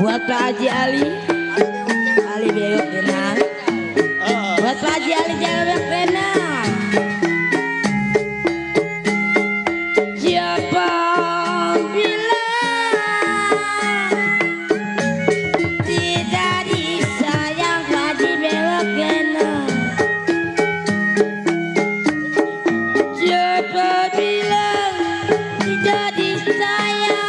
Buat Pak Haji Ali Bewok Benang. Buat Pak Haji Ali Bewok Benang. Siapa bilang tidak disayang Pak Haji Bewok Benang? Siapa bilang tidak disayang?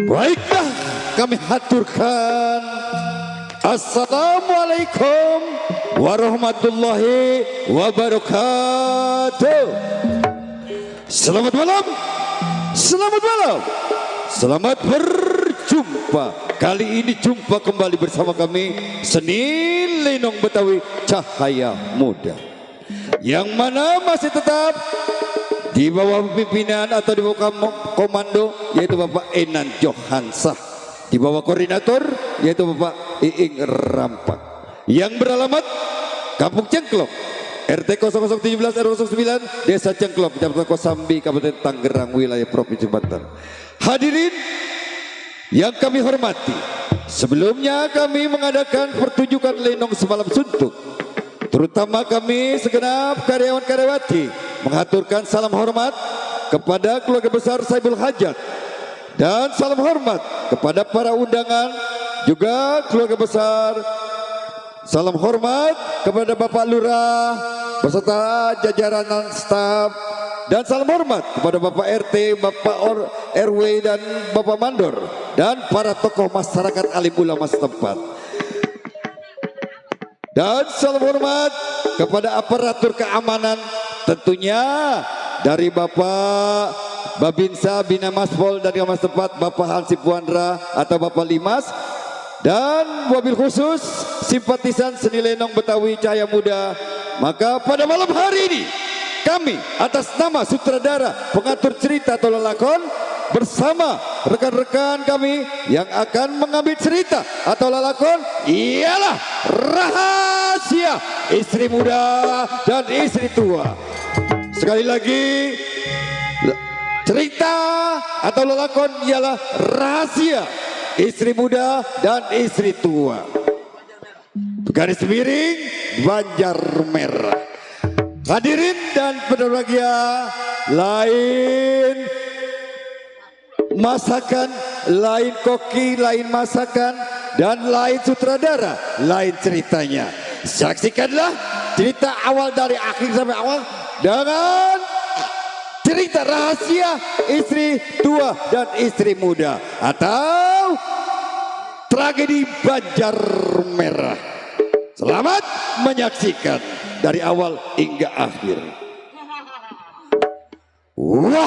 Baiklah, kami haturkan Assalamualaikum warahmatullahi wabarakatuh. Selamat malam, selamat malam, selamat berjumpa. Kali ini jumpa kembali bersama kami Seni Lenong Betawi Cahaya Muda, yang mana masih tetap di bawah pimpinan atau di bawah komando yaitu Bapak Enan Johansah, di bawah koordinator yaitu Bapak Iing Rampak, yang beralamat Kampung Cengklok, RT 0017 RW 09 Desa Cengklok, Kecamatan Kosambi, Kabupaten Tangerang, wilayah Provinsi Banten. Hadirin yang kami hormati, sebelumnya kami mengadakan pertunjukan lenong semalam suntuk, terutama kami segenap karyawan-karyawati mengaturkan salam hormat kepada keluarga besar Saibul Hajat, dan salam hormat kepada para undangan juga keluarga besar. Salam hormat kepada Bapak Lurah beserta jajaran dan staf, dan salam hormat kepada Bapak RT, Bapak RW dan Bapak Mandor, dan para tokoh masyarakat alim ulama setempat. Dan salam hormat kepada aparatur keamanan, tentunya dari Bapak Babinsa Bina Maspol dari Mas Tepat, Bapak Hansip Wandra atau Bapak Limas, dan wabil khusus simpatisan Seni Lenong Betawi Cahaya Muda. Maka pada malam hari ini kami atas nama sutradara, pengatur cerita atau lelakon bersama rekan-rekan kami yang akan mengambil cerita atau lelakon ialah Rahasia Istri Muda dan Istri Tua. Sekali lagi, cerita atau lelakon ialah Rahasia Istri Muda dan Istri Tua. Garis miring Banjar Merah. Hadirin dan berbahagia, lain masakan, lain koki, lain masakan, dan lain sutradara, lain ceritanya. Saksikanlah cerita awal dari akhir sampai awal dengan cerita Rahasia Istri Tua dan Istri Muda atau Tragedi Banjar Merah. Selamat menyaksikan dari awal hingga akhir. Wah,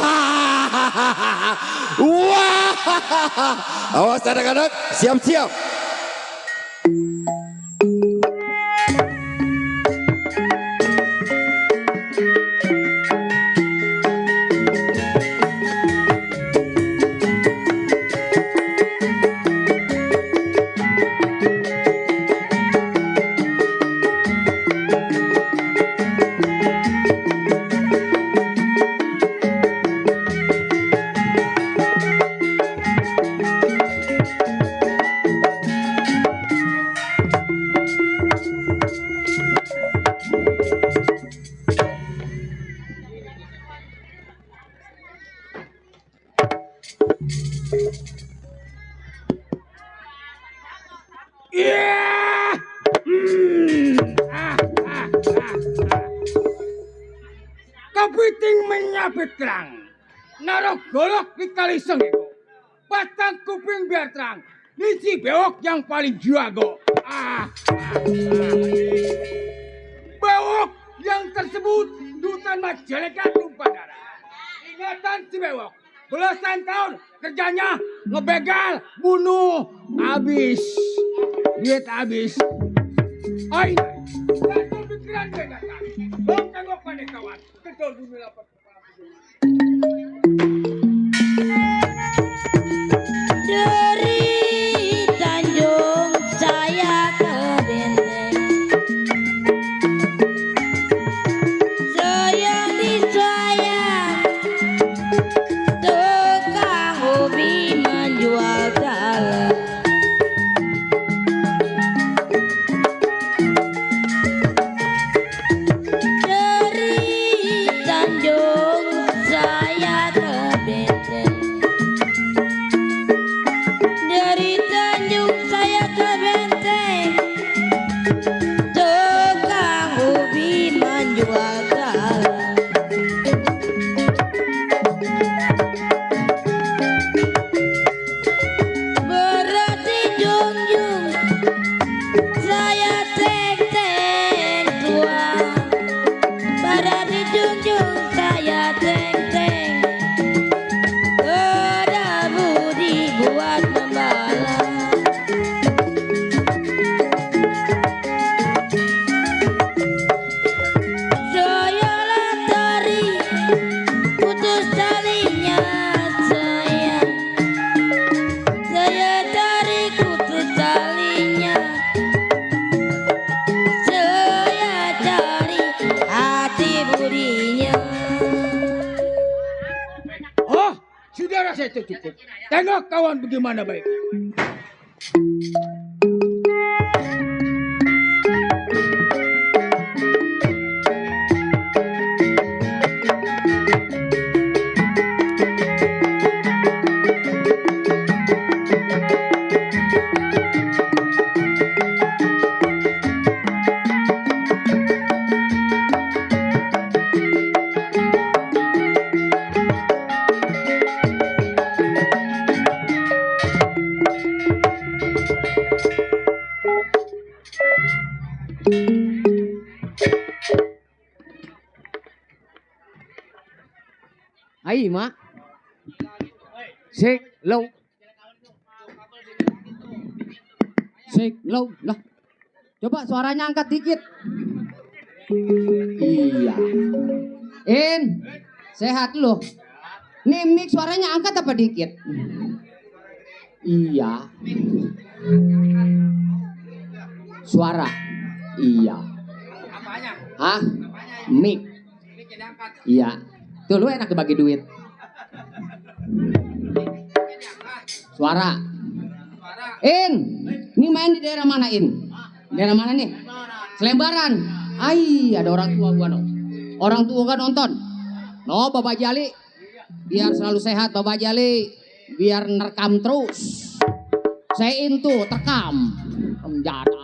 wah, awas anak-anak, siap-siap. Iya. Kepiting menyabit terang. Naruh golok di kaliseng itu. Batang kuping biar terang. Nisi bewok yang paling jago. Bewok yang tersebut dutan Majalengka tumpah darah. Ingatan si bewok. Belasan tahun kerjanya ngebegal, bunuh, habis. Duit habis. Ayo, satu pikiran gue datang. Bang tengok pada kawan. Kedol dunia lapar. Dari Tanjung saya ke Benteng, sayang disayang, tukang hobi menjual dalam. Dari Tanjung saya ke Benteng, dari Tanjung saya ke Benteng, tukang hobi menjual garam. Berarti junjung saya teng-teng tua, berarti junjung saya teng-teng, ada budi buat membalas. Saya latari putus talinya sayang, saya tarik putus talinya, saya cari hati budinya. Oh, sudah rasa itu cukup. Tengok kawan bagaimana baik. Ai mak. Sik lâu. Sik lâu lah. Coba suaranya angkat dikit. Iya. In, sehat lu. Nih mic suaranya angkat apa dikit? Iya. Suara. Iya. Hah? Mic. Iya. Tuh lu enak bagi duit. Suara. In, ini main di daerah mana In? Daerah mana nih? Selembaran. Ai, ada orang tua gua no. Orang tua kan nonton. No, Bapak Jali. Biar selalu sehat Bapak Jali. Biar nerekam terus. Saya tuh terekam. Menjada.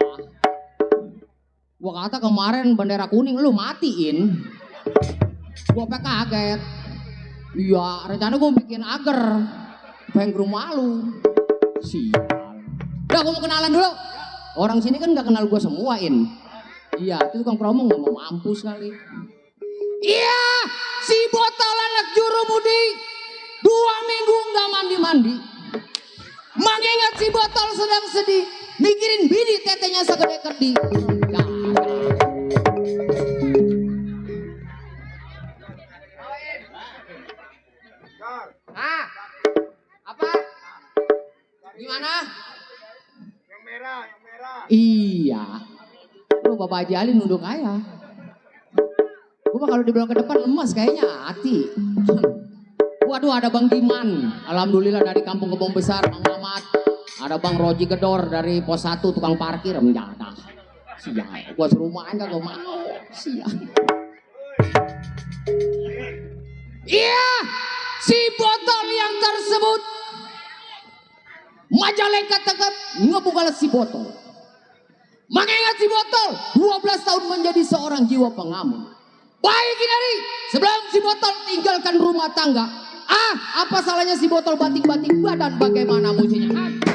Gua kata kemarin bendera kuning lu matiin. Gua kaget. Iya, rencana gua bikin agar. Pengen ke rumah lu. Sial. Udah gua mau kenalan dulu. Orang sini kan gak kenal gua semua In. Iya, itu tukang promo gak mau mampus kali. Iya, si botol anak jurumudi 2 minggu gak mandi-mandi. Mengingat si botol sedang sedih, mikirin bini tetenya segede kerdi. Ah, apa? Gimana? Yang merah. Iya. Lu Bapak Jali nunduk aja. Gua kalau dibilang ke depan lemas kayaknya hati. Waduh ada Bang Diman. Alhamdulillah dari kampung Kebon Besar Bang Mamat. Ada Bang Roji Gedor dari pos 1 tukang parkir menjada. Sial, gua suruh main kagak mau. Sial. Iya, si botol yang tersebut tersebut Majalengka tetap ngebuka si botol. Mengingat si botol 12 tahun menjadi seorang jiwa pengamun. Baik Inari, sebelum si botol tinggalkan rumah tangga, apa salahnya si botol batik-batik badan bagaimana musiknya?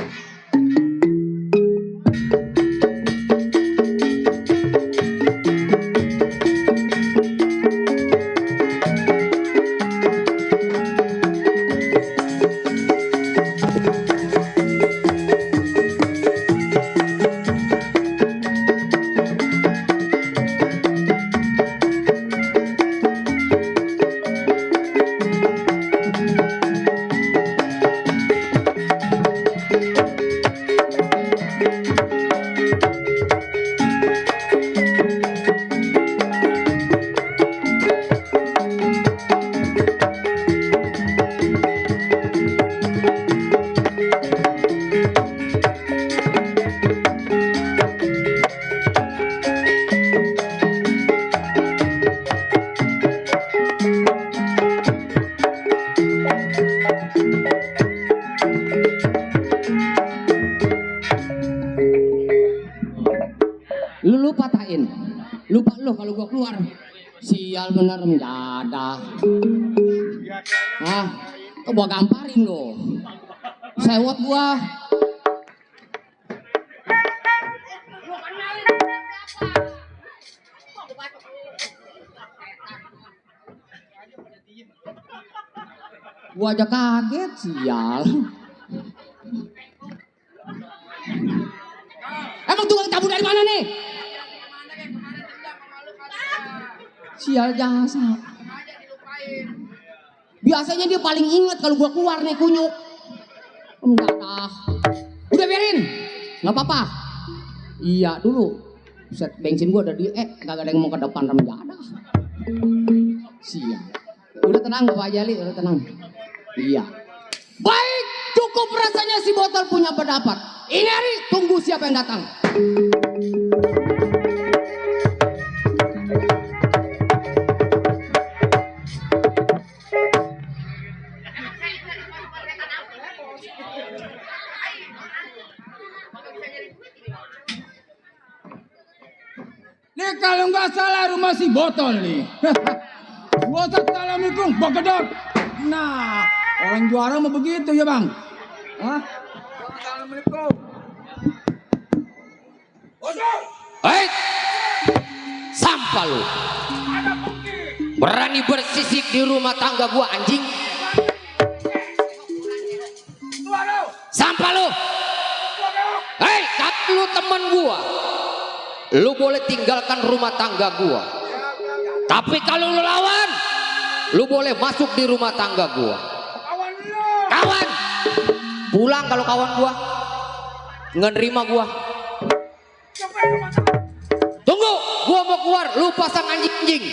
Lu patahin, lupa lu kalau gua keluar. Sial bener mendadak. Gua gamparin lo. Sewot gua. Gua aja kaget sial. Emang tukang tabu dari mana nih? Sial jasa. Biasanya dia paling ingat kalau gua keluar nih kunyuk. Enggak dah. Udah biarin. Nggak apa-apa. Iya dulu. Set bensin gua ada di kagak ada yang mau ke depan remjada. Sial. Udah tenang Bapak Jali, udah tenang. Iya. Baik, cukup rasanya si botol punya pendapat. Ini hari tunggu siapa yang datang. Nih kalau nggak salah rumah si botol nih. Wassalamualaikum, Bang Gedor. Nah, orang juara mau begitu ya Bang? Hah? Assalamualaikum. Botol. Hei, sampah lu. Berani bersisik di rumah tangga gua anjing. Sampah lu. Hei, kata lu teman gua. Lu boleh tinggalkan rumah tangga gua. Tapi kalau lu lawan, lu boleh masuk di rumah tangga gua. Kawan, pulang kalau kawan gua nggak nerima gua. Tunggu, gua mau keluar, lu pasang anjing-anjing.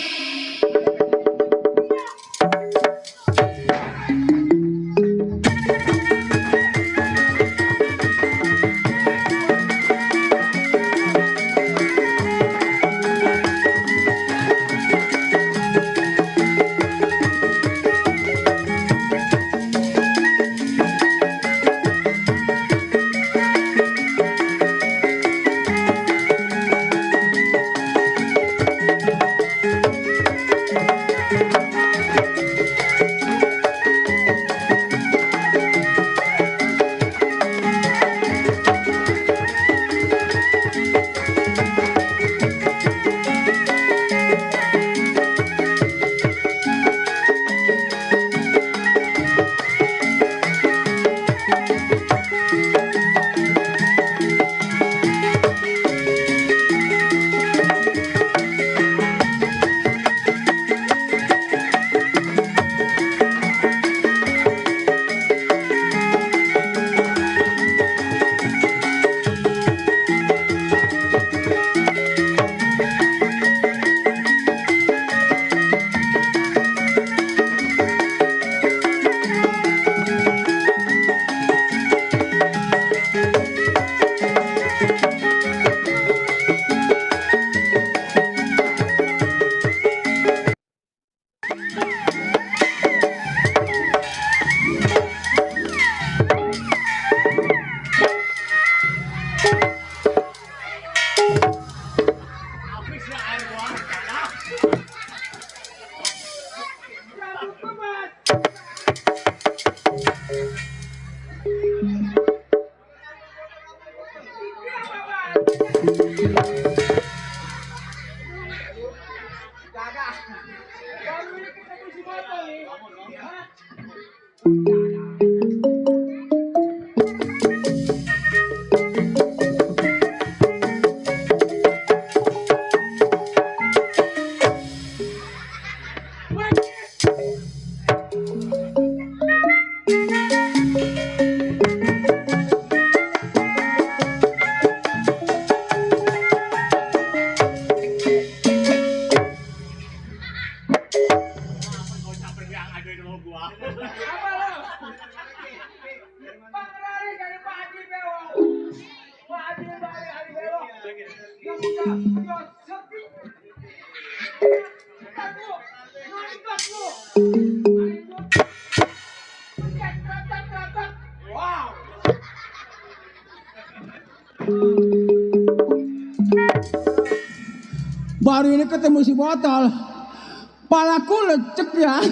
Baru ini ketemu si botol, palaku lecek ya.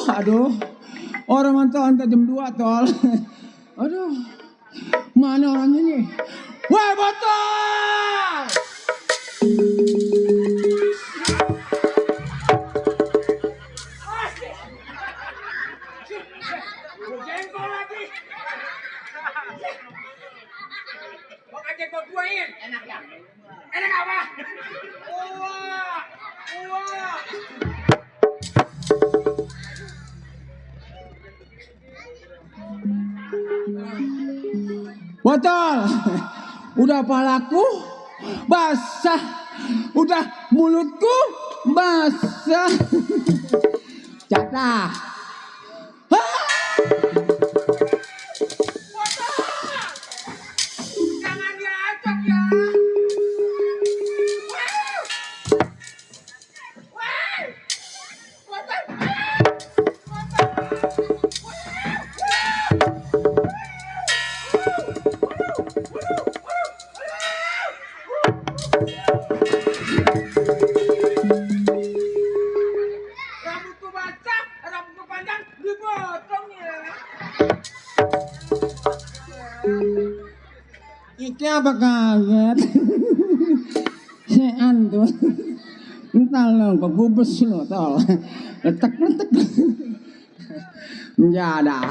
Aduh, orang mantau jam 2 tol. Aduh, mana orangnya nih? Wah botol! Jengkol lagi. Makan jengkol kuain, enak ya? Enak apa? Wah. Botol, udah palaku basah, udah mulutku basah. Jatah. Jangan diacak ya. Rambutku basah, rambutku panjang, dipotong ya. Iki apa kaget? Sean tuh. Entar lo, kebubes lo tol. Letek. Menjada.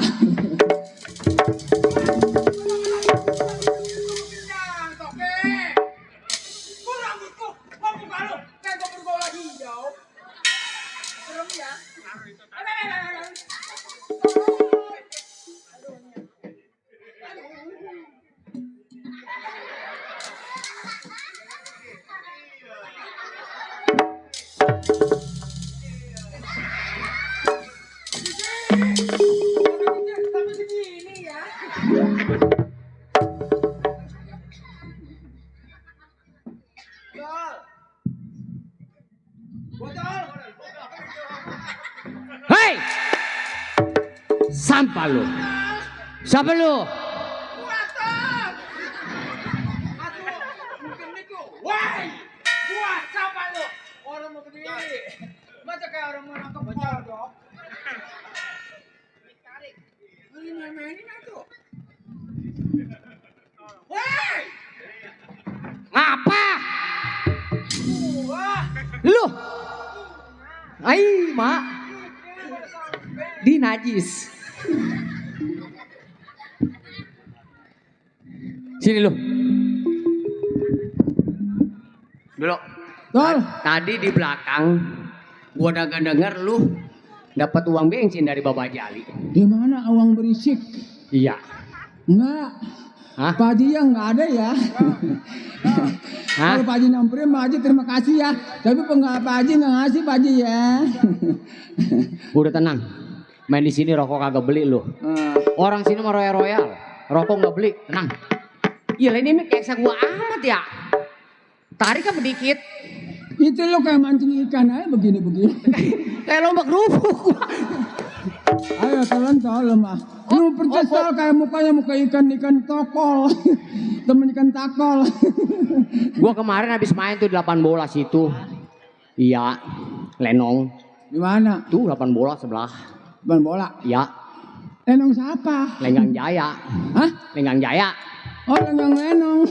Hei! Sampah lu. Siapa lu? Orang mau berdiri, masa kayak orang mau nangkep kodok. Ini main-mainin aku. Hei! Ngapa? Wah, Lu? Ai, mak. Di najis. Sini lu. Dulu. Tol. Tadi di belakang gua denger lu dapat uang bensin dari Bapak Jali. Di mana awang berisik? Iya. Enggak. Hah? Pak Haji yang enggak ada ya. Hah? Kalau Pak Haji nyamperin, Pak Haji terima kasih ya. Tapi Pak Haji nggak ngasih Pak Haji ya. Udah tenang. Main di sini rokok kagak beli lu. Orang sini mah royal. Rokok nggak beli, tenang. Iya, ini kayak gua amat ya. Tarik kan sedikit. Itu lo kayak mancing ikan aja begini-begini. Kayak lomba kerupuk. Ayo kalian tol mah. Lu percaya tol kayak mukanya muka ikan tokol. Temen ikan takol. Gua kemarin habis main tuh 8 bola situ. Iya, Lenong. Di mana? Tuh 8 bola sebelah. Ban bola. Iya, Lenong siapa? Lenggang Jaya. Hah? Lenggang Jaya. Oh Lenggang Lenong.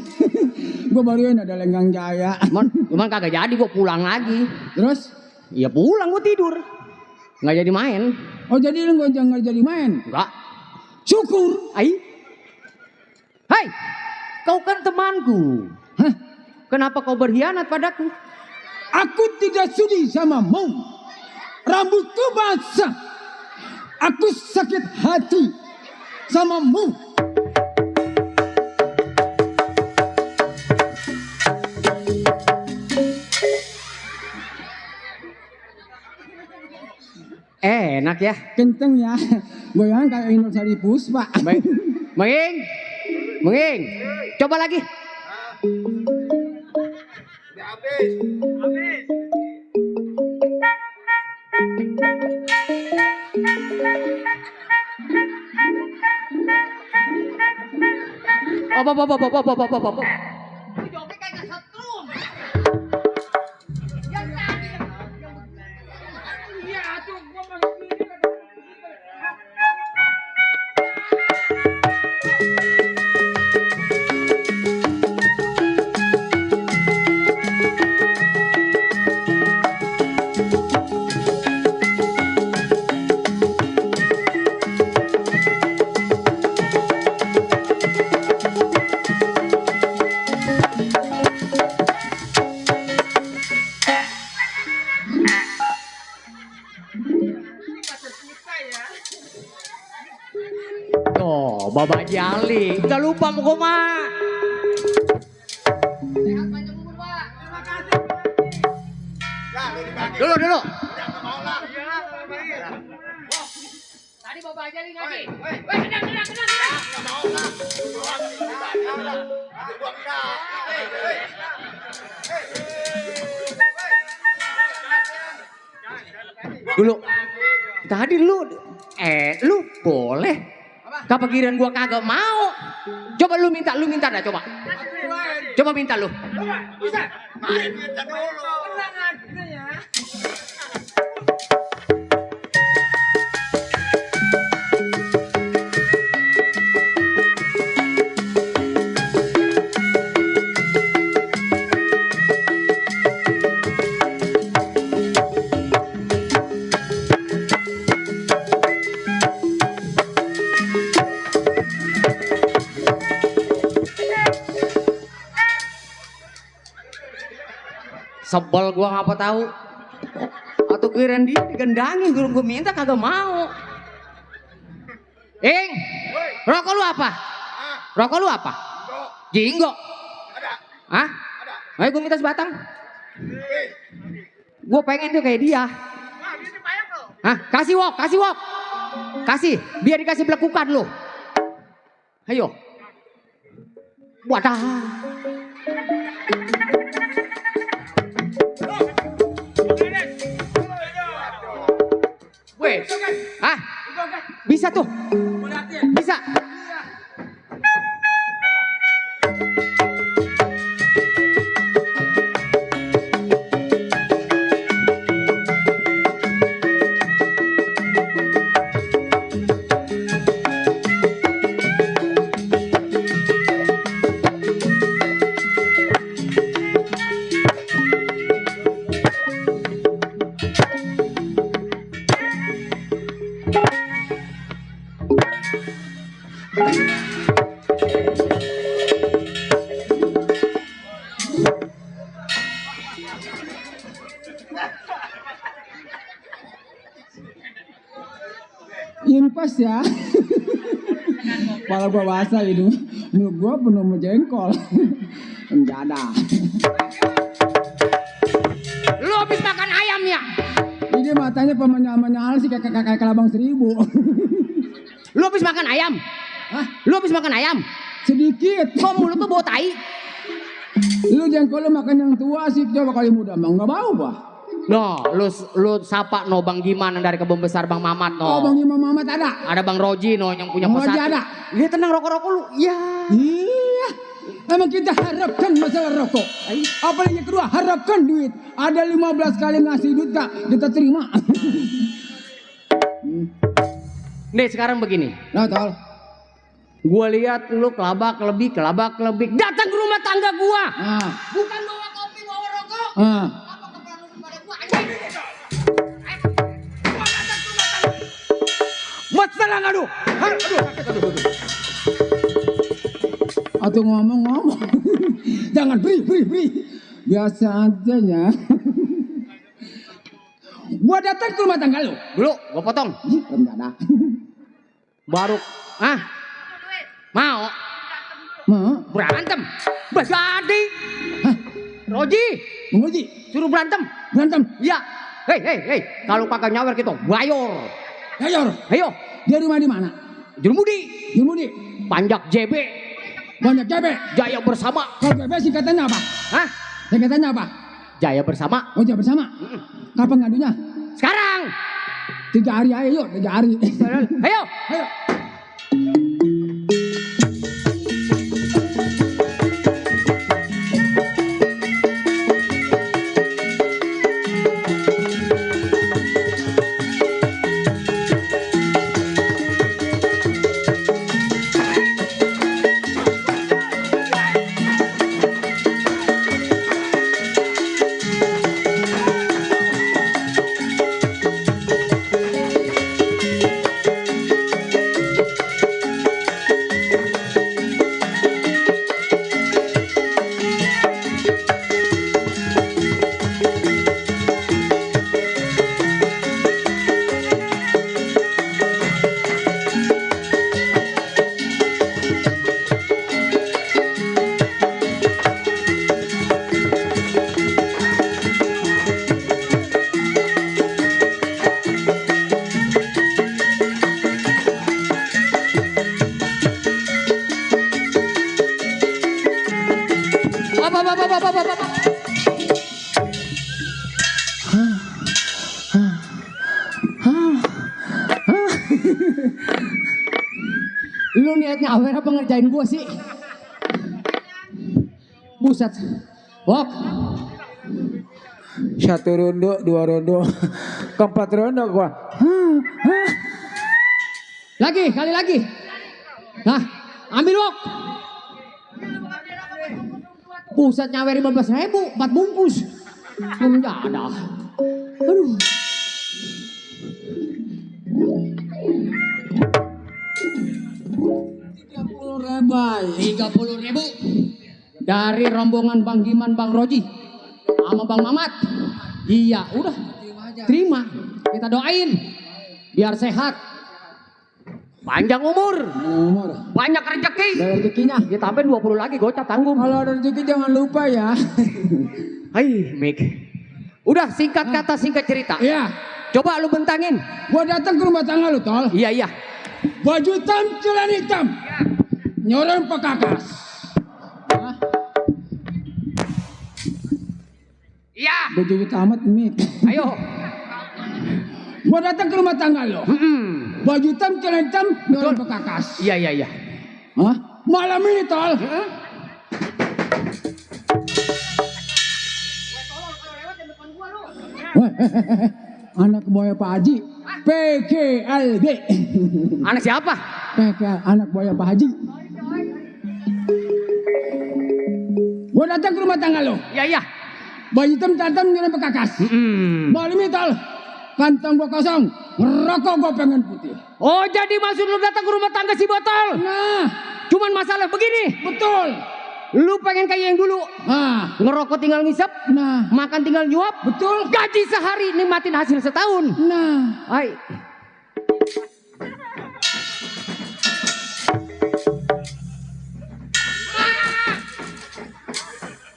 Gue baruin ada Lenggang Jaya. Cuman kagak jadi, gua pulang lagi. Terus? Ya pulang gue tidur. Nggak jadi main. Oh jadi lu nggak jadi main? Enggak. Syukur. Hai. Hai. Kau kan temanku. Hah? Kenapa kau berkhianat padaku? Aku tidak sudi samamu. Rambutku basah. Aku sakit hati samamu. Enak ya. Kenceng ya. Goyangan kayak Inul Sari Puspa. Baik. Menging. Menging. Coba lagi. Apa. Tuh, Baba Jali. Gak lupa mau koma. Dulu. Tadi Baba Jali lagi. Dulu. Tadi lu boleh. Kepikiran gua kagak mau. Coba lu minta dah coba. Coba minta lu. Bisa. Sebel gua ngapa tahu. Atau kirain dia digandangin gua minta kagak mau. Rokok lu apa? Rokok lu apa? Jinggo. Hah? Ayo gua minta sebatang. Gua pengen tuh kayak dia. Hah? Kasih wok. Kasih, biar dikasih belekukan lu. Ayo. Wadah. Weh, bisa tuh, bisa. Impas ya. Kepala gua basah ini. Mulut gua penuh sama jengkol. Menjada. Lu habis makan ayam ya? Ini matanya pemenyal-menyal sih kayak kelabang 1000. Lu habis makan ayam? Hah? Lu habis makan ayam? Sedikit. Kok mulut tuh bau tai? Lu jengkol lu makan yang tua sih, coba kali muda mah enggak bau, Bah. No, lu sapa no Bang Giman dari kebun besar Bang Mamat no. Oh, Bang Imam Mamat ada. Ada Bang Roji no yang punya Bang Roji pesat. ada. Dia tenang rokok-rokok lu. Iya. Iya. Emang kita harapkan masalah rokok. Apalagi yang kedua, harapkan duit. Ada 15 kali ngasih duit Kak, kita terima. Nih sekarang begini. Nah, tol. Gua lihat lu kelabak lebih. Datang ke rumah tangga gua. Nah. Bukan bawa kopi, bawa rokok. Ah. Apa keperluan pada gua anjing? halang aduh. Aduh. Atau ngomong-ngomong. Jangan beri. Biasa aja ya. Gua datang ke rumah tangga lu. Dulu gua potong. Belum ada. Baru mau berantem. Jadi. Roji, Menguji. suruh berantem. Berantem. Iya. Hei, kalau kagak nyawer gitu, bayar. Ayo. Ayo, Dia rumah di mana? Jurumudi, Jumudi. Panjak JB, Banyak JB. Jaya bersama. Kalau JB singkatannya apa? Hah? Singkatannya apa? Jaya bersama. Oh, JB bersama. Kapan ngadunya? Sekarang. 3 hari aja yuk, 3 hari. Ayo. Ayo. Lu niat nyawer apa ngerjain gua sih? Buset. Wok. 1 rondo, 2 rondo, keempat rondo gua. Kali lagi. Nah, ambil wok. Buset nyawer 15.000, 4 bungkus. Belum ada. Aduh. Rebai. 30.000 dari rombongan Bang Giman, Bang Roji, sama Bang Mamat. Iya, udah terima. Kita doain biar sehat, panjang umur, banyak rezeki. Dari rezekinya. Ya tambahin 20 lagi gocap tanggung. Kalau ada rezeki jangan lupa ya. Hai, Mik. Udah singkat kata, singkat cerita. Iya. Coba lu bentangin. Gua datang ke rumah tangga lu, tol. Iya. Baju hitam, celana hitam. Nyorong pekakas. Iya. Baju tamat Mik. Ayo. Gua datang ke rumah tangga lu. Baju hitam, celana hitam, nyorong Betul. pekakas. Iya. Hah? Malam ini, tol. Weh, anak buaya Pak Haji. PKLD. Anak siapa? Anak buaya Pak Haji. Gua datang ke rumah tangga lu. Iya. Baju hitam, celana hitam, nyorong pekakas. Malam ini, tol. Kantong gua kosong. Ngerokok gua pengen putih. Oh, jadi maksud lu datang ke rumah tangga si botol? Nah, Cuman masalah begini. betul. Lu pengen kayak yang dulu. Ah, Ngerokok tinggal ngisep, Nah, makan tinggal nyuap. betul. Gaji sehari nikmatin hasil setahun. nah. Hai.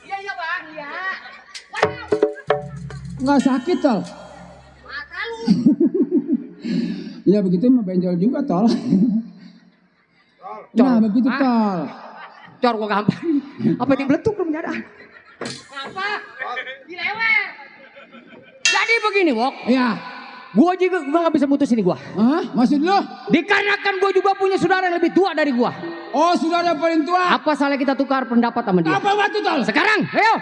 Iya bang, iya. Nggak sakit tol. Ya begitu mah benjol juga tol. Nah begitu Hah? tol. Cor gua gampang. Apa dibeletuk lu mendadak? Apa? Dilewer. Jadi begini, Wok. Ya. Gua juga gak bisa putus ini gua. Hah? Maksud lo? Dikarenakan gua juga punya saudara yang lebih tua dari gua. Oh, sudah ada paling tua. Apa salah kita tukar pendapat sama dia? Apa batu, tol? Sekarang, ayo.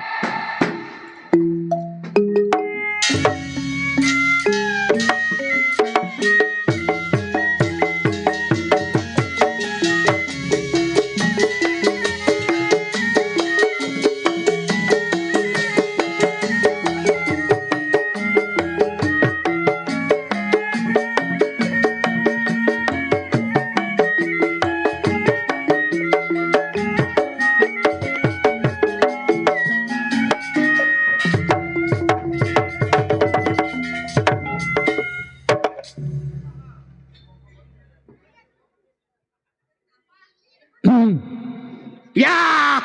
Ya.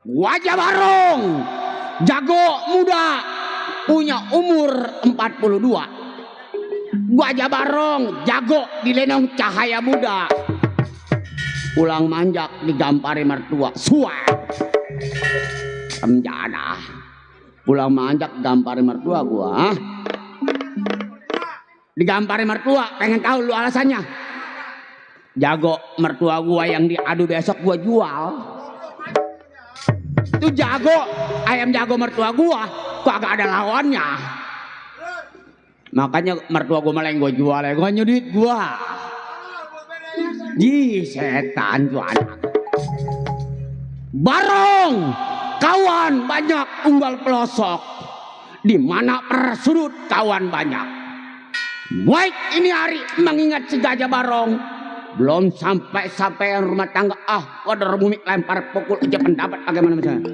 Wajah Barong, jago muda, punya umur 42. Wajah Barong, jago di lenong cahaya muda. Pulang manjak digampari mertua. Suat. Remjana. Pulang manjak gampari mertua gua. Digampari mertua, pengen tahu lu alasannya. Jago mertua gua yang diadu besok gua jual. Itu jago, ayam jago mertua gua, kagak ada lawannya. Makanya mertua gua malah yang gua jual, gua nyedit gua. Di setan tuh anak. Barong, kawan banyak unggal pelosok. Di mana per sudut kawan banyak. Baik ini hari mengingat si Gajah Barong. Belum sampai yang rumah tangga. Kodor bumi lempar pukul aja pendapat bagaimana misalnya.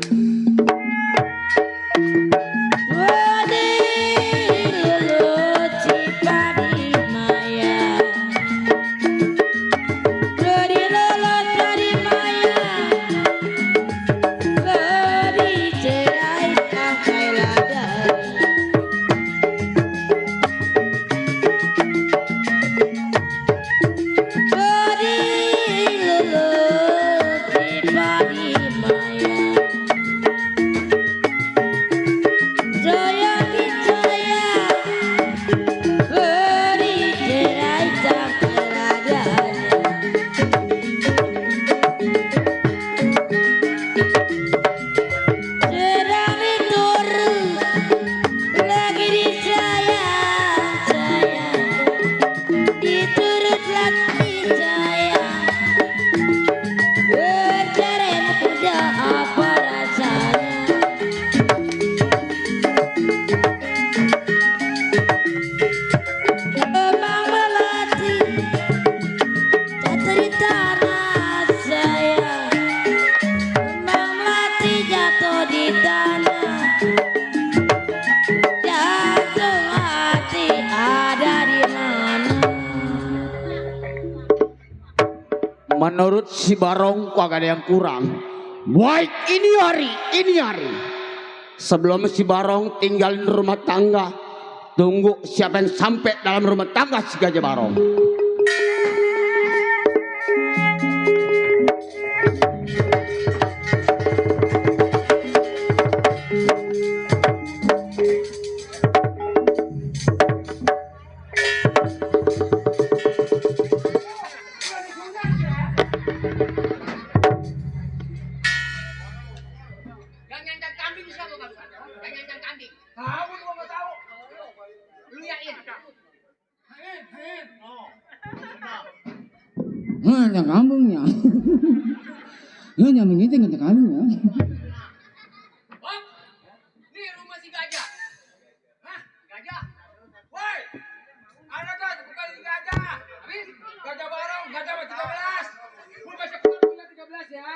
Menurut si Barong kagak ada yang kurang. Baik ini hari. Sebelum si Barong tinggalin rumah tangga, tunggu siapa yang sampai dalam rumah tangga si Gajah Barong. Hanya kampungnya. Hanya mengiting ke kampungnya. Ini rumah si Gajah. Hah? Gajah? Woi! Ada kan? Bukan si Gajah. Habis? Gajah Barong, Gajah 13. Lu besok punya 13 ya.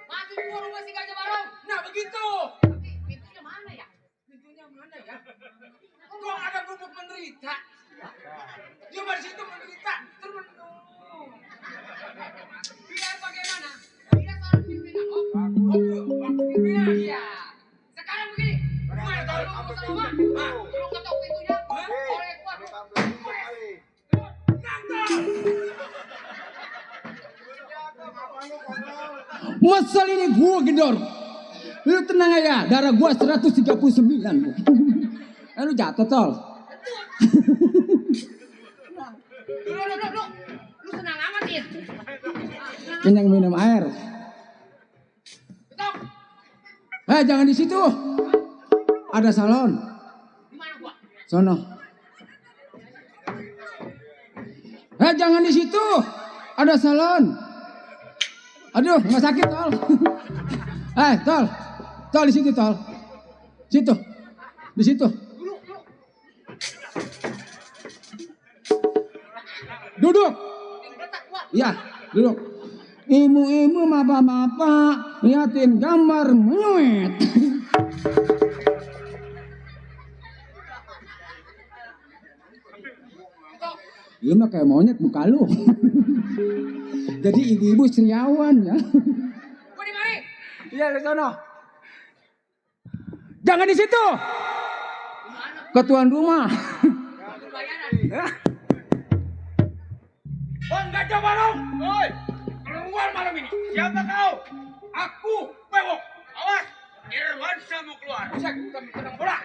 Masuk gua rumah si Gajah Barong. Nah begitu. Tapi pintunya mana ya? Kok ada gubuk menderita? Dia di situ menderita. Terus biar bagaimana? Dia seorang pimpinan. Waktu pimpinan. Iya. Sekarang begini. Gimana kalau lu mau sama? Lu ketok pintunya. Oleh gua. Masal ini gua gedor. Lu tenang aja, darah gua 139. Lu jatuh tol. Lu senang amat ya? Kenyang minum air. Ketok. Jangan di situ. Ada salon. Di mana gua? Sono. Jangan di situ. Ada salon. Aduh, nggak sakit tol. Tol. Tol di situ tol. Situ. Di situ. Duduk. Ya, duduk. Ibu-ibu, bapak-bapak, liatin gambar menyuit. Lu mah kayak monyet muka lu. Jadi ibu-ibu seriawan ya. Gua di mari. Iya di sono. Jangan di situ. Ke tuan rumah. Bang Gajah Barong. Woi. Keluar malam ini. Siapa kau? Aku Bewok. Awas. Irwansyah mau keluar. Bisa kita tenang bola.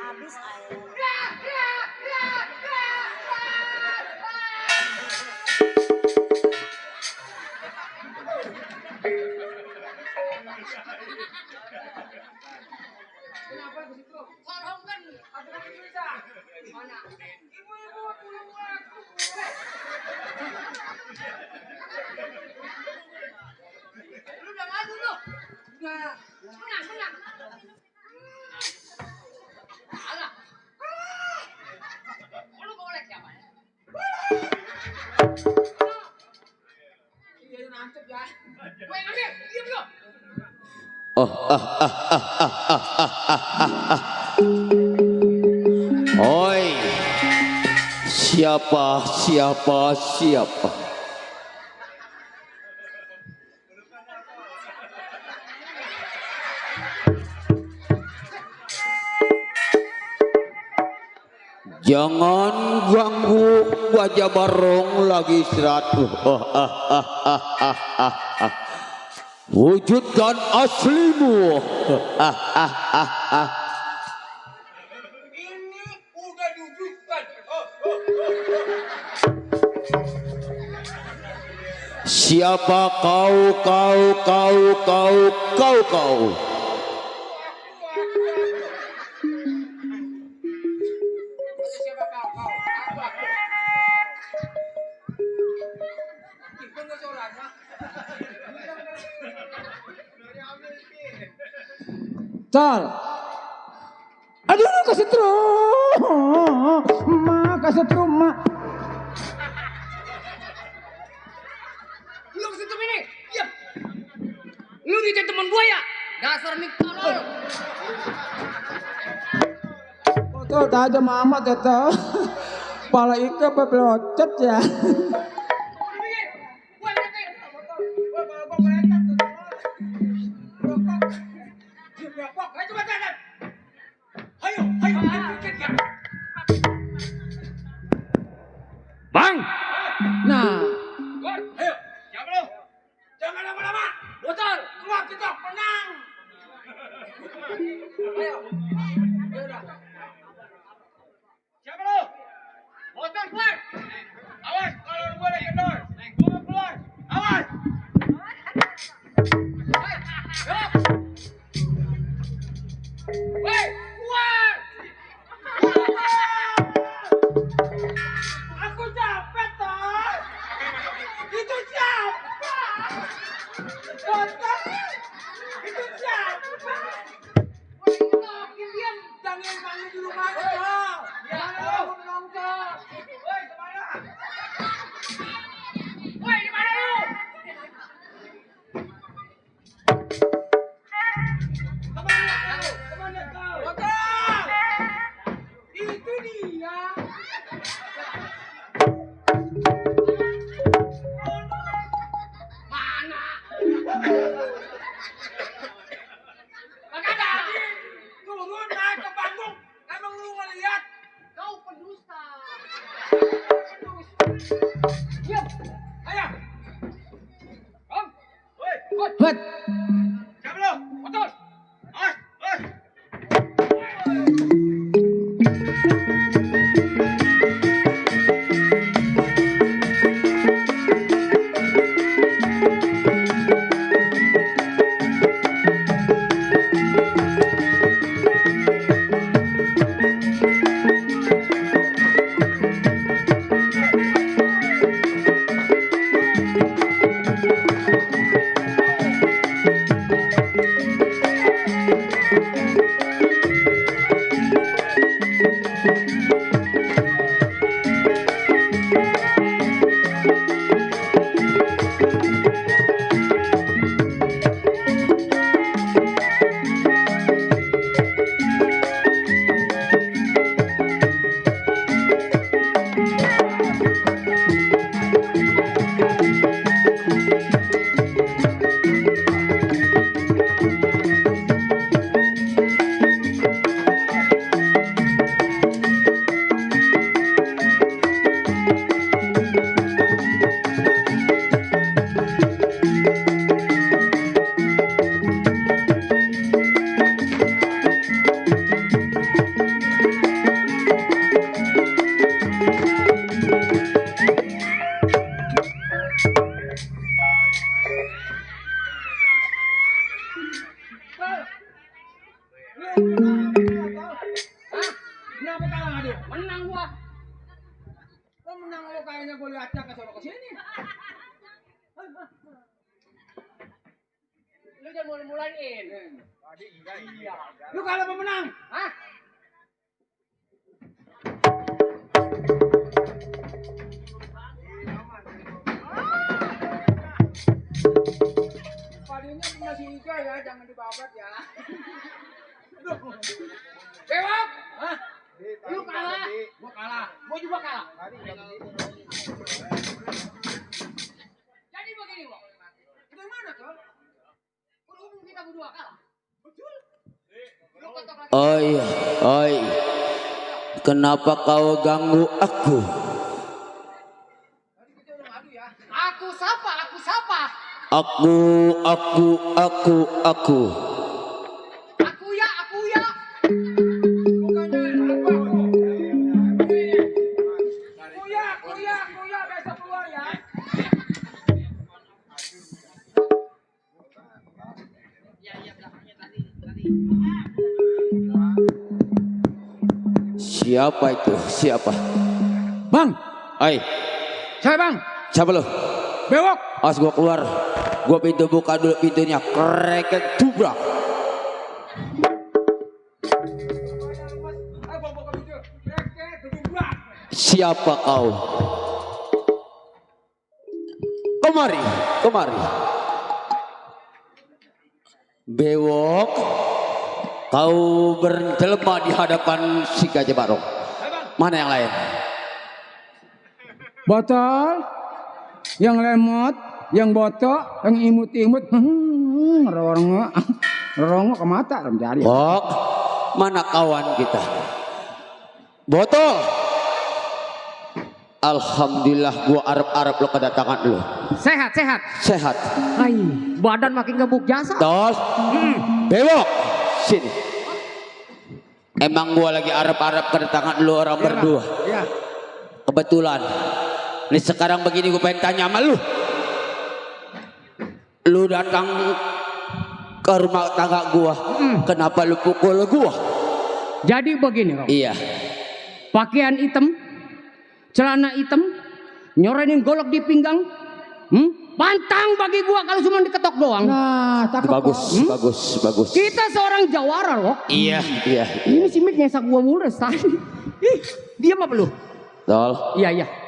Habis air. Kenapa di situ? Tolong kan, aku kan bisa. Mana? Ibu-ibu tolong aku. Lu udah ngadu lu? Udah. Menang. Alah. Lu golek siapa ya? Iya, nancep ya. Gue yang ambil, diam lu. Oi, siapa? Jangan ganggu Gajah Barong lagi istirahat. Wujudkan aslimu. Ini udah diwujudkan. Siapa kau? Siapa kau? Aku. Itu nggak suaranya. Cal. Aduh kesetrum. Ma. Lu ke situ ini. Iya. Lu di teman gua ya? Dasar nih tolol. Betul aja mama tetap. Pala ikan bebelocet ya. Gua nyetir. Gua kalau gua ngeretak tuh. Berokok. Ayo coba jalan. Ayo, bikin ya. Bang, Nah, Gor, ayo. Siapa lu? Jangan lama-lama. Bocor, keluar kita menang. Ayo. Udah. Siapa lu? Bocor keluar. Awas kalau gua ada kendor. Gua mau keluar. Awas. Ayo. Woi, keluar. Aku capek toh. Itu siapa? Bocor. Itu siapa? Woi, diam. Jangan panggil di rumah aja. Jangan nongkrong. Woi, kayaknya gue liatnya ke sono ke sini. Lu jangan mulai-mulain. Iya. Lu kalau pemenang, hah? Padinya masih hijau ya, jangan dibabat ya. Bewok, hah? Lu kalah, gua kalah, gua juga kalah. Jadi begini, Wok. Bagaimana tuh? Berhubung kita berdua kalah. Betul. Oi, oi. Kenapa kau ganggu aku? Aku siapa? Aku siapa? Aku. Aku ya. Bukannya apa? Kuya, besok keluar ya. Siapa itu? Siapa? Bang, Oi, saya bang, siapa lu? bewok. As gua keluar, gua pintu buka dulu pintunya, kreket dubrak. Siapa kau? Kemari. Bewok, kau berjelma di hadapan si Gajah Barong. Mana yang lain? Botol, yang lemot, yang botok, yang imut-imut, ngerongo ke mata, mencari. Bok, mana kawan kita? Botol. Alhamdulillah gua arep-arep lo kedatangan lo. Sehat. Sehat. Hai, badan makin gebuk jasa. Tol. Bewok. Sini. Emang gua lagi arep-arep kedatangan lo orang berdua. Iya. Kebetulan. Nih sekarang begini gua pengen tanya sama lu. Lu datang ke rumah tangga gua. Kenapa lu pukul gua? Jadi begini, Rob. Iya. Pakaian hitam, celana hitam, nyorenin golok di pinggang. Pantang bagi gua kalau cuma diketok doang. Nah, cakep. Bagus. Kita seorang jawara, loh. Iya. Ini si Mik nyesak gua mulu dari tadi. Ih, diam apa lu? Tol. Iya.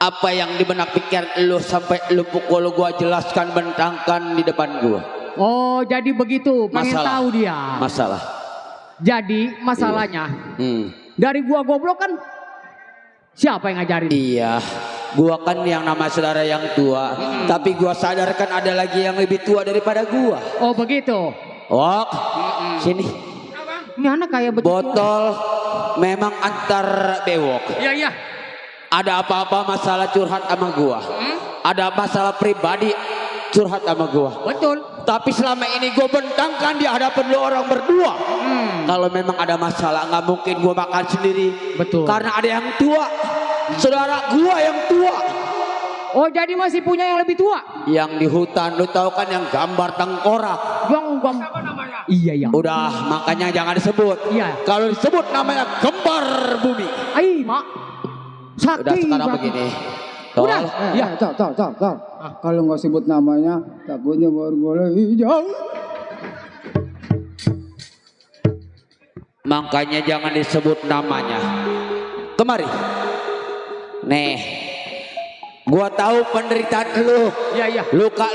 Apa yang di benak pikiran lu sampai lu pukul gua, jelaskan, bentangkan di depan gua. Oh, jadi begitu. Pengen Masalah. tahu dia. Masalah. Jadi masalahnya dari gua goblok kan siapa yang ngajarin? Iya. Gua kan yang nama saudara yang tua, tapi gua sadarkan ada lagi yang lebih tua daripada gua. Oh, begitu. Wok, sini. Ini anak kayak begitu. Botol memang antar bewok. Iya. Ada apa-apa masalah curhat sama gua. Ada masalah pribadi curhat sama gua. Betul. Tapi selama ini gua bentangkan di hadapan lu orang berdua. Kalau memang ada masalah nggak mungkin gua makan sendiri. Betul. Karena ada yang tua. Saudara gua yang tua. Oh, jadi masih punya yang lebih tua? Yang di hutan lu tahu kan yang gambar tengkorak. Bang. Iya. Udah makanya jangan disebut. Iya. Kalau disebut namanya gembar bumi. Ai, Mak. Sakit. Udah sekarang begini. Tol. Udah. Ya, tar. Kalau nggak sebut namanya, takutnya baru boleh hijau. Makanya jangan disebut namanya. Kemari. Nih. Gua tahu penderitaan lu. Iya. Luka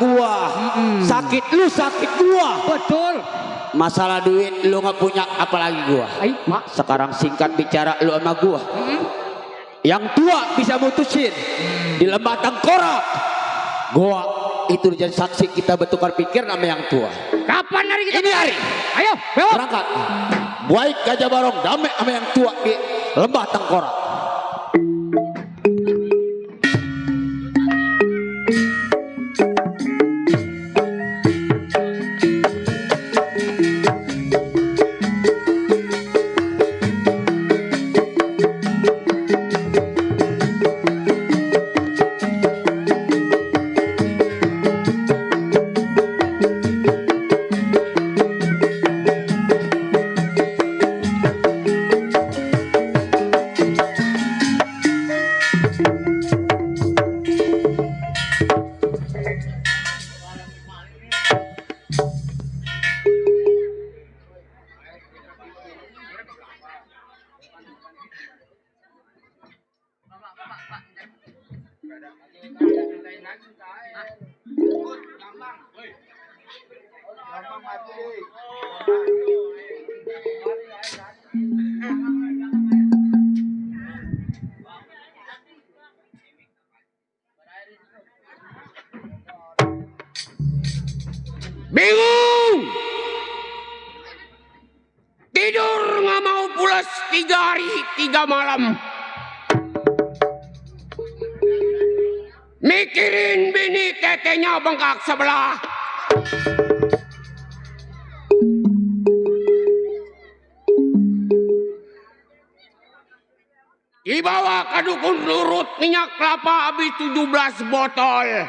gua. Sakit lu sakit gua. Betul. Masalah duit lu nggak punya apalagi gua. Ai, Mak. Sekarang singkat bicara lu sama gua. Yang tua bisa mutusin di lembah tengkorak. Gua itu jadi saksi kita bertukar pikir nama yang tua. Kapan hari kita? Ini hari. Ayo, bewok. Berangkat. Baik Gajah Barong damai sama yang tua di lembah tengkorak. nggak mau pulas 3 hari 3 malam. Mikirin bini tetenya bengkak sebelah. Dibawa ke dukun nurut minyak kelapa habis 17 botol.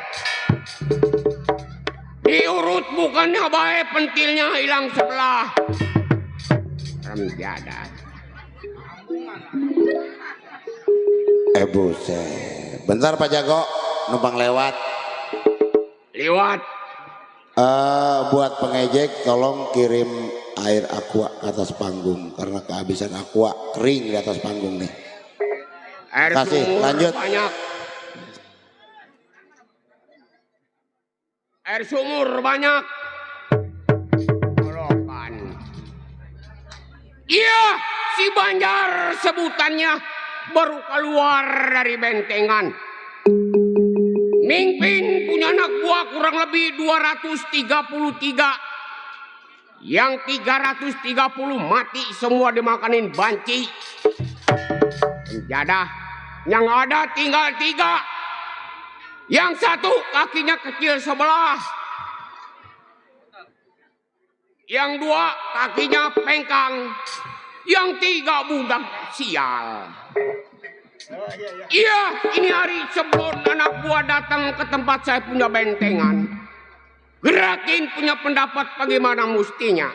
Diurut bukannya baik, pentilnya hilang sebelah. Remjada. Buset. Bentar Pak Jago, numpang lewat. Lewat. Buat pengejek tolong kirim air aqua ke atas panggung karena kehabisan aqua, kering di atas panggung nih. Air Kasih, sumur lanjut. banyak. Air sumur banyak. Kolokan. Iya, si Banjar sebutannya baru keluar dari bentengan. Mingpin punya anak buah kurang lebih 233. Yang 330 mati semua dimakanin banci. Penjadah yang ada tinggal 3. Yang 1 kakinya kecil sebelah. Yang 2 kakinya pengkang. Yang 3 budak sial. Iya, ini hari sebelum anak buah datang ke tempat saya punya bentengan. Gerakin punya pendapat bagaimana mustinya.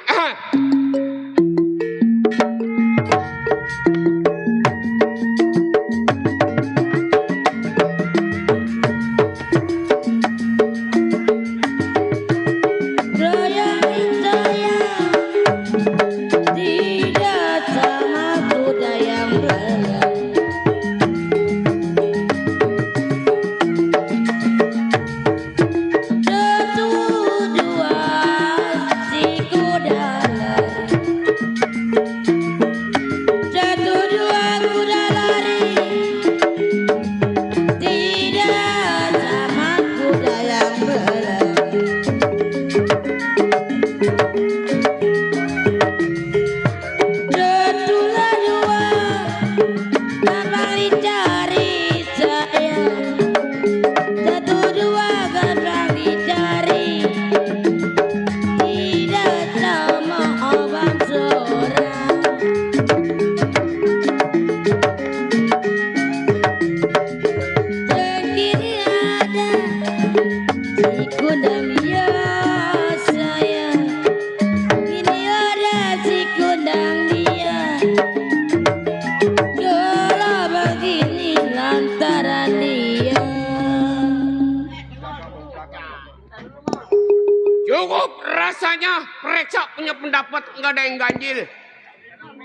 Cukup rasanya Preca punya pendapat nggak ada yang ganjil.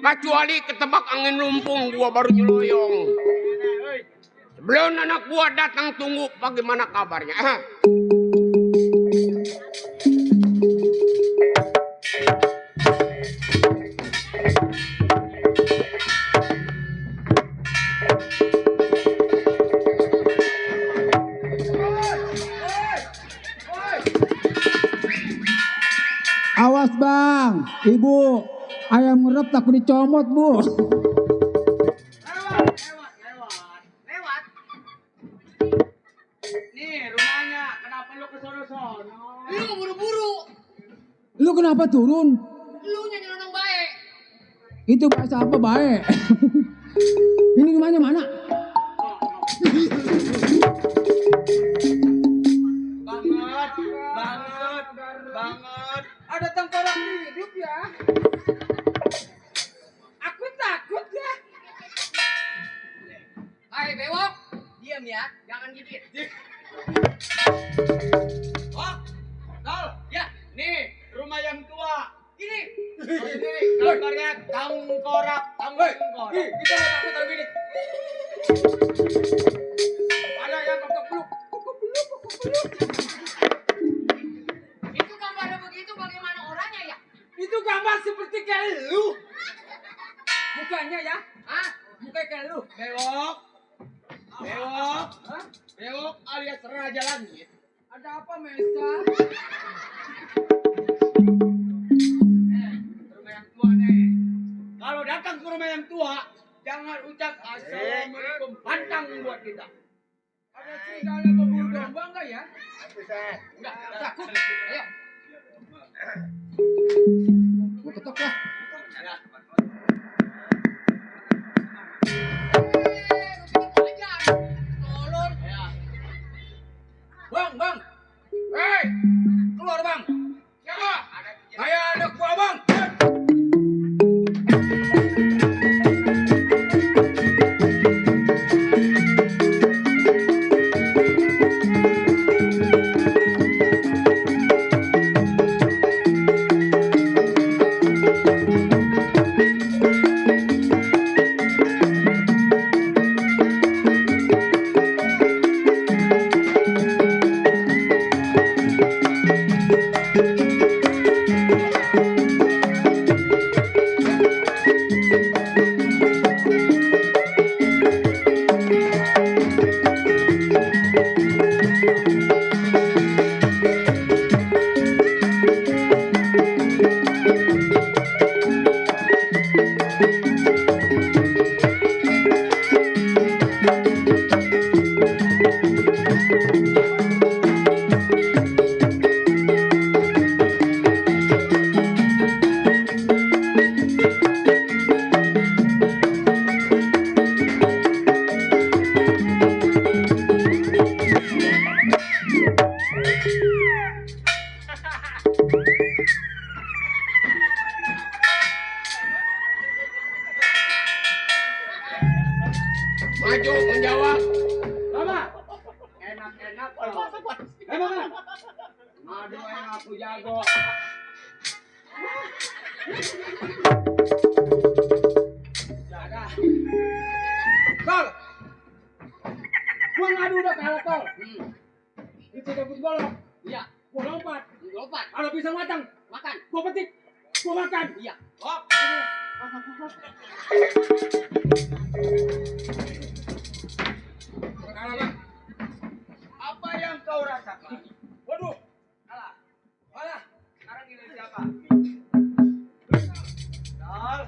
Kecuali ketebak angin lumpung gua baru nyeloyong. Sebelum anak gua datang tunggu bagaimana kabarnya. Awas bang, ibu, ayam ngerep takut dicomot bu. Lewat. Nih rumahnya, kenapa lu ke sono-sono? Lu buru-buru. Lu kenapa turun? Lu nyanyi orang baik. Itu bahasa apa baik? Ini rumahnya mana? Banget. Ada tengkorak hidup ya. Aku takut ya. Hai bewok. Diam ya, jangan gigit. Oh, Tol, ya, nih rumah yang tua. Ini gambarnya tengkorak. Kita nggak takut sama ini. Ada yang kepeluk. Itu gambarnya begitu bagaimana orangnya ya? Itu gambar seperti kayak lu. Mukanya ya? Hah? Muka kayak lu. Bewok. Hah? Bewok alias Raja Langit. Ada apa, Mesa? Rumah yang tua nih. Kalau datang ke rumah yang tua, jangan ucap assalamualaikum, pantang buat kita. Ada serigala berburu domba enggak ya? Enggak takut. Ayo. Gua ketok lah. Bang. Hei, keluar bang. Siapa? Saya anak buah bang. Maju menjawab. Lama. Enak-enak. Emang. Aduh, enak aku jago. Jaga. Tol. Gua ngadu udah kalah tol. Itu dapat golok. Iya. Gua lompat. Kalau bisa makan. Gua petik. Gua makan. Iya. Hop. Kalah. Apa yang kau rasakan? Waduh. Kalah. Sekarang ini siapa? Tol.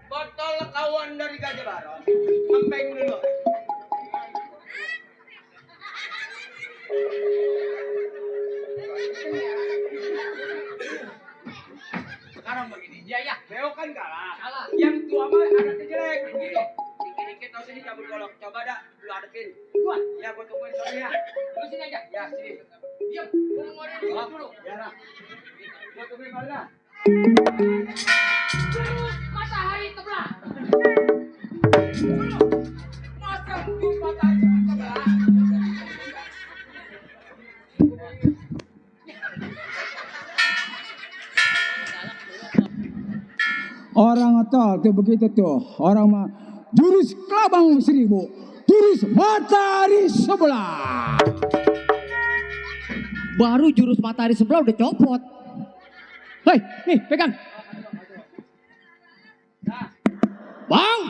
Botol kawan dari Gajah Barong. Ngempeng dulu. Sekarang begini. Ya. Beo kan kalah. Yang tua mah anaknya jelek. Gitu. Dikit-dikit tau sini cabut golok. Coba dah. Lu hadapin. Gua? Ya, gua tungguin soalnya. Lu sini aja. Ya, sini. Diam. Gua ngomongin dulu. Ya lah. Gua tungguin mana? Matahari sebelah. Masa jus matahari sebelah. Orang tol tuh begitu tuh. Orang mah jurus kelabang 1000, jurus matahari sebelah. Baru jurus matahari sebelah udah copot. Hei, nih pegang. Bang,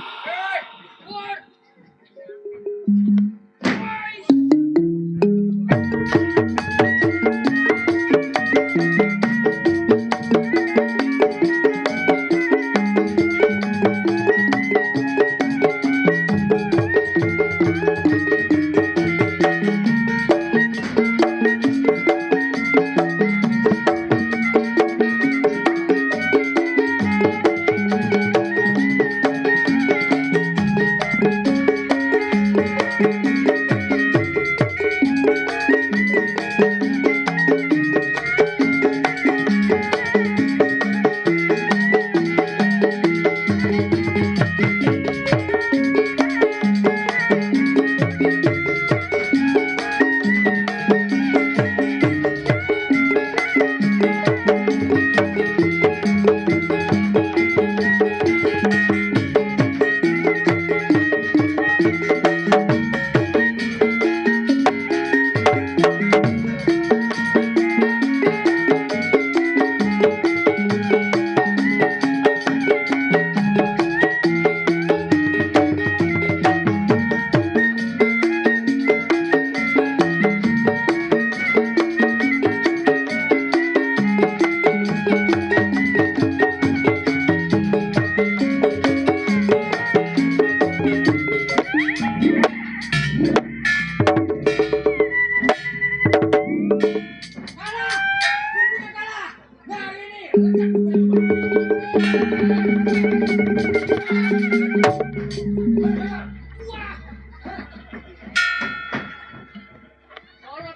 Orang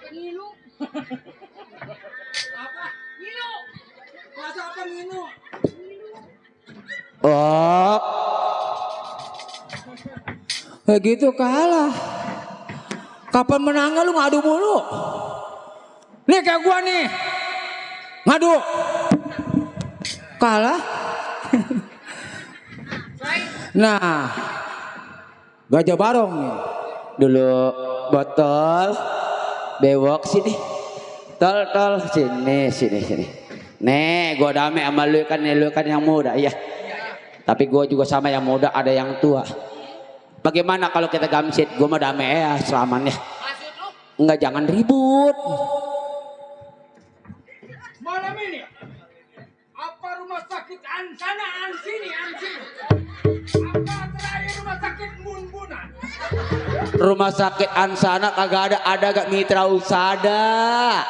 pengilu. Apa? Ngilu. Masa apa ngilu? Oh. Begitu kalah. Kapan menangnya lu ngadu mulu? Nih kayak gua nih. Ngadu. Kalah. Nah. Gajah Barong nih. Dulu botol. Bewok sini. Tol sini. Nih gua damai sama lu kan yang muda iya. Tapi gua juga sama yang muda ada yang tua. Bagaimana kalau kita gamsit? Gua mah damai ya selamanya. Enggak jangan ribut. Malam ini apa rumah sakit Ansana Ansini? Apa terakhir rumah sakit Munbunan? Rumah sakit Ansana kagak ada gak mitra usada.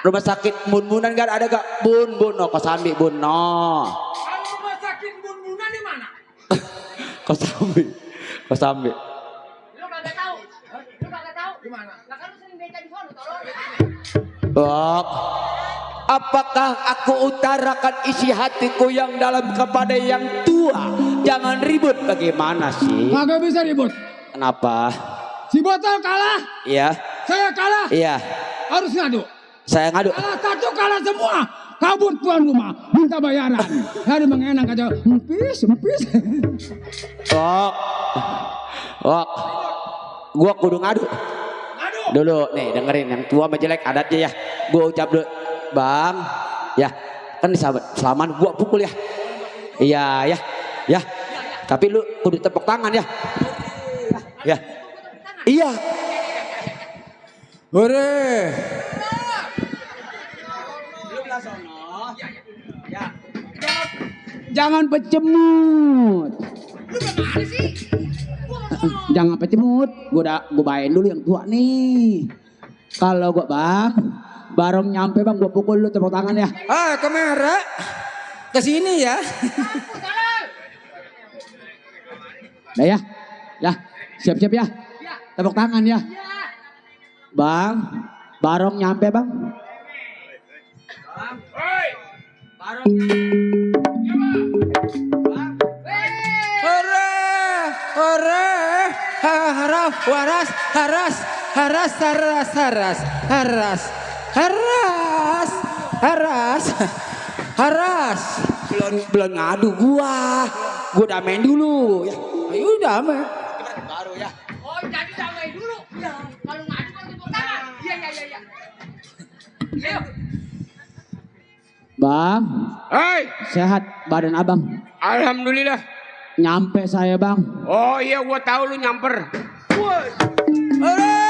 Rumah sakit Munbunan gak ada gak bun no kosambi bun no. Kalau rumah sakit Munbunan di mana? Kosambi. Lu kagak tahu? Di mana? Lah kan lu sering beca di sono tolong. Bok, apakah aku utarakan isi hatiku yang dalam kepada yang tua? Jangan ribut bagaimana sih? Kagak bisa ribut. Kenapa? Si botol kalah. Iya. Saya kalah. Iya. Harus ngadu. Saya ngadu. Kalah satu kalah semua. Kabur tuan rumah minta bayaran. Hari mengenang aja empis. Bok, gua kudu ngadu. Dulu nih dengerin yang tua sama jelek adatnya ya. Gua ucap dulu, Bang. Ya, kan sahabat selaman gua pukul ya. Iya ya. Tapi lu kudu tepuk tangan ya. Ya. Iya. Hore. Jangan pecemut. Jangan pecemut. Gua bayain dulu yang tua nih. Kalau gua Barong nyampe bang, gua pukul lu tepuk tangan ya. Kamera. Kesini ya. Dah ya. Siap-siap ya. Tepuk tangan ya. Bang, Barong nyampe bang. Haras. Belum ngadu gua damain dulu ya. Ayo damai. Baru ya. Oh, jadi damai dulu. Ya. Kalau ngadu kan tepuk tangan. Iya. Ayo. Bang, Hai. sehat badan abang. Alhamdulillah. Nyampe saya bang. Oh iya gua tahu lu nyamper. Hore.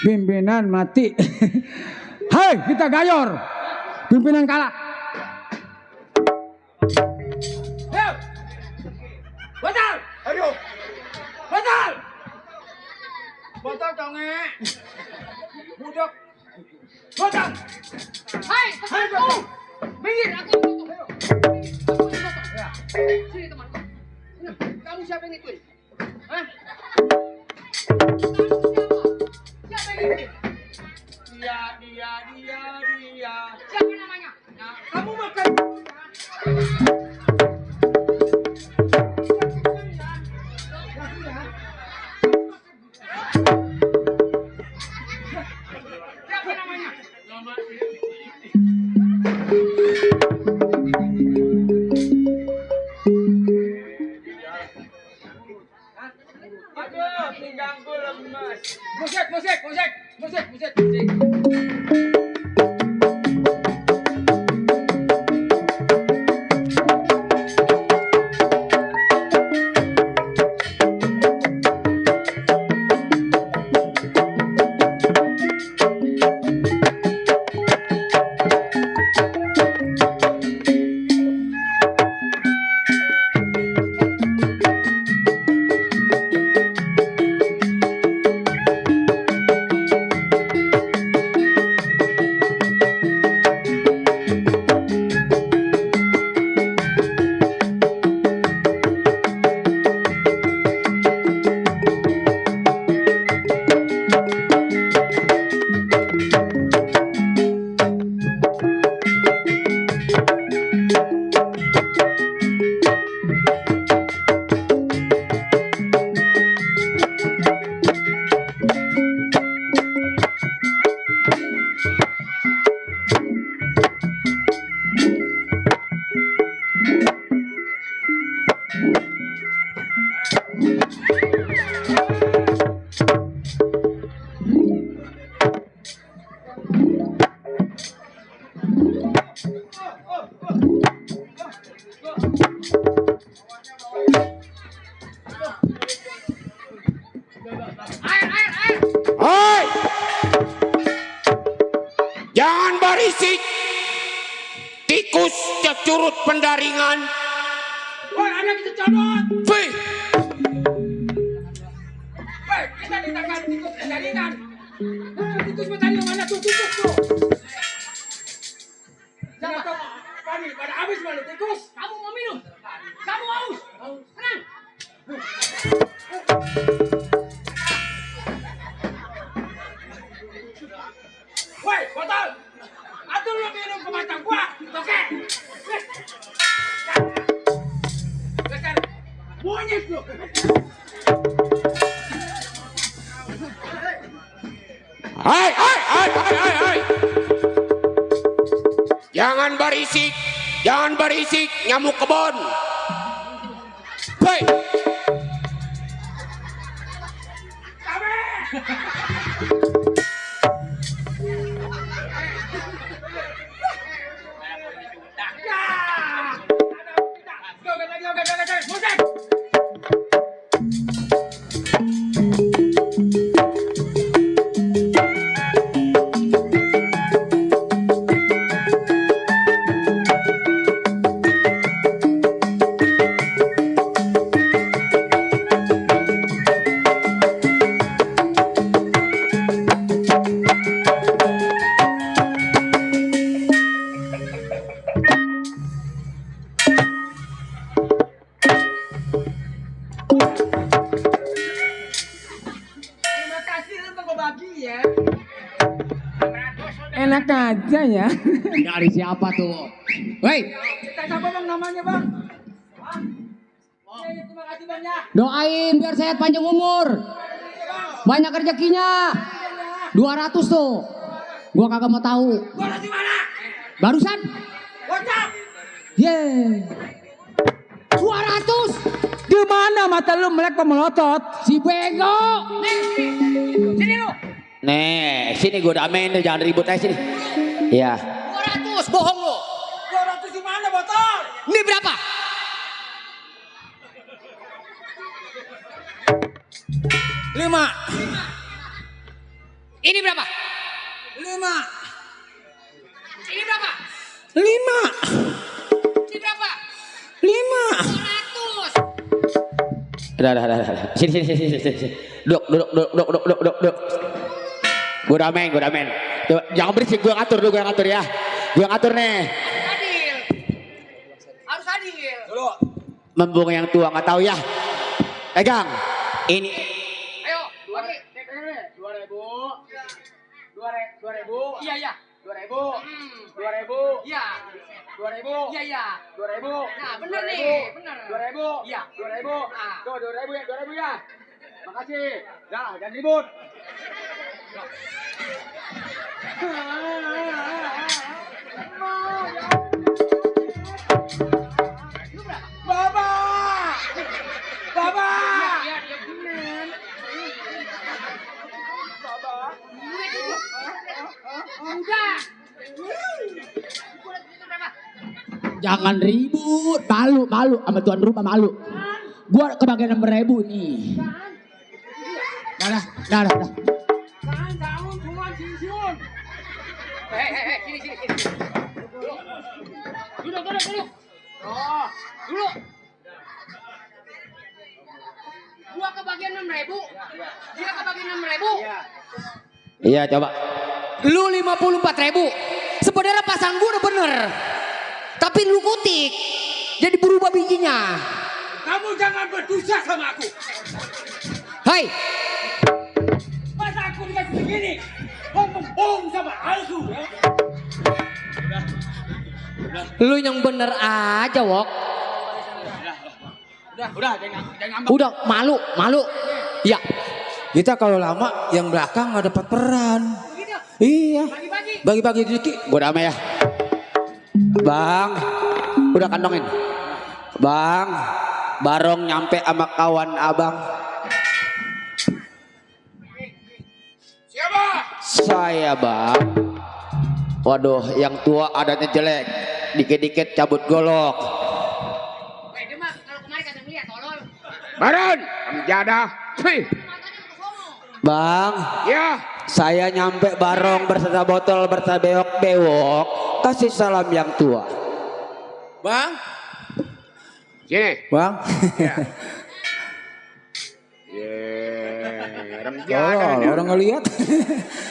Pimpinan mati. Hai, kita gayor. Pimpinan kalah. Ayo. Batal. Ayo. Batal. Batal tonge. Budak. Batal. Hai, temanku. Minggir, aku tutup. Aku tutup. Sini temanku. Kamu siapa yang ituin? Hah? Kamu siapa? Siapa yang ituin? Dia. Siapa namanya? Nah, kamu makan. Siapa namanya? Aduh, pinggangku lemas. Musik. Air. Hai! Jangan berisik. Tikus cecurut pendaringan. Woi, anak kita codot. Fih! Woi, kita ditangkap tikus jaringan. Tikus bertanya mana tuh tikus tuh? Jangan tahu. Pada habis malu tikus. Kamu mau minum? Kamu haus? Tenang. Woi, botol. Atur lu minum ke mata gua. Oke. Geser. Monyet lu. Hai! Jangan berisik, nyamuk kebon. Hei! Terima kasih lu mau bagi ya. Enak aja ya. Dari siapa tuh? Woi, Kita siapa bang namanya bang? Hah? Iya, terima kasih banyak. doain biar sehat panjang umur. Banyak rezekinya. 200 tuh. Gua kagak mau tahu. Gua harus di mana? Barusan. Whatsapp. Ye. 200 Di mana mata lu melek pemelotot? si bego. Sini lu. Nih, sini gue damein deh, jangan ribut aja sini. Iya. 200, bohong lu. 200 di mana botol? Ini berapa? Lima. Ini berapa? Lima. Ini berapa? 5. Ini berapa? 5. 200. Udah. Sini. Duduk. Gue ramen. Tuh, jangan berisik, gue ngatur ya. Gue ngatur nih. Harus adil. Membung yang tua nggak tahu ya. Pegang. Ini. Ayo, bagi. 2.000. Iya. 2.000. Iya. 2.000. Iya. 2.000. Nah, bener nih, bener. 2.000. Iya. 2.000. Nah. Tuh 2.000 ya. Makasih. Dah, jangan ribut. Bapak. Iya, dia bener. Udah. Jangan ribut, malu sama tuan rumah malu. Gua kebagian 6.000 nih. Dah. Jangan semua siun. Sini. Duduk. Oh, Dulu. Gua kebagian 6.000. Dia kebagian 6.000. Iya coba. Lu 54.000. Sebenarnya pasang gue udah bener. Tapi lu kutik. Jadi berubah bijinya. kamu jangan berdosa sama aku. Hai. Masa aku dikasih begini? Ngomong sama aku. Lu yang bener aja, Wok. Udah, jangan ngambek. Udah malu. Ya. Kita kalau lama yang belakang nggak dapat peran. Iya. Bagi-bagi rezeki. Gue damai ya. Bang, udah kantongin. Bang, Barong nyampe sama kawan abang. Siapa? Saya, Bang. Waduh, yang tua adanya jelek. Dikit-dikit cabut golok. Weh, dia mah kalau kemarin kata ngeliat tolol. Baron, kamu jadah. Hei, Bang, ya. saya nyampe Barong berserta botol berserta bewok-bewok. Kasih salam yang tua. Bang. Sini. Bang. Oh, orang ngelihat.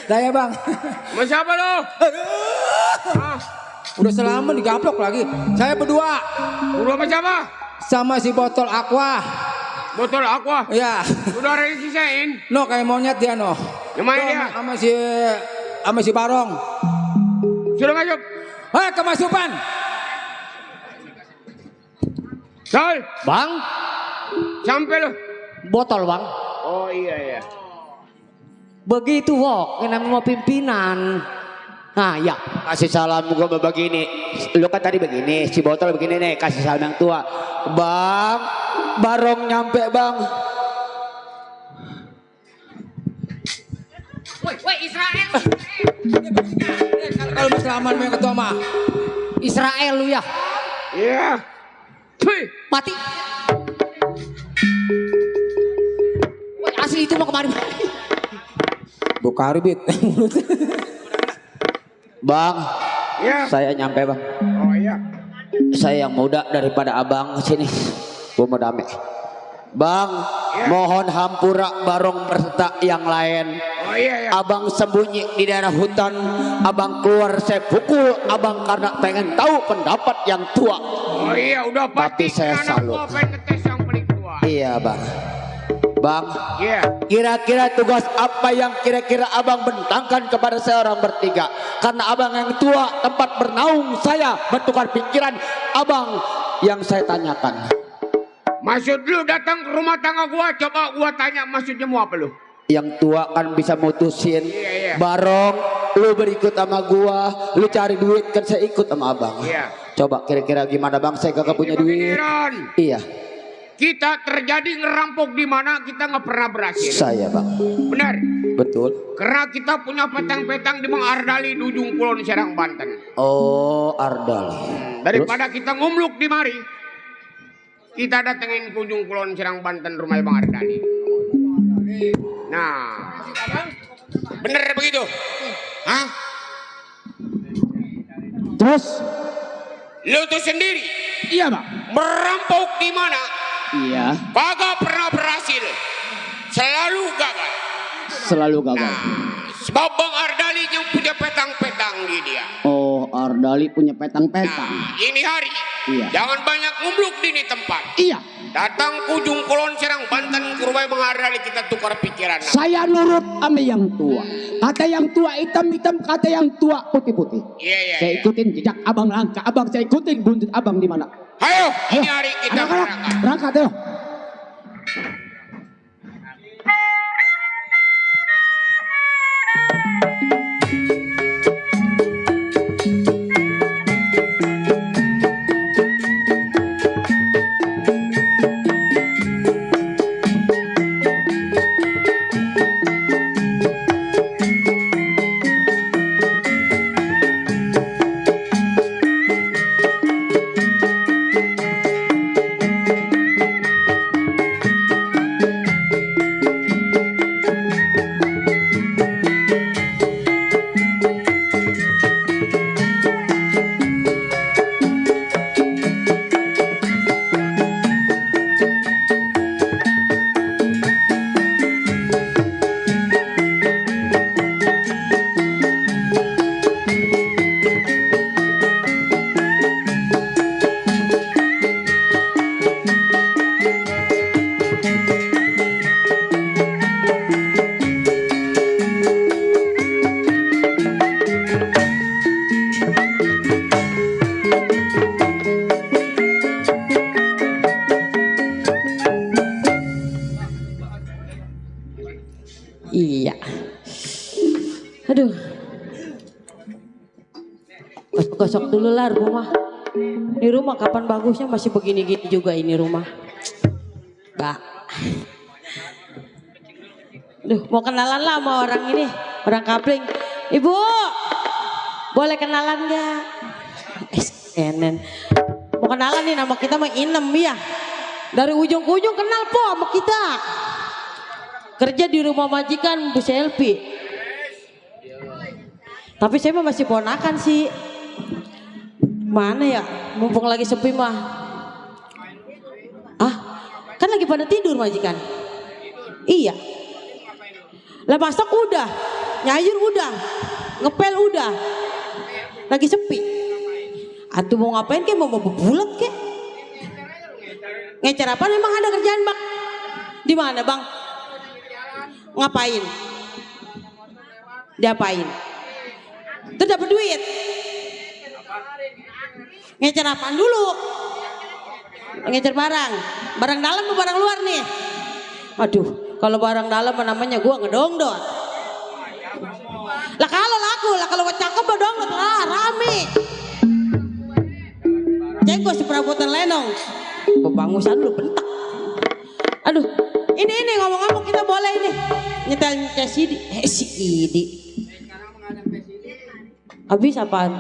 Saya bang. Sama siapa lo? Udah selama digaplok lagi. Saya berdua. Berdua sama siapa? Sama si botol aqua. Botol aqua. Iya. Udah ada yang sisain. No kayak monyet dia no. Yang mana Tuh, dia? Sama si Barong. Sudah masuk. Hei kemasukan. Sol, Bang, sampai lo. botol, Bang. Oh iya. Begitu, Wok. Yang namanya pimpinan. Nah, ya. Kasih salam gue begini. Lu kan tadi begini. Si botol begini nih. Kasih salam yang tua. Bang, Barong nyampe, Bang. Woi, Israel. Kalau masalah aman yang ketua mah. Israel lu ya. Iya. Cuy. Mati. Woi, asli itu mau kemarin. Buka ribet. Bang, Iya. saya nyampe, Bang. Oh iya. Saya yang muda daripada abang sini. Gue mau damai. Bang, mohon hampura Barong berserta yang lain. Oh iya. Abang sembunyi di daerah hutan. Abang keluar, saya pukul abang karena pengen tahu pendapat yang tua. Oh iya, udah Tapi pasti. saya anak salut. gua pengen ngetes yang paling tua. Iya, Bang. Bang, Iya. kira-kira tugas apa yang kira-kira abang bentangkan kepada saya orang bertiga? Karena abang yang tua, tempat bernaung saya bertukar pikiran. Abang yang saya tanyakan. Maksud lu datang ke rumah tangga gua, coba gua tanya maksudnya mau apa lu? Yang tua kan bisa mutusin. Iya. Barong, lu berikut sama gua, lu cari duit kan saya ikut sama abang. Iya. Coba kira-kira gimana bang? Saya kagak punya duit. Ron, Iya, kita terjadi ngerampok di mana kita nggak pernah berhasil. saya bang. Benar. Betul. Karena kita punya petang-petang di Mang Ardali di ujung Kulon Serang Banten. Oh, Ardal. Daripada kita ngumluk di mari, kita datengin ke ujung Kulon Serang Banten rumah Bang Ardali. Nah, bener begitu? Hah? Terus Lu tuh sendiri Iya bang. merampok di mana Iya. kagak pernah berhasil, selalu gagal. Selalu gagal. Nah, sebab Bang Ardali yang punya petang-petang di dia. Oh, Ardali punya petang-petang. Nah, ini hari Iya. jangan banyak ngumbluk di ini tempat. Iya. Datang ke ujung Kulon Serang Banten ke rumah Bang Ardali, kita tukar pikiran. Saya nurut sama yang tua. Kata yang tua hitam-hitam, kata yang tua putih-putih. Iya, iya, Saya iya. ikutin jejak abang langkah abang, saya ikutin buntut abang di mana. Ayo, ini hari kita Anak-anak, berangkat. berangkat ayo. Iya. Aduh. Gosok dulu lah rumah. Ini rumah kapan bagusnya masih begini-gini juga ini rumah. Mbak. Duh, mau kenalan lah sama orang ini, orang kapling. Ibu, boleh kenalan nggak? Enen. Mau kenalan nih, nama kita mah Inem ya. Dari ujung ke ujung kenal po sama kita. Kerja di rumah majikan Bu Selfie. Tapi saya mah masih ponakan sih. Mana ya? Mumpung lagi sepi mah. Ah, kan lagi pada tidur majikan. Iya. Lah masak udah, nyayur udah, ngepel udah. Lagi sepi. Atuh mau ngapain kek? Mau bebulat kek? Ngecer apa? Memang ada kerjaan bang? Di mana bang? Ngapain? Diapain? Terus dapat duit? Ngecer apaan dulu? Ngecer barang? Barang dalam atau barang luar nih? Aduh, kalau barang dalam namanya gua ngedongdot. Lah kalau laku, lah kalau cakep ngedongdot lah rame. Cek gua si perabotan lenong. Kebangusan lu bentak. Aduh, ini ngomong-ngomong kita boleh ini nyetel CD. Si Idi. Habis apaan?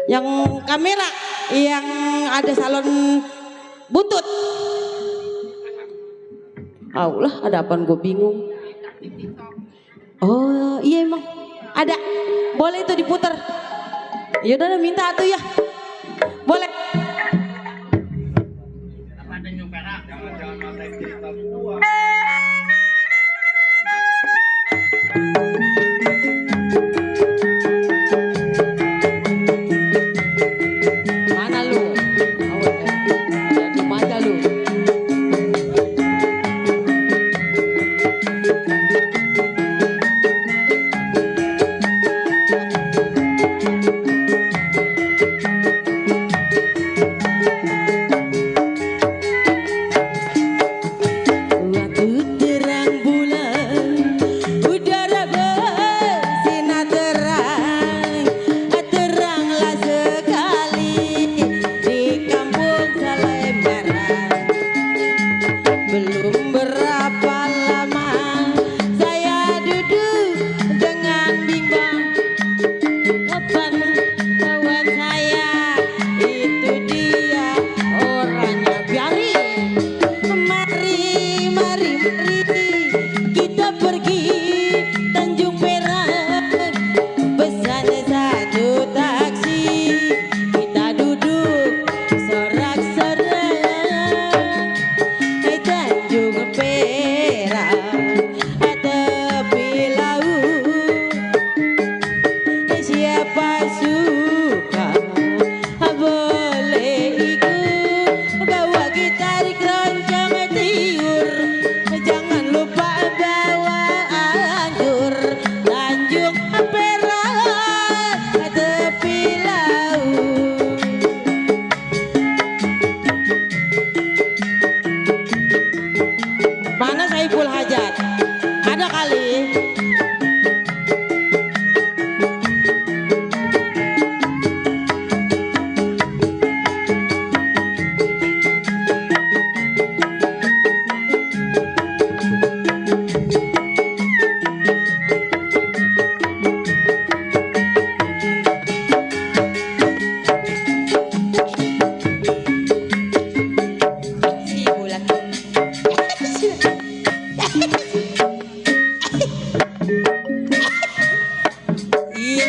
Yang kamera, yang ada salon buntut. Allah, ada apaan gue bingung. Oh iya emang ada. Boleh itu diputar. Yaudah minta atuh ya. Boleh. Mana lu? Awas ya. Jadi mata lu.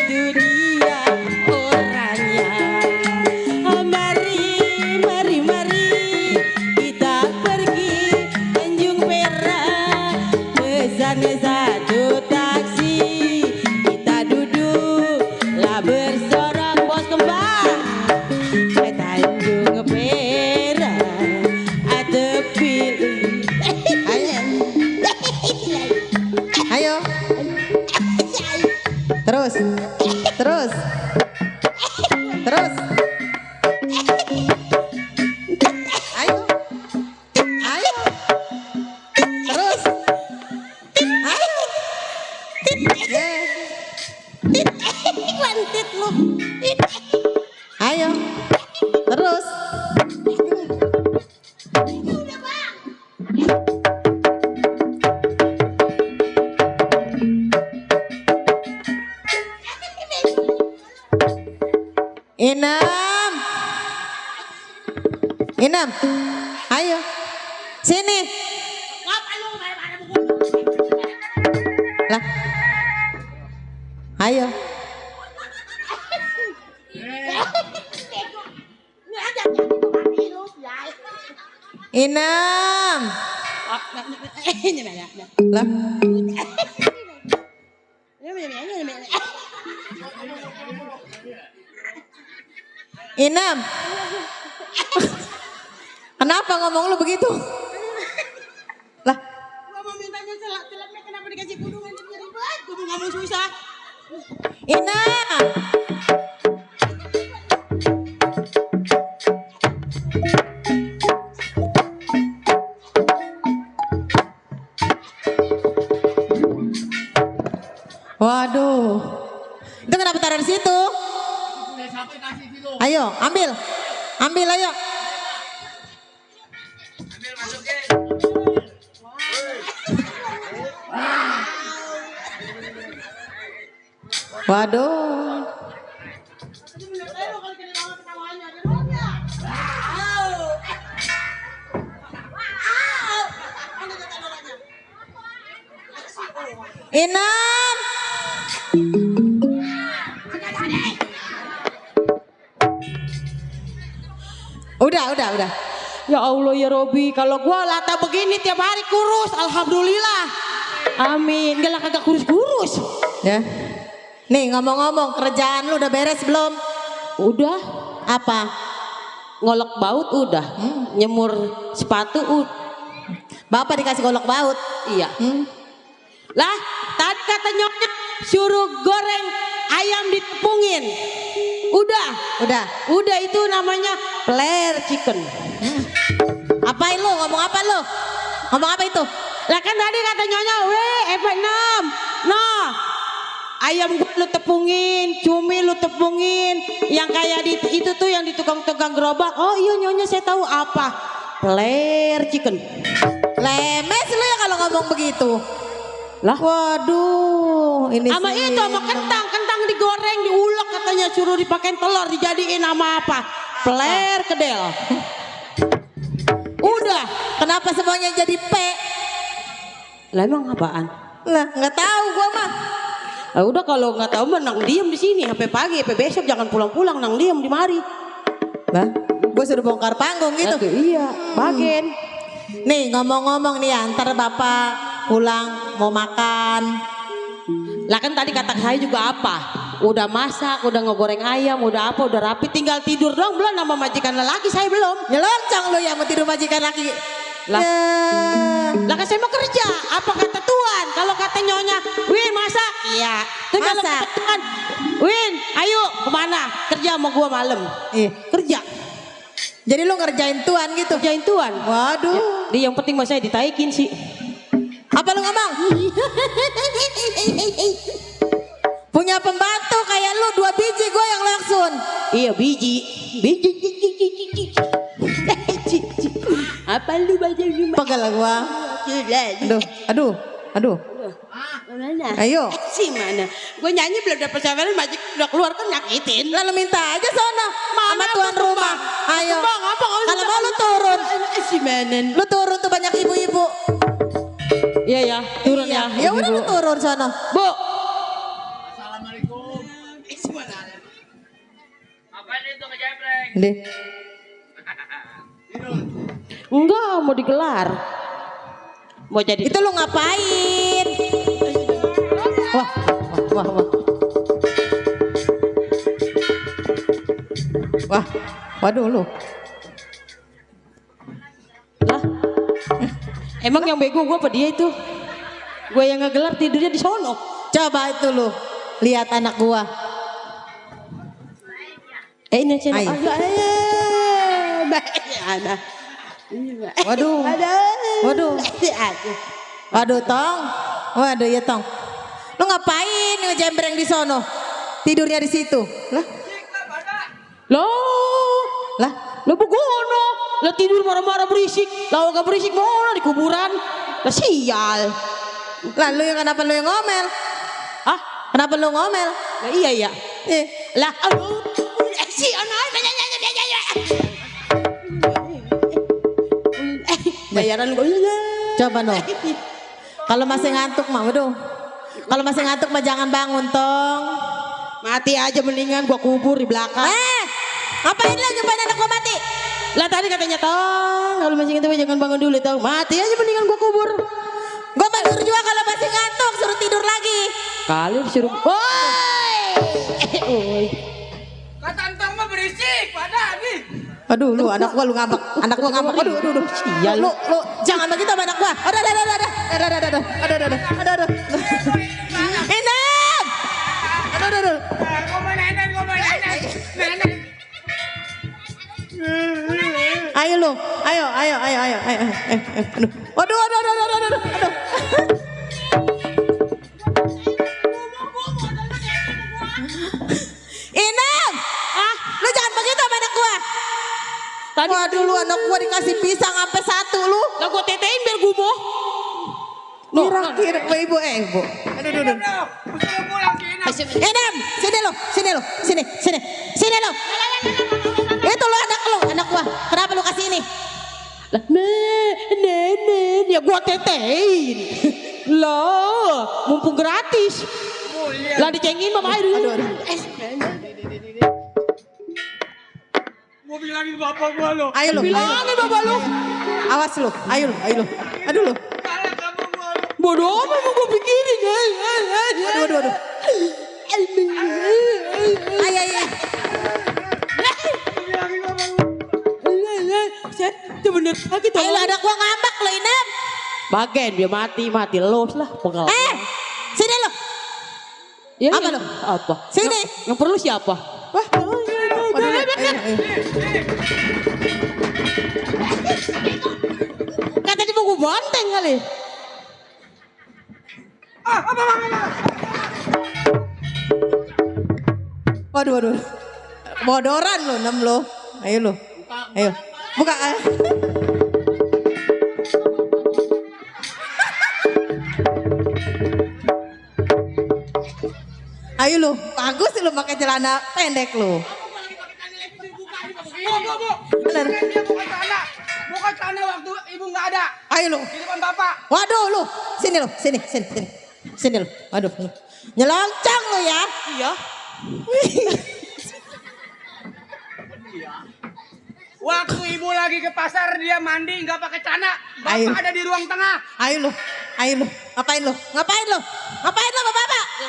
itu dia orangnya. Mari kita pergi Tanjung Perak, pesan satu taksi, kita duduklah bersorak bos kembang ke Tanjung Perak atau pilih. Ayo, terus. Ayo, terus. Ayo. Lantit lu. Ayo, terus. Inem, ayo, sini. Lah, ayo. Inem. Lah. Inem. Kenapa ngomong lu begitu? Lah. Gua mau mintanya telatnya kenapa dikasih kudungan jadi ribet? Gua mau ngomong susah. Inem. Waduh. Itu kenapa taruh di situ? Ayo, ambil. Ambil ayo. Waduh. Inem. Udah. Ya Allah ya Robi, kalau gua lata begini tiap hari kurus, alhamdulillah. Amin. Enggak lah kagak kurus-kurus. Ya. Nih ngomong-ngomong, kerjaan lu udah beres belum? Udah. Apa? Ngolok baut udah. Nyemur sepatu Bapak dikasih ngolok baut? Iya. Lah, tadi kata nyonya suruh goreng ayam ditepungin. Udah itu namanya flare chicken. Apain lu? Ngomong apa lu? Ngomong apa itu? Lah kan tadi kata nyonya, efek 6. Nah, ayam gua lu tepungin, cumi lu tepungin, yang kayak itu tuh yang di tukang-tukang gerobak. Oh iya nyonya saya tahu apa. Flare chicken. Lemes lu ya kalau ngomong begitu. Lah, waduh, ini sama itu sama kentang digoreng, diulek katanya suruh dipakein telur, dijadiin sama apa? Flare kedel. Udah, kenapa semuanya jadi P? Lah emang apaan? Lah, nggak tahu gua mah. Lah udah kalau nggak tahu mah nang diem di sini sampai pagi, sampai besok jangan pulang-pulang, nang diem di mari. Lah, gua suruh bongkar panggung gitu. Iya, bagian. Nih ngomong-ngomong nih ya, ntar bapak pulang mau makan. Lah kan tadi kata saya juga apa? Udah masak, udah ngegoreng ayam, udah apa, udah rapi, tinggal tidur doang belum sama majikan lelaki saya belum. Nyelonjang lo ya mau tidur majikan laki. Lah, lah kan saya mau kerja. Apa kata Tuan? Kalau kata nyonya, Win masak. Iya. Terus kalau kata Tuan, Win, ayo kemana? Kerja sama gua malam. Kerja. Jadi lo ngerjain Tuan gitu? Ngerjain Tuan. Waduh. Ya, yang penting mah saya ditaikin sih. Apa lu ngomong? Punya pembantu kayak lu 2 biji gue yang laksun. Iya biji. Apa lu baca lu? Pegal gua. Aduh. Mana? Ayo. Si mana? Gue nyanyi belum dapat saweran, majik udah keluar kan nyakitin. Lalu minta aja sono sama tuan rumah. Ayo. Kalau mau lu turun. Si mana? Lu turun tuh banyak ibu-ibu. Iya ya, turun ya. Ya udah lu turun sana. Bu. Assalamualaikum. Deh. Enggak, mau digelar. Mau jadi. Itu lu ngapain? Wah, wah, wah, wah. Wah, waduh lu. Lah, emang yang bego gue apa dia itu? Gue yang ngegelar tidurnya di sono. Coba itu lu, lihat anak gua. Ini cina. Ada. Waduh. Waduh. Waduh Tong. Waduh ya Tong. Lu ngapain ngejembreng di sono? Tidurnya di situ. Lah. Lah, lu begono. Lah tidur marah-marah berisik. Lah gak berisik mana di kuburan. Lah sial. Lah lu yang kenapa lu yang ngomel? Hah? Kenapa lu ngomel? Lah iya. Lah aduh. Si anak bayaran gue. Coba no. Kalau masih ngantuk mah, waduh. Kalau masih ngantuk mah jangan bangun Tong. Mati aja mendingan gua kubur di belakang. Ngapain lo nyobain anak gua mati? Lah tadi katanya Tong, kalau masih ngantuk jangan bangun dulu Tong. Mati aja mendingan gua kubur. Gua tidur juga kalau masih ngantuk suruh tidur lagi. Kali disuruh. Woi. Kata Tong mah berisik, pada nih. Aduh lu anak gua lu ngambek. Anak gua ngambek. Aduh. Iya lu jangan begitu sama anak gua. Aduh. Enak. Aduh. Ngomong nenek. Ayo lu. Ayo. Aduh. Inam. Lu jangan begitu sama anak gua. Waduh lu anak gua dikasih pisang sampai 1 lu. Lah gua tetein biar gumoh. Kira-kira ibu. Aduh. Inam, sini lu. Sini lu. Itu lu anak gua. Kenapa lu kasih ini? Lah, nenek, ya gua tetein. Lah, mumpung gratis. Lah dicengin mama aduh. Mau bilangin bapak gua lo. Ayo lu. Bilangin bapak lu. Awas lu. Ayo lu. Aduh lu. Salah kamu gua lo. Bodoh apa mau gua pikirin. Aduh. Ayo. Bilangin bapak gua. Bener gitu. Ayo ada gua ngambak lo Inam. Bagian dia mati los lah pegal. Sini lo. Ya, apa lo? Apa? Sini. Yang perlu siapa? Wah. Kata dia mau gua banteng kali. Apa? Waduh. Bodoran lo 6 lo. Ayo lo. Ayo. Buka. Ayo lu, bagus lu pakai celana pendek lu. Bu. Bener. Dia bukan celana waktu ibu nggak ada. Ayo lu. Di depan bapak. Waduh lu, sini lu, sini lu. Waduh lu. Nyelonjang lu ya. Iya. Waktu ibu lagi ke pasar dia mandi nggak pakai celana. Bapak Ayo. ada di ruang tengah. Ayo lu. Ngapain lu, bapak?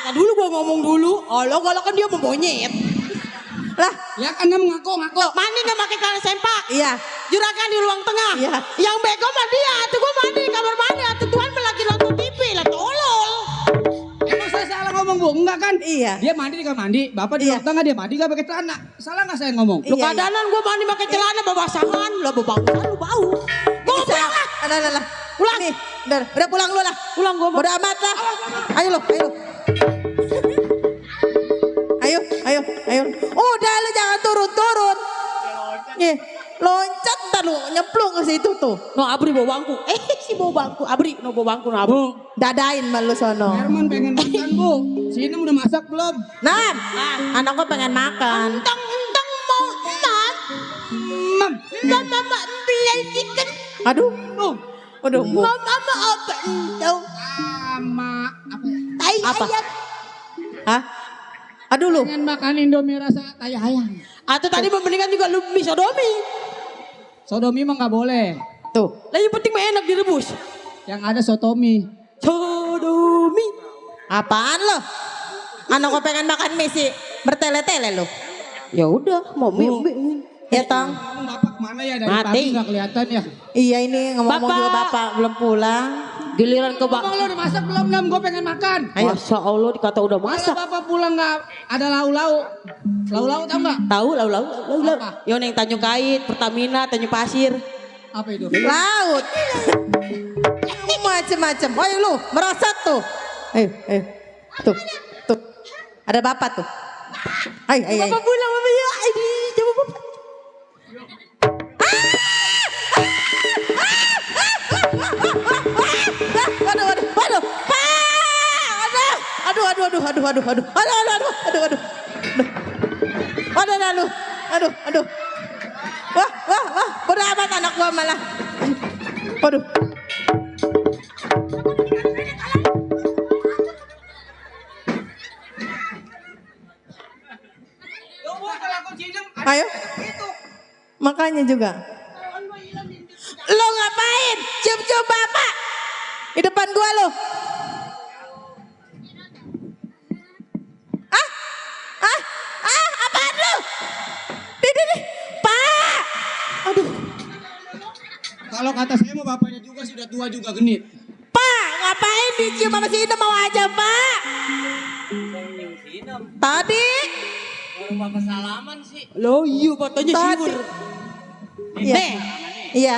Ya dulu gua ngomong dulu. Allah kalau kan dia mau monyet. Lah, Ya kan dia ngaku. mandi nggak pakai celana sempak. Iya. Juragan di ruang tengah. Iya. Yang bego mah dia. Tuh gua mandi di kamar mandi. Tuh Tuhan lagi nonton TV lah tolol. Emang saya salah ngomong bu? Enggak kan? Iya. Dia mandi di kamar mandi. Bapak di Iya. ruang tengah dia mandi nggak pakai celana. Salah nggak saya ngomong? Lu kadanan gua mandi pakai celana babasahan. Lah bau-bauan lu bau. Gua pulang lah. Lah. Pulang. Nih, udah pulang lu lah. Pulang gua. Udah amat lah. Ayo lu. Ayo. Udah lu jangan turun. Nih, loncat ntar lu nyemplung ke situ tuh. No abri bawa bangku. Si bawa bangku. Abri abri. Dadain malu sono. Herman pengen makan bu. Sini udah masak belum? Nam, anak gua pengen makan. Entang mau Mam. Mama beli chicken. Aduh. Aduh, Bu. Mama apa entong? Sama apa? Tai ayam. Hah? Aduh lu. Pengen makan Indomie rasa tai ayam. Atau tadi mendingan juga lu mie sodomi. Sodomi mah nggak boleh. Tuh, lah yang penting mah enak direbus. Yang ada sotomi. Sodomi. Apaan lo? Anak kau pengen makan mie sih bertele-tele lo. Ya udah, mau mie. Ya Tang. Kamu bapak kemana ya dari Mati. pagi nggak kelihatan ya? Iya ini ngomong Bapak. juga bapak belum pulang. Giliran ke Bang lo udah masak belum? Nam, gue pengen makan. Ayo. Masya Allah dikata udah Kalau masak. bapak pulang nggak ada lau-lau. Lau-lau tau nggak? Tahu lau. Apa? Yon yang Tanjung Kait, Pertamina, Tanjung Pasir. Apa itu? Laut. Macem-macem. Ayo lu, merosot tuh. Ayo. Tuh. Ada bapak tuh. Ayo. Bapak pulang, bapak ya. Ini coba bapak. Waduh. Aduh. Wah, bodo amat anak gua malah. Waduh. Ayo. Makanya juga. Lo ngapain? Cium-cium bapak. Di depan gua lo. Apaan lo? Di. Pak. Aduh. Kalau kata saya mau bapaknya juga sudah tua juga genit. Pak, ngapain dicium sama si Inem mau aja, Pak? Tadi. Baru bapak salaman sih. Lo iya fotonya siwur. Nih. Iya.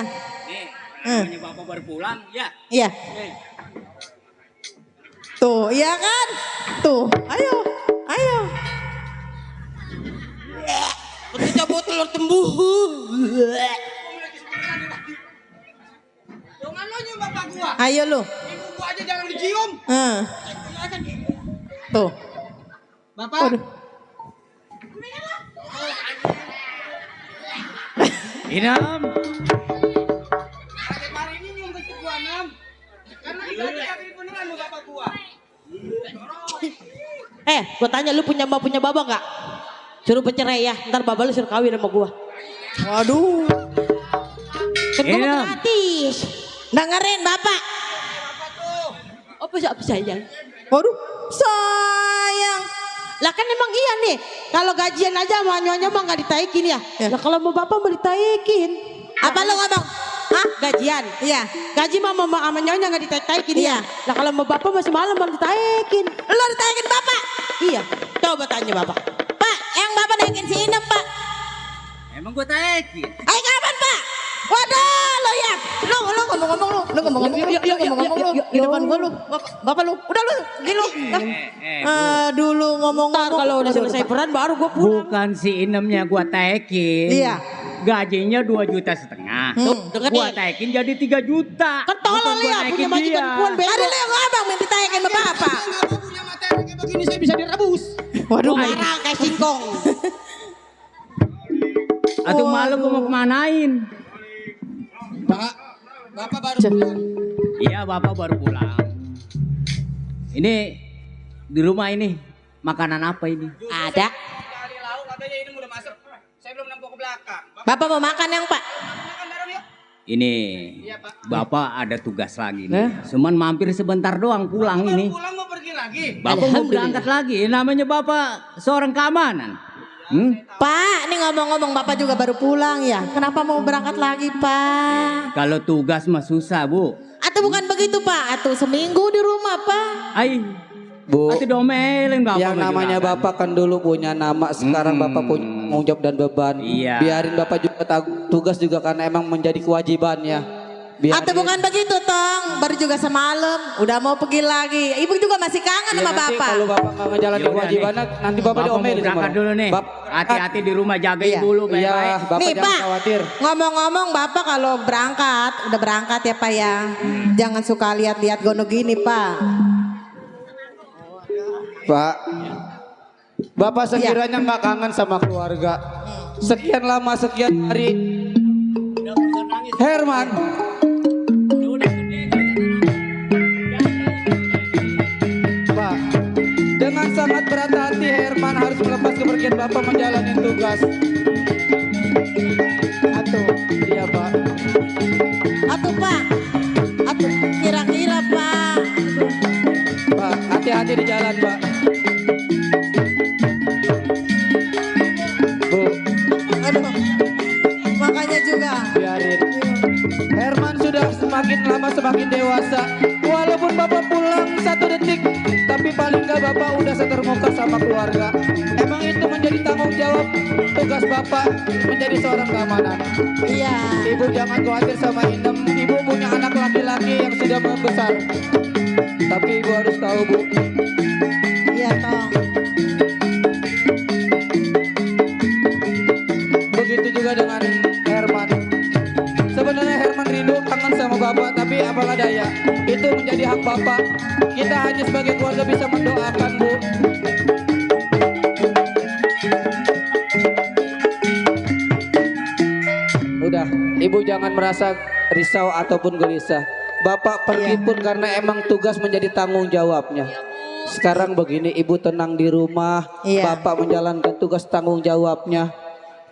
Namanya bapak baru pulang, ya. Iya. Tuh, iya kan? Tuh, ayo. Kita buat telur tembuh. Jangan lo nyium bapak gua. Ayo lu. Ibu gua aja jangan dicium. Tuh. Bapak. Aduh. Inam. Hari ini nyium ke gua, Nam. Karena kita yakin beneran lo bapak gua. Gue tanya lu punya baba nggak? Suruh bercerai ya, ntar baba lu suruh kawin sama gua. Waduh. Kan gua mau gratis. Dengerin bapak. Apa sayang? Waduh, sayang. Lah kan emang iya nih, kalau gajian aja sama nyonya mah nggak ditaikin ya. Lah kalau mau bapak mau ditaikin. Apa lo ngomong? Hah? Gajian? Iya. Gaji mah sama nyonya nggak ditaikin ya. Lah kalau mau bapak masih malam baru ditaikin. Lo ditaikin bapak? Iya. Coba tanya bapak. Pak, yang bapak naikin si Inem pak. Emang gue taikin. Ayo kapan pak? Waduh lo ya. Lo ngomong-ngomong lu. Lo ngomong-ngomong lu. Di depan gua lu. Bapak lu. Udah lu. Gini lu. Aduh lu ngomong-ngomong. Kalau udah selesai peran baru gua pulang. Bukan si Inemnya gua taikin. Iya. Gajinya 2,5 juta. Denger Gua nih. taikin jadi 3 juta. Kan tolol ya punya majikan puan bego. Ada lu yang ngomong minta ditaikin sama bapak. Kalau punya materi kayak begini saya bisa direbus. Waduh marah kayak singkong. Atau malam gua mau kemanain? Pak, bapak baru pulang. Iya bapak baru pulang. Ini di rumah ini makanan apa ini? Ada. Dari lauk katanya ini udah masuk. Saya belum nampok ke belakang. Bapak mau makan yang pak? Makan bareng yuk. Ini Iya, Pak. bapak ada tugas lagi nih. Cuman mampir sebentar doang pulang ini. Pulang mau pergi lagi. Bapak mau berangkat lagi. Namanya bapak seorang keamanan. Pak, ini ngomong-ngomong bapak juga baru pulang ya. Kenapa mau berangkat lagi pak? Kalau tugas mah susah bu. Atau bukan begitu pak? Atau seminggu di rumah pak? Ay, Bu, atau domelin bapak. yang mah namanya juragan. bapak kan dulu punya nama, sekarang bapak punya tanggung jawab dan beban. Iya. Biarin bapak juga tugas juga karena emang menjadi kewajibannya. Atau bukan begitu tong? Baru juga semalam, udah mau pergi lagi. Ibu juga masih kangen Ya, sama nanti bapak. kalau bapak nggak ngejalanin Yaudah kewajibannya, nih. nanti bapak mau diomelin berangkat dulu nih. Hati-hati di rumah, jagain Iya. dulu Iya, baik-baik. bapak Nih jangan pak, khawatir. ngomong-ngomong bapak kalau berangkat, udah berangkat ya pak ya. Jangan suka lihat-lihat gono gini pak. Pak, bapak sekiranya nggak kangen sama keluarga. Sekian lama, sekian hari. Herman, Pak, dengan sangat berat hati Herman harus melepas kepergian Bapak menjalani tugas. Atuh. Iya Pak. Atuh Pak. Atuh kira-kira Pak. Pak, hati-hati di jalan Pak. Bu, Aduh. Makanya juga. biarin. Herman sudah semakin lama semakin dewasa. Walaupun Bapak pulang 1 detik, tapi paling nggak Bapak udah setermuka sama keluarga. Emang itu menjadi tanggung jawab tugas Bapak menjadi seorang keamanan. Iya. Ibu jangan khawatir sama Inem. Ibu punya anak laki-laki yang sudah membesar. Tapi ibu harus tahu Bu, Iya Tong. begitu juga dengan Herman. Sebenarnya Herman rindu kangen sama Bapak, tapi apalah daya, itu menjadi hak Bapak. Kita hanya sebagai keluarga bisa mendoakan Bu. Udah, ibu jangan merasa risau ataupun gelisah. Bapak pergi pun karena emang tugas menjadi tanggung jawabnya. Sekarang begini, ibu tenang di rumah. Iya. Bapak menjalankan tugas tanggung jawabnya.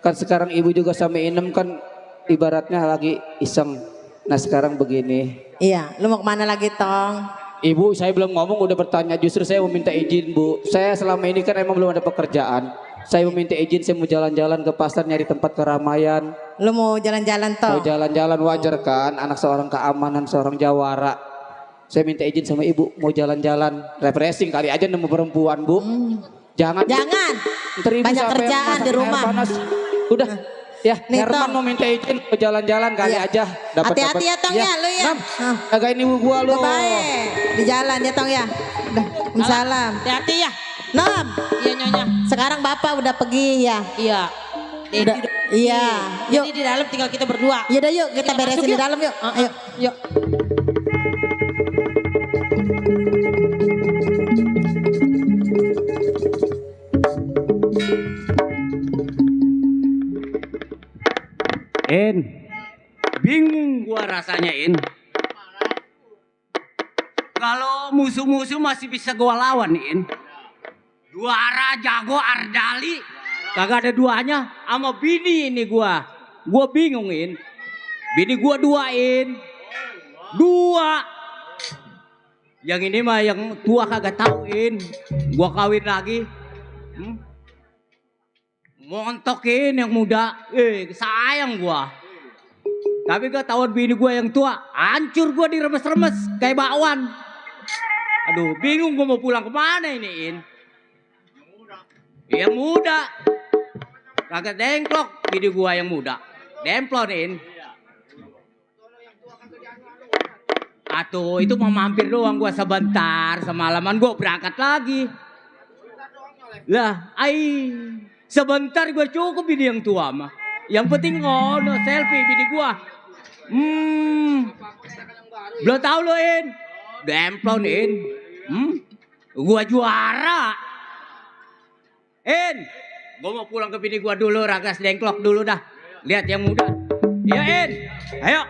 Kan sekarang ibu juga sama Inem kan ibaratnya lagi iseng. Nah sekarang begini. Iya, lu mau kemana lagi Tong? Ibu, saya belum ngomong udah bertanya. Justru saya mau minta izin Bu. Saya selama ini kan emang belum ada pekerjaan. Saya meminta izin, saya mau jalan-jalan ke pasar nyari tempat keramaian. Lu mau jalan-jalan Mau Tong? jalan-jalan wajar kan, anak seorang keamanan, seorang jawara. Saya minta izin sama ibu, mau jalan-jalan, refreshing kali aja nemu perempuan Bu. Jangan. Jangan. Ntar ibu Banyak sampai kerjaan masak di air rumah. panas. Udah, ya Nih, Herman Tong. mau minta izin, mau jalan-jalan kali Iya. aja. Hati-hati ya Tong ya, lu ya. Nam, jagain ibu gua lu. Bye-bye. Di jalan ya Tong ya. Udah, salam. Hati-hati ya. Nom, Iya Nyonya. sekarang Bapak udah pergi ya. Iya. Udah, iya. Yuk. Jadi di dalam tinggal kita berdua. Yaudah yuk kita Iya, beresin masuk di yuk. dalam yuk. Ayo. Yuk. In, bingung gua rasanya In. Kalau musuh-musuh masih bisa gua lawan In. Juara jago Ardali, kagak ada duanya. Sama bini ini gua bingung In. Bini gua duain, dua. Yang ini mah yang tua kagak tauin. Gua kawin lagi. Montokin yang muda, sayang gua. Tapi gak tauan bini gua yang tua, hancur gua diremes-remes kayak bakwan. Aduh, bingung gua mau pulang kemana ini In. Yang muda, kagak dengklok bini gua yang muda, demplon In. Atuh, itu mau mampir doang gua sebentar, semalaman gua berangkat lagi. Lah, sebentar gue cukup bini yang tua mah. Yang penting ngono selfie bini gua. Belum tahu lo In. Demplon In. Gua juara. In, gua mau pulang ke bini gua dulu, ragas dengklok dulu dah. Lihat yang muda. Ya In, ayo.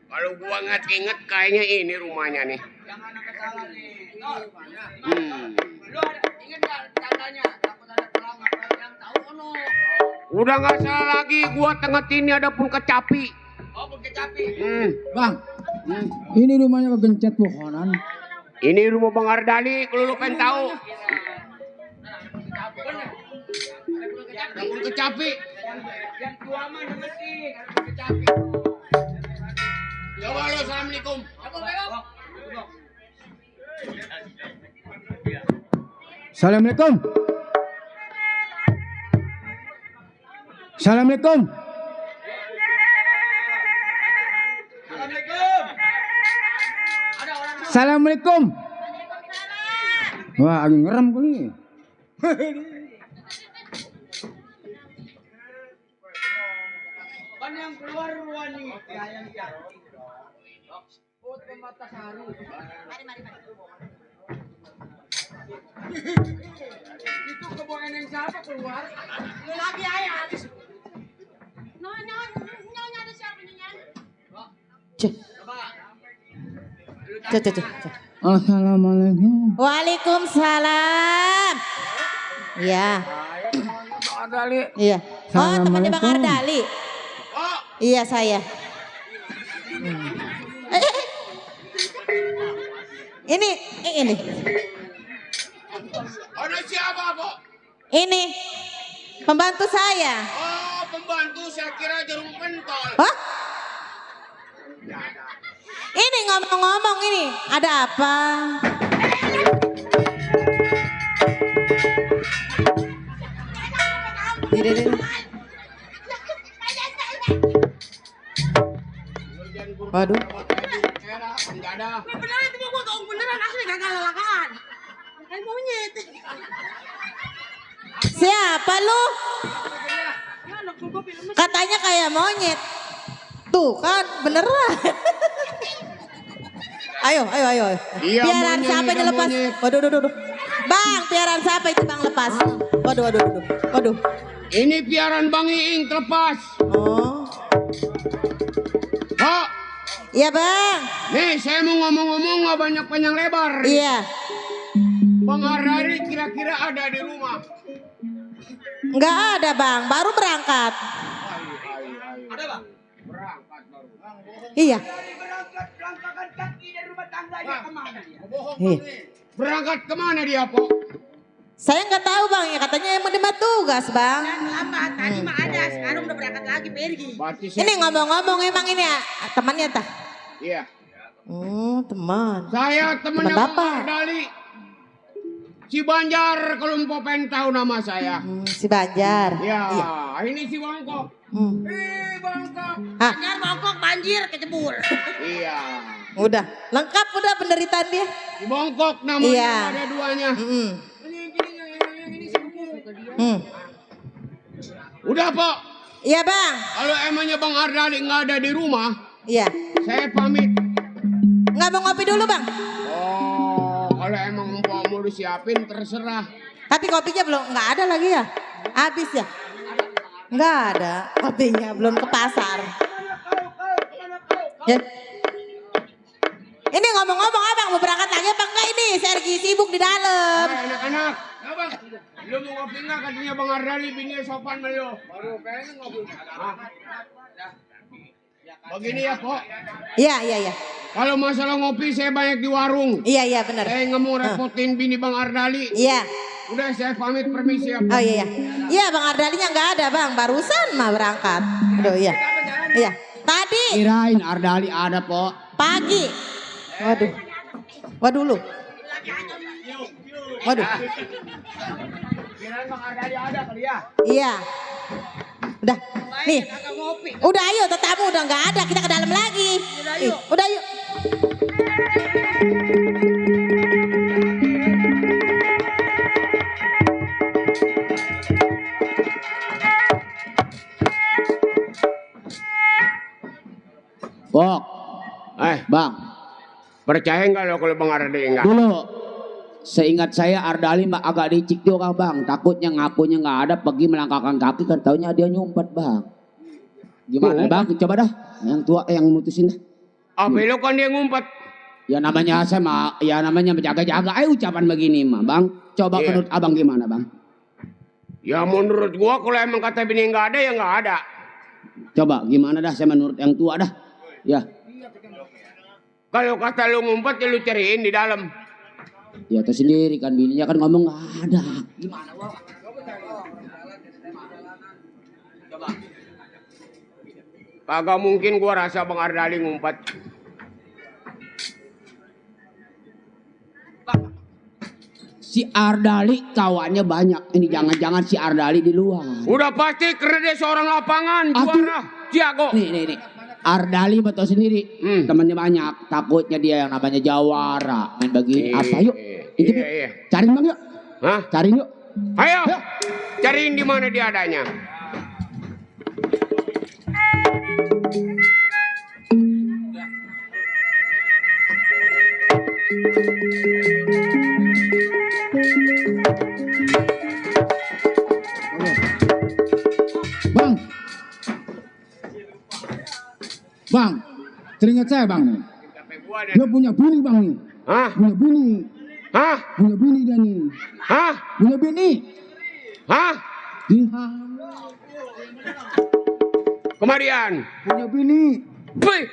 Kalau gua inget kayaknya ini rumahnya nih. Udah nggak salah lagi, gua tengetin ada pun kecapi. Oh, pun kecapi. Bang, ini rumahnya kegencet pohonan. Ini rumah Bang Ardali, kalau lu pengen tahu. Pun kecapi. Yang tua mah ngemesin, kecapi. Coba lo, assalamualaikum. Assalamualaikum. Assalamualaikum. Assalamualaikum. Wah, lagi ngerem kali. Kan yang keluar wanita yang cantik. Itu kebohongan yang siapa keluar? Lu lagi ayah habis. Nyonya ada siapa nyonya? Cek. Assalamualaikum. Waalaikumsalam. Iya. Iya. Oh, temannya Bang Ardali. Iya, saya. Ini. Ada siapa, Bu? Ini pembantu saya. Oh, pembantu, saya kira jarum pentol. Hah? Ini ngomong-ngomong ini, ada apa? Ini. Waduh. Enggak ada. Beneran itu gua tahu beneran asli gagal lalakan. Kayak monyet. Siapa lu? Katanya kayak monyet. Tuh kan beneran. Ayo. Iya, Piaraan monyet, siapa yang lepas? monyet. Waduh. Bang, piaraan siapa itu Bang lepas? Waduh. Ini piaran Bang Iing terlepas. Oh. Kok? Iya Bang. Nih, saya mau ngomong-ngomong nggak banyak panjang lebar. Iya. Bang Ardali kira-kira ada di rumah. Nggak ada Bang, baru berangkat. Ada Bang? Berangkat baru. Iya. Berangkat kaki dari rumah tangganya kemana dia? Berangkat kemana dia, Po? Saya nggak tahu Bang, ya katanya emang dia tugas Bang. Lambat, tadi mah ada, sekarang udah berangkat lagi pergi. Ini ngomong-ngomong emang ini temannya tah? Iya. Oh, teman. Saya temennya Teman Bang Ardali. Si Banjar, kalau mau pengen tahu nama saya. Si Banjar. Ya, Iya. ini si Bangkok. Bangkok. Banjar bongkok banjir kecebur. Iya. Udah, lengkap udah penderitaan dia. Si Bangkok namanya Iya. ada duanya. Udah, Pak. Iya, Bang. Kalau emangnya Bang Ardali nggak ada di rumah, Iya. saya pamit. Nggak mau ngopi dulu, Bang? Oh, kalau emang mau disiapin terserah. Tapi kopinya belum, nggak ada lagi ya? Habis ya? Nggak ada, kopinya belum ke pasar. Ya. Ini ngomong-ngomong abang mau berangkat lagi apa enggak ini? Sergi sibuk di dalam. Anak-anak, abang, lu mau ngopi nggak katanya Bang Ardali bini sopan sama lu? Baru pengen ngopi. Begini ya, Pok. Iya. Kalau masalah ngopi saya banyak di warung. Iya benar. Saya nggak mau repotin bini Bang Ardali. Iya. Udah saya pamit permisi ya. Oh iya. Iya Bang Ardalinya nggak ada Bang, barusan mah berangkat. Aduh iya. Iya. Tadi. Kirain Ardali ada, Po. Pagi. Waduh lu. Waduh. Kirain Bang Ardali ada kali ya? Iya. Udah. Nih. Udah ayo tetamu udah nggak ada, kita ke dalam lagi. Udah yuk. Bok. Bang. Percaya nggak lo kalau Bang Ardali nggak? Dulu. Seingat saya Ardali agak licik juga Bang. Takutnya ngakunya nggak ada, pergi melangkahkan kaki kan taunya dia nyumpet Bang. Gimana Bang? Coba dah. Yang tua yang mutusin dah. Apa lo kan dia ngumpet? Ya namanya saya mah, ya namanya menjaga-jaga. Ayo ucapan begini mah Bang. Coba menurut abang gimana Bang? Ya menurut gua kalau emang kata bini nggak ada ya nggak ada. Coba gimana dah saya menurut yang tua dah. Ya. Kalau kata lu ngumpet ya lu cariin di dalam. Ya tersendiri kan bininya kan ngomong nggak ada. Gimana Bang? Kagak mungkin gua rasa Bang Ardali ngumpet. Si Ardali kawannya banyak. Ini jangan-jangan si Ardali di luar. Udah pasti karena dia seorang lapangan juara jago. Nih. Ardali betul sendiri. Temannya banyak. Takutnya dia yang namanya jawara. Main begini. Apa yuk? Iya. Cariin Bang yuk. Hah? Cariin yuk. Ayo. Cariin di mana dia adanya. Bang. Bang, teringat saya bang nih. Dia punya bini bang nih. Hah? Punya bini. Hah? Punya bini dia nih. Hah? Punya bini. Hah? Di Kemarian. punya bini. Wih.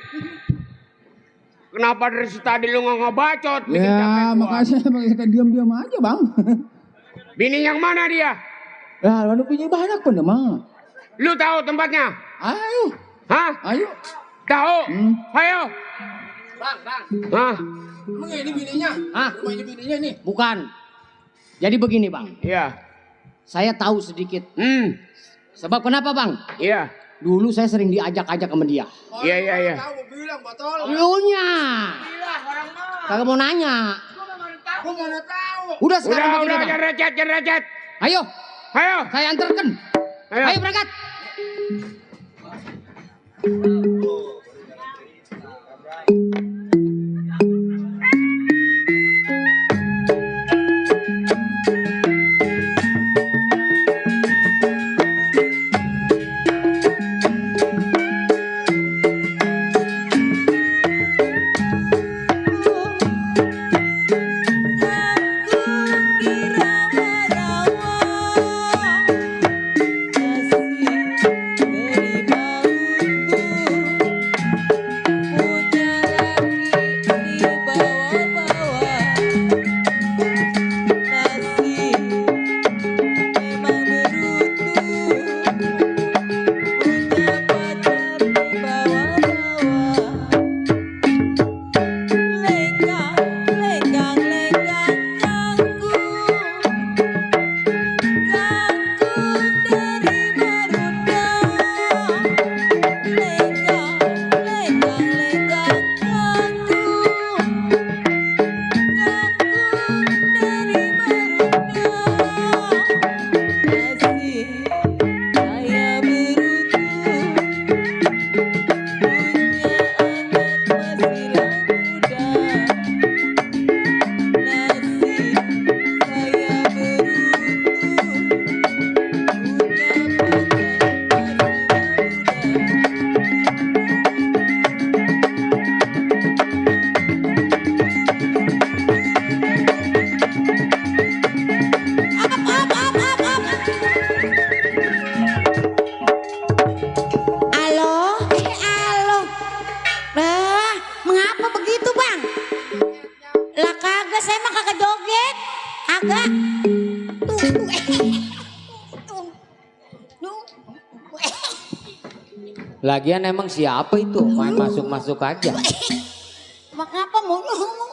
Kenapa dari tadi lu nggak ngebacot? Bikin capek Ya, gua. makanya saya diam-diam aja bang. Bini yang mana dia? Ya, lalu punya banyak pun mah. Lu tahu tempatnya? Ayo, Hah? ayo. Tahu? Ayo. Bang. Hah? Emang ini bininya? Hah? Rumahnya bininya nih. Bukan. Jadi begini bang. Iya. Saya tahu sedikit. Sebab kenapa bang? Iya. Dulu saya sering diajak-ajak sama dia. Iya. Tahu bilang botol. Lunya. Kagak mau nanya. Aku mana tahu. Udah sekarang Udah, begini bang. jangan recet. Ayo, Ayo. saya antarkan. Ayo. Ayo berangkat. Lagian emang siapa itu? Main masuk-masuk aja. Mengapa mau ngomong?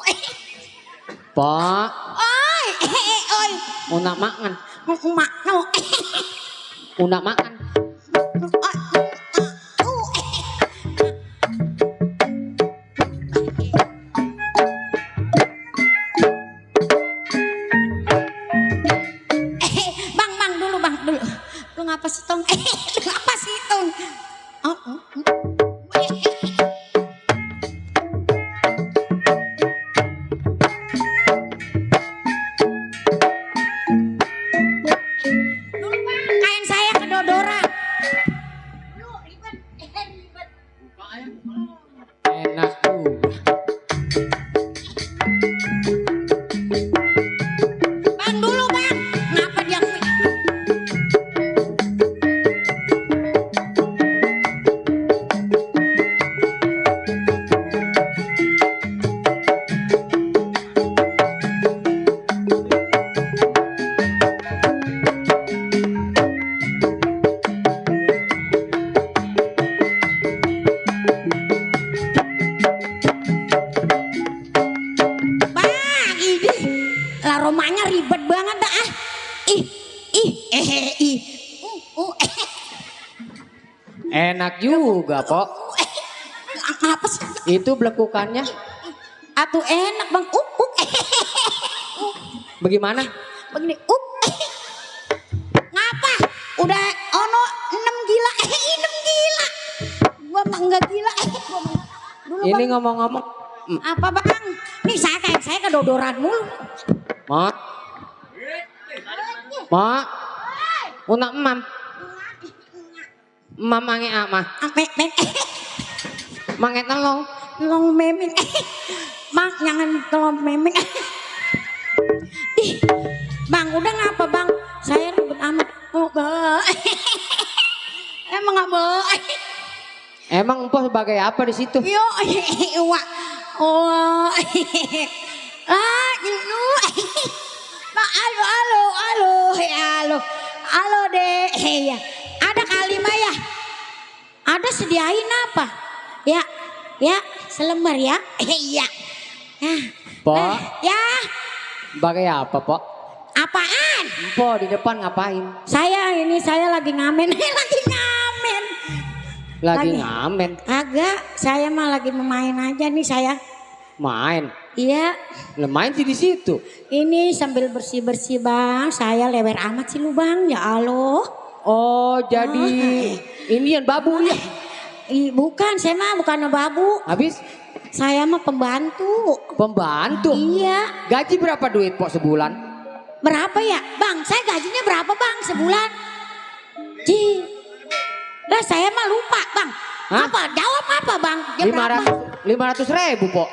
Pak, Oi. mau nak makan? Mak no. Mau nak makan? Bang dulu. Lu ngapa sih Tong? Lu ngapa sih Tong? Kain saya kedodoran. Enak juga. Bang dulu bang. Ngapa dia aromanya ribet banget dah ah. Enak juga, Pok. Apa sih? Itu belekukannya. Atuh enak bang. Bagaimana? Begini. Ngapa? Udah ono 6 gila. 6 gila. Gua mah enggak gila. Ini ngomong-ngomong. Apa bang? Nih saya kedodoran mulu. Mak. Mak. Unak emam. Emam mange ama. Mange telong. Telong memeng. Bang, jangan telong memeng. Ih, Bang, udah ngapa Bang? Saya ribet amat. Oh, emang nggak boleh. Emang empoh sebagai apa di situ? Yo, wah, oh, lu, halo deh, ya, ada kalimah ya, ada sediain apa? Ya, selembar ya, iya, Pok, ya, sebagai apa Pok? apaan? Empoh di depan ngapain? Saya lagi ngamen, Lagi ngamen. Agak, saya mah lagi memain aja nih saya. Main. Iya. Main sih di situ. Ini sambil bersih-bersih Bang, saya lewer amat sih lu Bang, ya Allah. Oh, jadi ini yang babu ya? Bukan, saya mah bukan babu. Habis? Saya mah pembantu. Pembantu? Iya. Gaji berapa duit Pok sebulan? Berapa ya? Bang, saya gajinya berapa Bang sebulan? Lah saya mah lupa Bang. Hah? Apa? Jawab apa Bang? 500.000 Pok.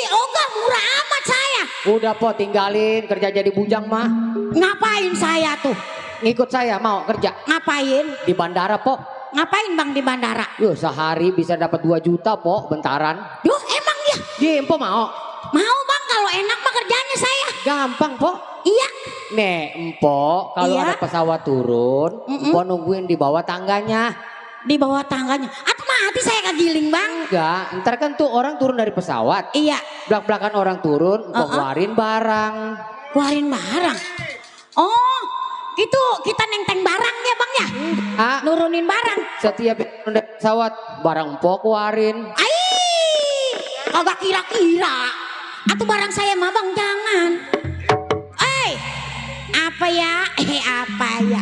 Ogah murah amat saya. Udah Pok, tinggalin kerja jadi bujang mah. Ngapain saya tuh? Ngikut saya mau kerja. Ngapain? Di bandara Pok. Ngapain Bang di bandara? Yuh, sehari bisa dapat 2 juta Pok, bentaran. Duh, emang ya? Iya, Pok mau. Mau Bang, kalau enak mah kerjanya saya. Gampang Pok. Iya. Nih, Empok kalau Iya. ada pesawat turun, Empok nungguin di bawah tangganya. Di bawah tangganya. Atau mati saya kegiling Bang. Enggak, ntar kan tuh orang turun dari pesawat. Iya. Belak-belakan orang turun, Empok keluarin barang. Keluarin barang. Oh, itu kita nenteng barang ya Bang ya? Nurunin barang. Setiap turun dari pesawat, barang Empok keluarin. Kagak kira-kira. Atau barang saya mah Bang jangan. Apa ya?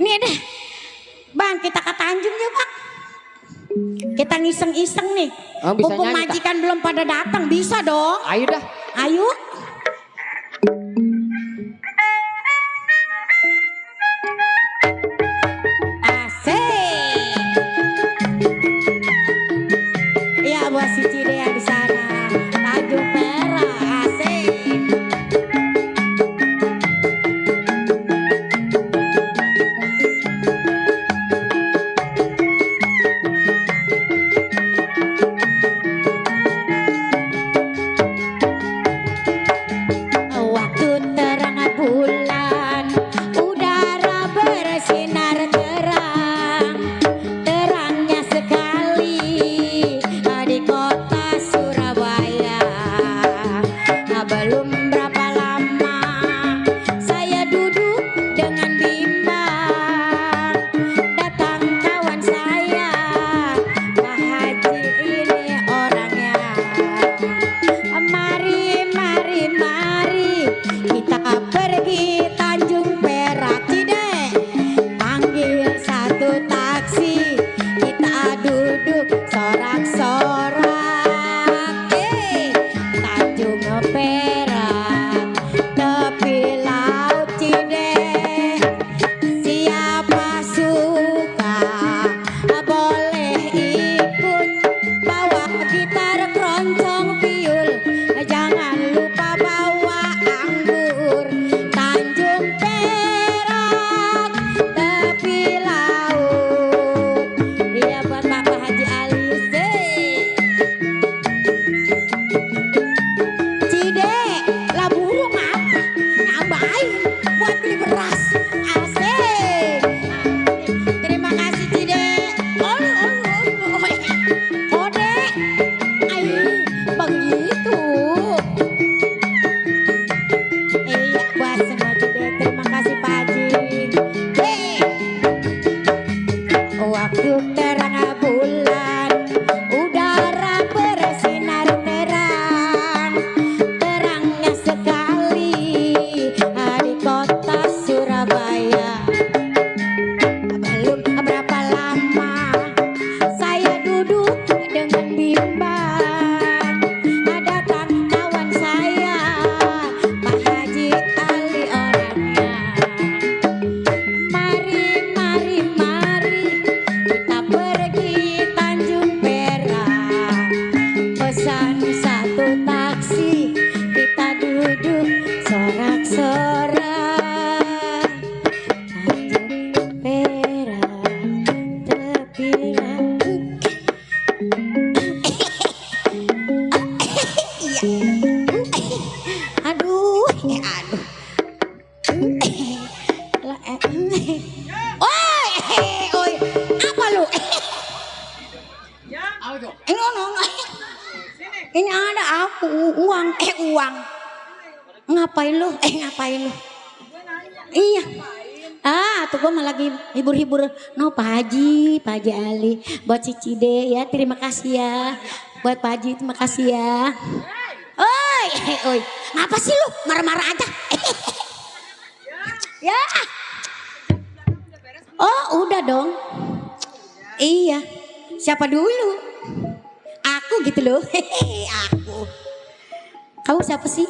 Nih deh. Bang, kita ke Tanjung yuk Bang. Kita ngiseng-iseng nih. Bisa Mumpung nyanyi, majikan belum pada datang, bisa dong. Ayo dah. Ayo. Asik. Iya buat si Cidea di sana. Tanjung Perak, asik. Waktu terang bulan, udara bersinar terang, terangnya sekali di kota Surabaya. Belum berapa lama saya duduk dengan bimbang, datang kawan saya, Pak Haji ini orangnya. Mari kita pergi Tanjung Perak Cidek, panggil satu taksi, kita duduk sorak-sorak. Tanjung Perak tepi laut Cidek, siapa suka boleh ikut, bawa gitar keroncong piul, jangan lupa bawa anggur. Tanjung Perak tepi laut, iya buat Bapak Haji Alise. Cidek, lah burung apa? Nambahin buat beli beras. Asik. Terima kasih Cidek. Kode. Begitu. Iya buat semua Cidek. Terima kasih Pak Haji. Waktu terang bulan, udara bersinar terang, terangnya sekali di kota Surabaya. Belum berapa lama saya duduk dengan bimbang, datang kawan saya. seorang perak terpilah. Aduh, aduh. Oi, apa lu? Ini ada aku uang, uang. Ngapain lu? Ngapain lu? Iya. Tuh gue malah lagi hibur-hibur. No, Pak Haji Ali. Buat si Cide ya, terima kasih ya. Buat Pak Haji, terima kasih ya. Oi. Ngapa sih lu? Marah-marah aja. Ya. Oh, udah dong. Iya. Siapa dulu? Aku gitu loh. Aku. Kamu siapa sih?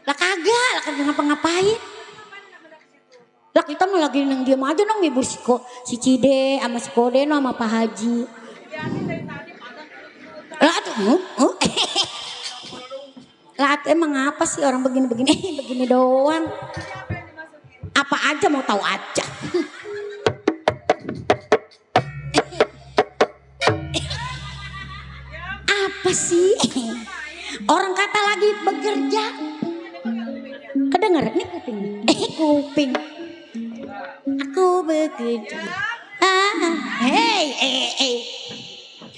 Lah kagak, lah kagak ngapa-ngapain. Lah kita mau lagi nang diam aja dong ngibur si Cide sama si Kode sama Pak Haji. Lah tuh, lah emang apa sih orang begini-begini begini doang. Apa aja mau tahu aja. Apa sih? Orang kata lagi bekerja. Kedenger nih kuping. Kuping. Aku bekerja. Hey.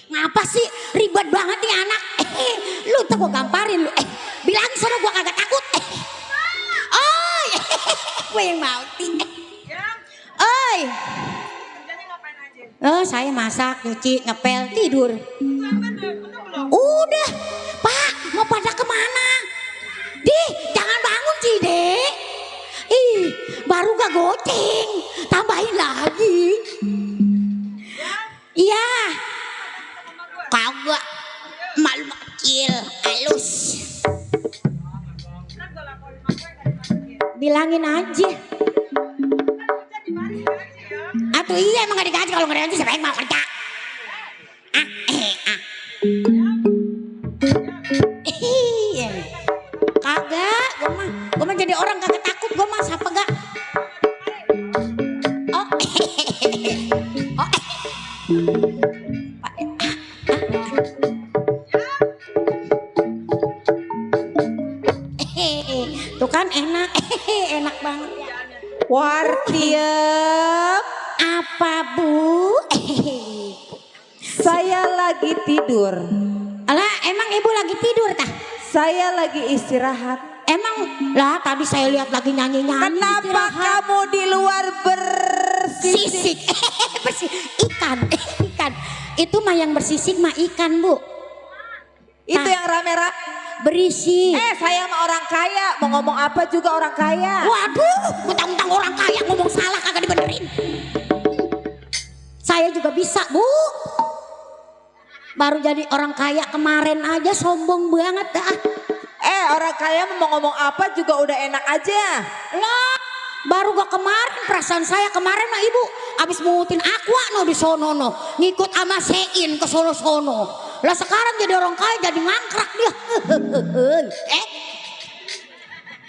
Ngapa sih ribet banget nih anak? Lu tuh gua gamparin lu. Bilangin sono gua kagak takut. Oi. Gue yang mau. Oi. Saya masak, nyuci, ngepel, tidur. Udah, Pak, mau pada kemana? Jangan bangun Cide. Baru gak goceng, tambahin lagi. Iya. Kagak, malu kecil, halus. Bilangin aja. Atuh iya emang gak digaji, kalau gak digaji siapa yang mau kerja? Kagak, gue mah jadi orang kagak takut, gue mah siapa gak? Tuh kan enak, enak banget. Wartiep, apa Bu? Saya lagi tidur. Alah, emang ibu lagi tidur tah? Saya lagi istirahat. Emang lah tadi saya lihat lagi nyanyi-nyanyi. Kenapa istirahat. kamu di luar bersisik? Ikan. Itu mah yang bersisik mah ikan Bu. Itu yang rame-rame berisi. Saya mah orang kaya, mau ngomong apa juga orang kaya. Waduh, mentang-mentang orang kaya ngomong salah kagak dibenerin. Saya juga bisa Bu. Baru jadi orang kaya kemarin aja sombong banget dah. Orang kaya mau ngomong apa juga udah enak aja. Lah, baru gak kemarin perasaan saya kemarin mah ibu abis mungutin aqua no di sono no. Ngikut ama Sein ke sono-sono. Lah sekarang jadi orang kaya jadi ngangkrak dia.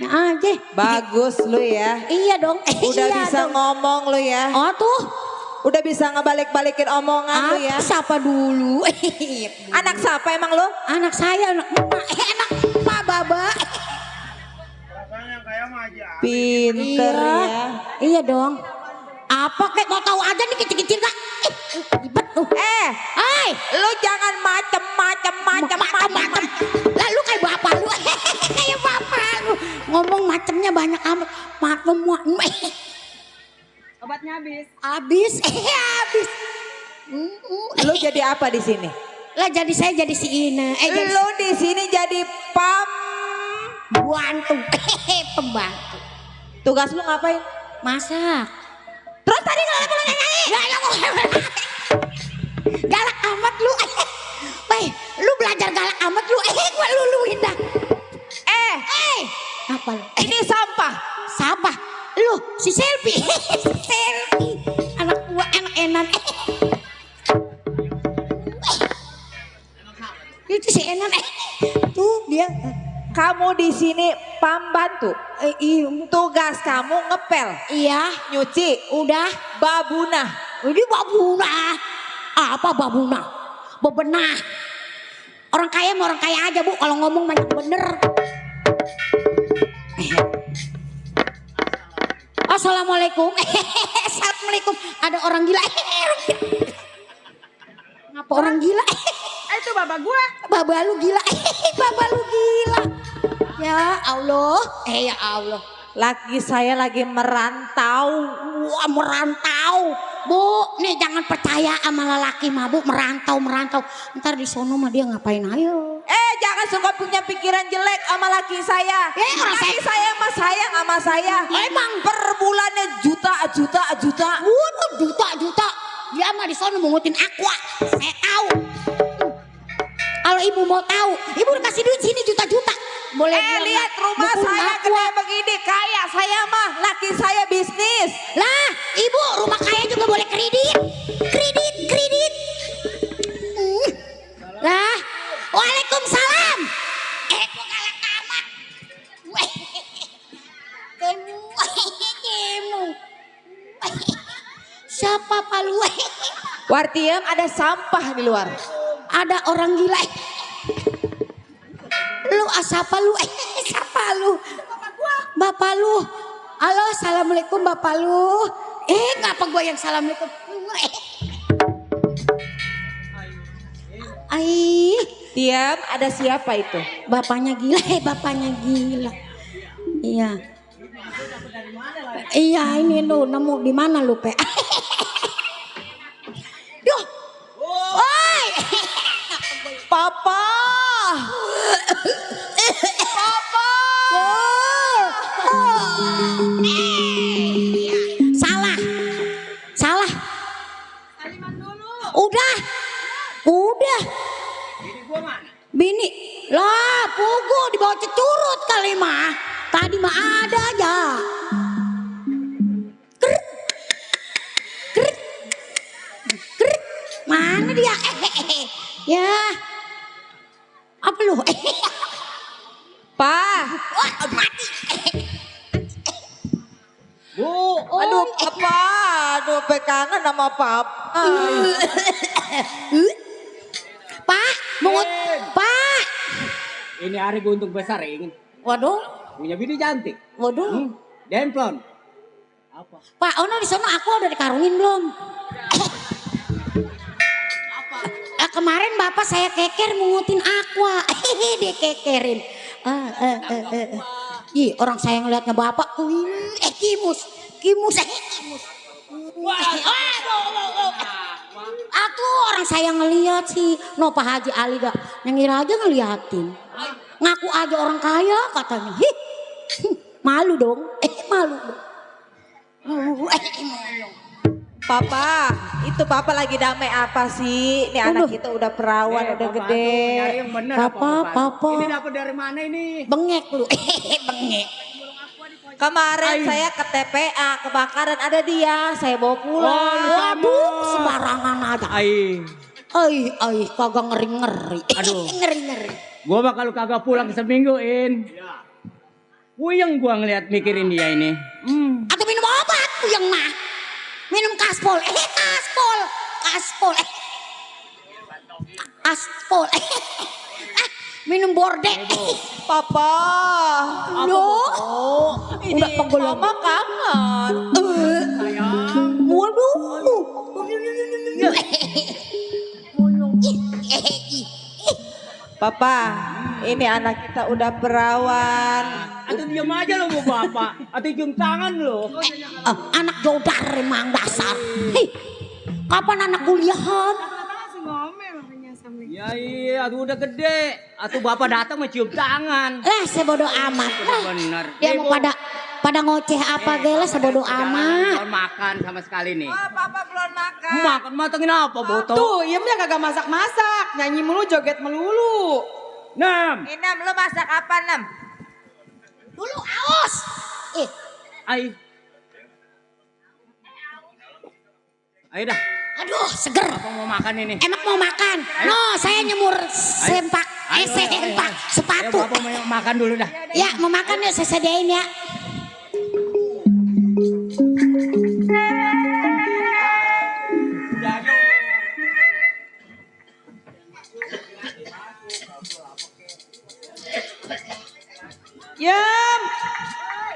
Nah aja. Bagus lu ya. Iya dong. Udah iya bisa dong. ngomong lu ya. Oh tuh. Udah bisa ngebalik-balikin omongan lu ya. Siapa dulu? Anak siapa emang lu? Anak saya, anak emak baba. Rasanya kayak mah aja. Pinter ya. Iya dong. Apa kayak mau tahu aja nih kecil-kecil kak? Ribet tuh. Lu jangan macem-macem. Lalu kayak bapak lu. Kayak bapak lu. Ngomong macemnya banyak amat. Obatnya habis. Habis. Lu jadi apa di sini? Lah jadi saya jadi si Ina. Lu di sini jadi pembantu. Pembantu. Tugas lu ngapain? Masak. Terus tadi kalau lu nyanyi? Galak amat lu. Lu belajar galak amat lu. Gua luluin dah. Apa lu? Ini sampah. Sampah. Lu si Selfie. Selfie. Anak gua enak-enak. Itu si Enan. Tuh dia. Kamu di sini pembantu. Tugas kamu ngepel. Iya. Nyuci. Udah. Babunah. Ini babunah. Apa babunah? Bebenah. Orang kaya mau orang kaya aja Bu. Kalau ngomong banyak bener. Assalamualaikum. Assalamualaikum. Ada orang gila. Ngapa orang gila? Itu baba gua. Baba lu gila. Baba lu gila. Ya Allah. Ya Allah. Laki saya lagi merantau. Wah, merantau. Bu, nih jangan percaya sama lelaki mah Bu. Merantau. Ntar di sono mah dia ngapain ayo. Jangan suka punya pikiran jelek sama laki saya. Laki saya mah sayang sama saya. Emang per bulannya juta. Waduh, juta. Dia mah di sono mengutin aqua. Saya tahu. Kalau ibu mau tahu, ibu dikasih duit sini juta-juta. Boleh lihat rumah saya gede begini, kaya saya mah, laki saya bisnis. Lah, ibu rumah kaya juga boleh kredit. Lah, waalaikumsalam. Kok kalah tamat. Kamu. Siapa palu? Wartiem ada sampah di luar. Ada orang gila. Lu siapa lu? Siapa lu? Bapak lu. Halo, assalamualaikum bapak lu. Ngapa gua yang assalamualaikum? Diam, ada siapa itu? Bapaknya gila, bapaknya gila. Iya. Iya, ini lu nemu di mana lu, Pe? Duh. Oi. Papa. Salah. Udah. Bini lah, pugu dibawa cecurut kali mah. Tadi mah ada aja. Kret. Mana dia? Ya. Apa lu? Pak. Wah, mati. Bu, aduh apa? Aduh, pekangan sama papa. Pak, Pak. Ini hari guntung besar ingin. Waduh. Punya bini cantik. Waduh. Demplon. Apa? Pak, ono di sana aku udah dikarungin belum? Kemarin bapak saya keker mengutin aqua. Dia kekerin. Orang saya ngeliatnya bapak. Kimus. Aku orang saya ngeliat sih. No Pak Haji Ali gak ngira aja ngeliatin. Ngaku aja orang kaya katanya. Malu dong. Malu dong. Papa, itu papa lagi damai apa sih? Ini anak kita udah perawan, udah gede. Papa. Ini dapat dari mana ini? Bengek lu. Bengek. Kemarin saya ke TPA, kebakaran ada dia, saya bawa pulang. Waduh, sembarangan aja. Kagak ngeri-ngeri. Aduh. Ngeri-ngeri. Gua bakal kagak pulang semingguin. Puyeng gua ngeliat mikirin dia ini. Atau minum obat puyeng mah. Minum kaspol. Aspol. Minum borde. Papa. Udah pegel. Mama kangen. Waduh. Papa, ini anak kita udah perawan. Atau diam aja lo mau bapak. Atau cium tangan lo. Anak jodar emang dasar. Kapan anak kuliahan? Ya iya, aduh udah gede. Atau bapak datang mencium tangan. Sebodoh amat. Bener. Dia mau pada ngoceh apa gela sebodoh amat. Belum makan sama sekali nih. Oh, papa belum makan. Makan matengin apa botol? Tuh, Iemnya kagak masak-masak. Nyanyi mulu, joget melulu. Inem, lo masak apa, Nem? Dulu aus. Ayo dah. Aduh, seger. Apa mau makan ini? Emang mau makan? No, saya nyemur sempak sempak sepatu. Bapak mau makan dulu dah. Ya, mau makan ya saya sediain ya. Yam,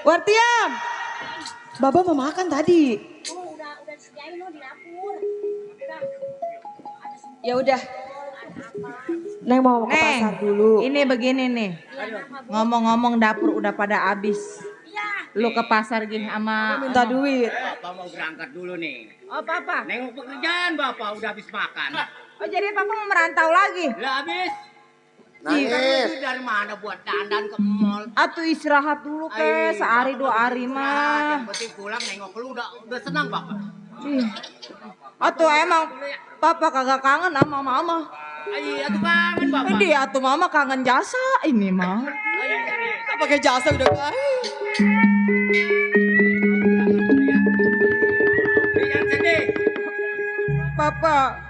Wartiam, Baba mau makan tadi. Udah disediain loh di dapur. Ya udah. Neng mau ke pasar dulu. Ini begini nih. Ngomong-ngomong dapur udah pada habis. Lu ke pasar gini sama Minta duit. Bapak mau berangkat dulu nih. Oh, Papa. Nengok pekerjaan Bapak udah habis makan. Oh, jadi Papa mau merantau lagi? Lah habis. Nangis. Duit dari mana buat dandan ke mall? Atuh istirahat dulu ke sehari 2 hari mah. Yang penting pulang nengok lu udah senang Bapak. Atuh emang Papa kagak kangen sama Mama. Iya tuh kangen Bapak. Dia tuh Mama kangen jasa ini mah. Pakai jasa udah kan. Yang sedih. Papa,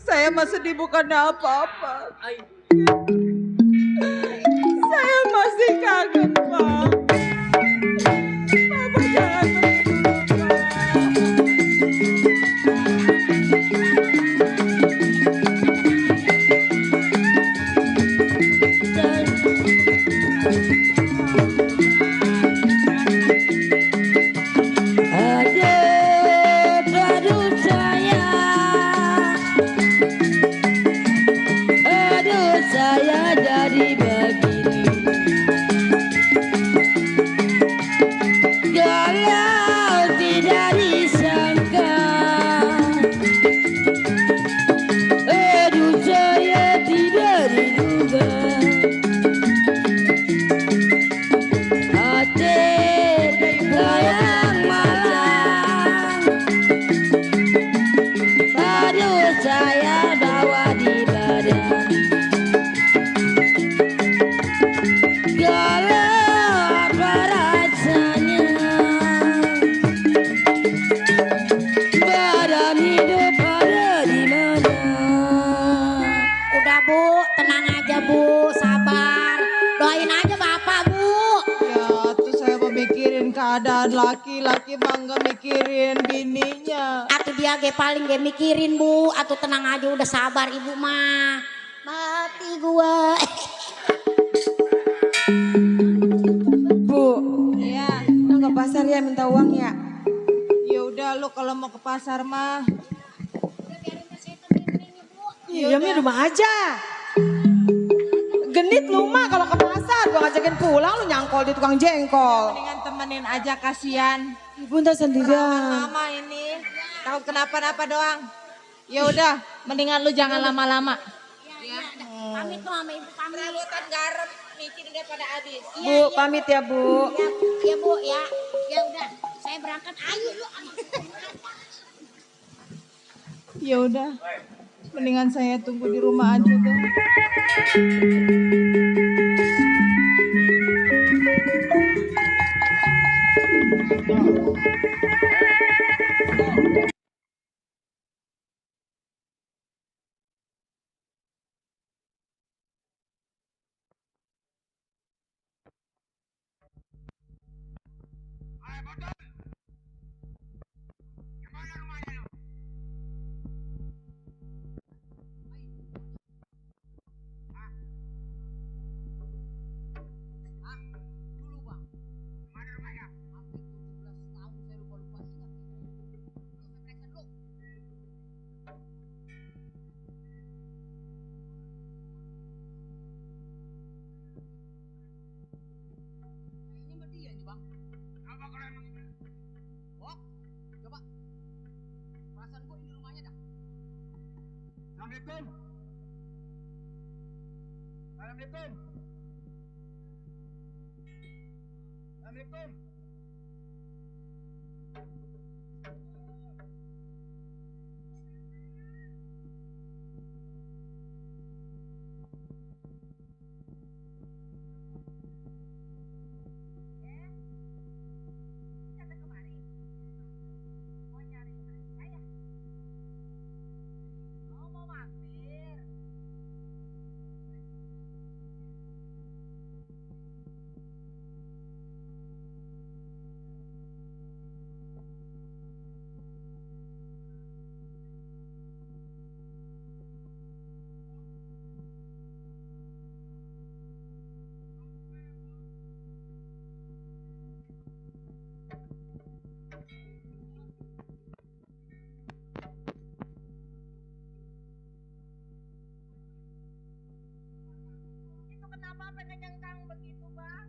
saya mah sedih bukan apa-apa. Saya masih kangen, Pak. Papa jangan keadaan laki-laki bangga mikirin bininya. Atuh dia ge paling ge mikirin Bu, atuh tenang aja udah sabar Ibu mah. Mati gua. Bu, Iya, lu ke pasar ya minta uang ya. ya udah lu kalau mau ke pasar mah. Iya, di rumah aja. Genit lu mah kalau ke pasar, gua ngajakin pulang lu nyangkol di tukang jengkol. Mendingan temenin aja kasihan. Ibu ntar sendirian. Mama ini takut kenapa-napa doang. Ya udah, mendingan lu jangan lama-lama. Pamit tuh sama Ibu pamit. Ralutan garam mikirin daripada habis. Bu, pamit ya Bu. Ya Bu ya. Ya udah, saya berangkat. Ayo lu. Ya udah, mendingan saya tunggu di rumah aja deh. Assalamualaikum. Assalamualaikum. Assalamualaikum. kenapa sampai kejengkang begitu, Bang?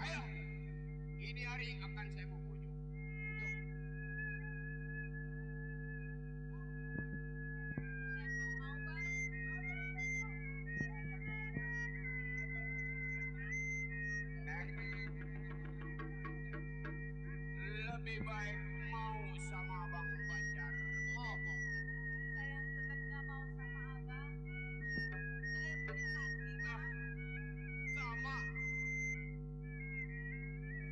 Ayo, ini hari akan saya mau bujuk. Lebih baik mau sama Bang Banjar. Ngomong. Saya tetap nggak mau sama abang. Saya punya hati, Bang. Sama.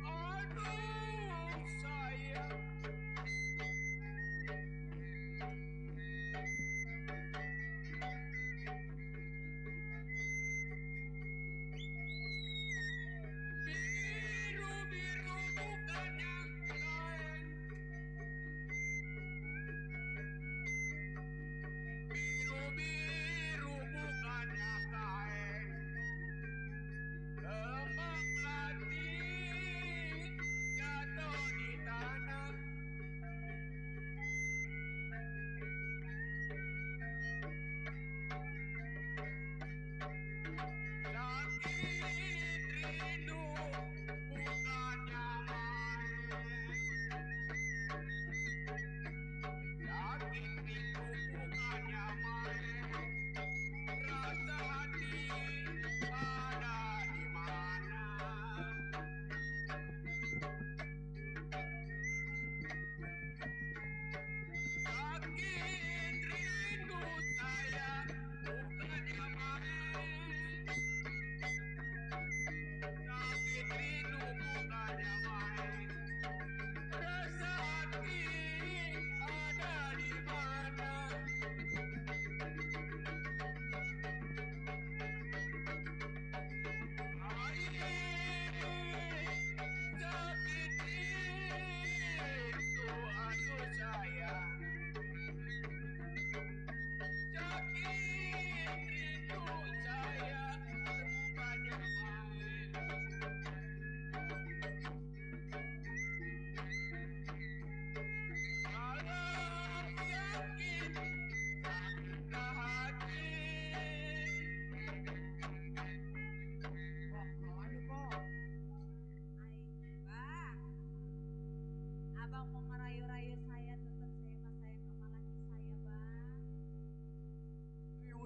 Aduh.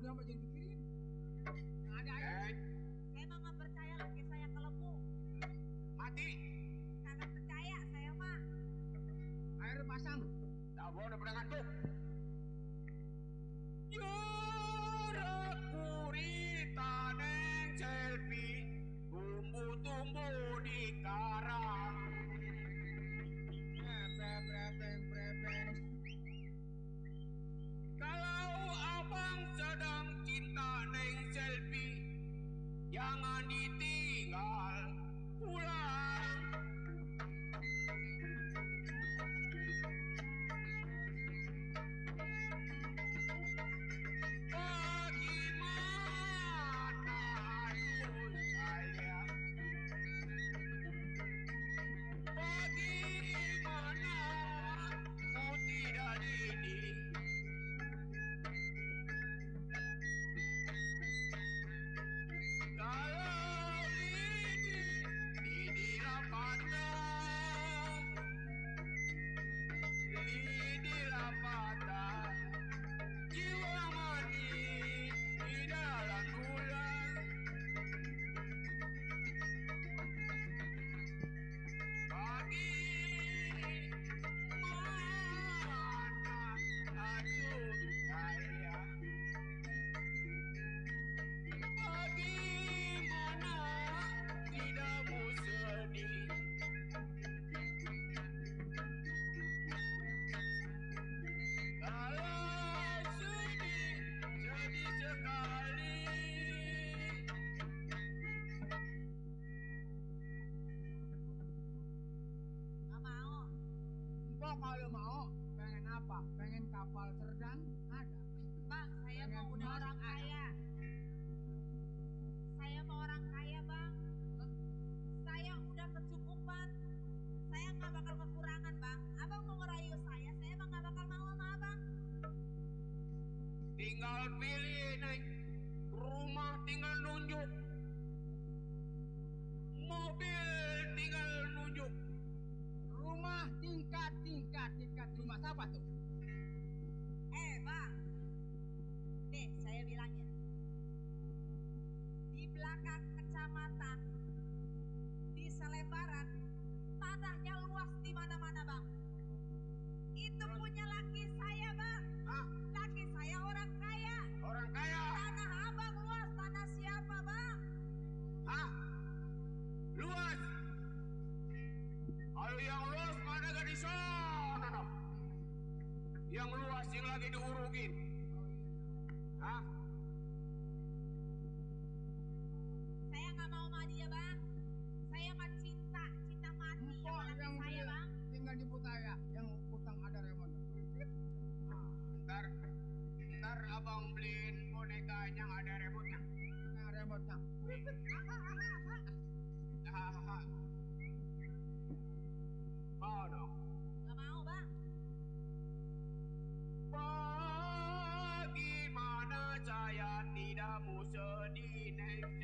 udah apa jadi pikirin. Ada aja. Saya mah nggak percaya laki saya kelebu. Mati. Kagak percaya saya mah. Air pasang. Dah gua udah pada ngantuk. Gurita neng selfie, tumbuh-tumbuh di karang. Kalau abang sedang cinta neng selfie, jangan ditinggal pulang. Kalau mau, pengen apa? Pengen kapal Cerdang? Ada. Bang, saya mau udah orang kaya. Saya mau orang kaya, Bang. Saya udah kecukupan. Saya nggak bakal kekurangan, Bang. Abang mau ngerayu saya emang nggak bakal mau sama Abang. Tinggal pilih naik rumah, tinggal nunjuk. Mobil tinggal nunjuk. Rumah tingkat rumah siapa tuh? Bang. Nih, saya bilang ya. Di belakang kecamatan, di selebaran, tanahnya luas di mana-mana, Bang. Itu punya laki saya, Bang. Hah? Laki saya orang kaya. Orang kaya? Tanah Abang luas, tanah siapa, Bang? Hah? Luas? Kalau yang luas mana gak di sana, no? Yang luas yang lagi diurukin. Hah? Saya nggak mau sama dia, Bang. Saya mah cinta mati sama laki saya, Bang. Tinggal di Putaya, yang utang ada remote. Ntar abang beliin bonekanya yang ada remote-nya. Yang remote-nya. Mau dong? Nggak mau, Bang. Bagaimana saya tidak mau sedih next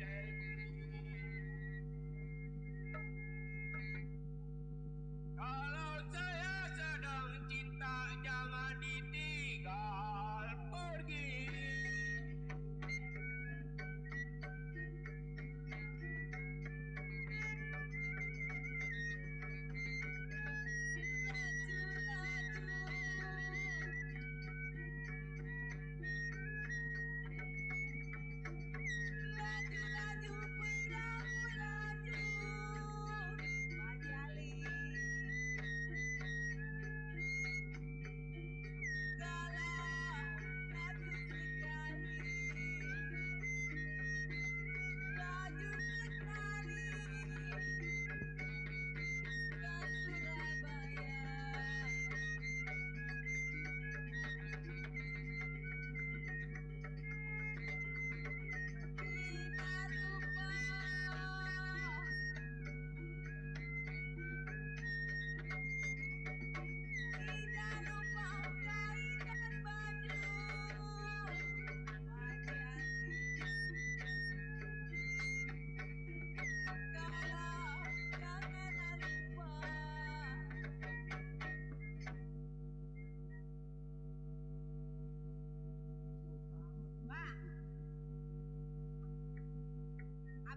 kalau saya sedang cinta jangan ditinggal pergi. Laju,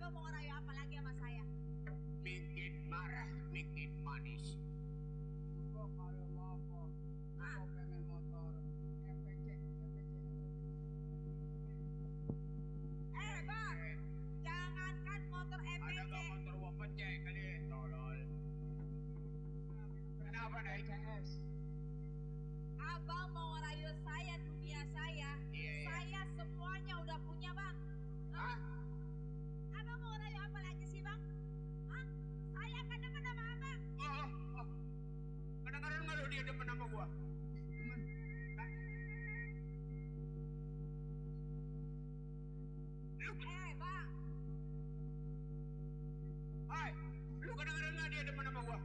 Abang mau ngerayu apa lagi sama saya? Bikin marah, bikin manis. Gua kalau mau kok, gua pengen motor MPC. Bang, jangankan motor Ada MPC. gak motor gua pecek kali, tolol. Kenapa naik? CS. Abang mau ngerayu saya, dunia saya. Iya. Saya semuanya udah punya, Bang. Hah? Abang mau ngerayu apa lagi sih, Bang? Hah? Saya kan demen sama abang. Oh. Kadang-kadang nggak lo dia demen sama gua. Temen. Bang. Hai, lu kadang-kadang nggak dia demen sama gua.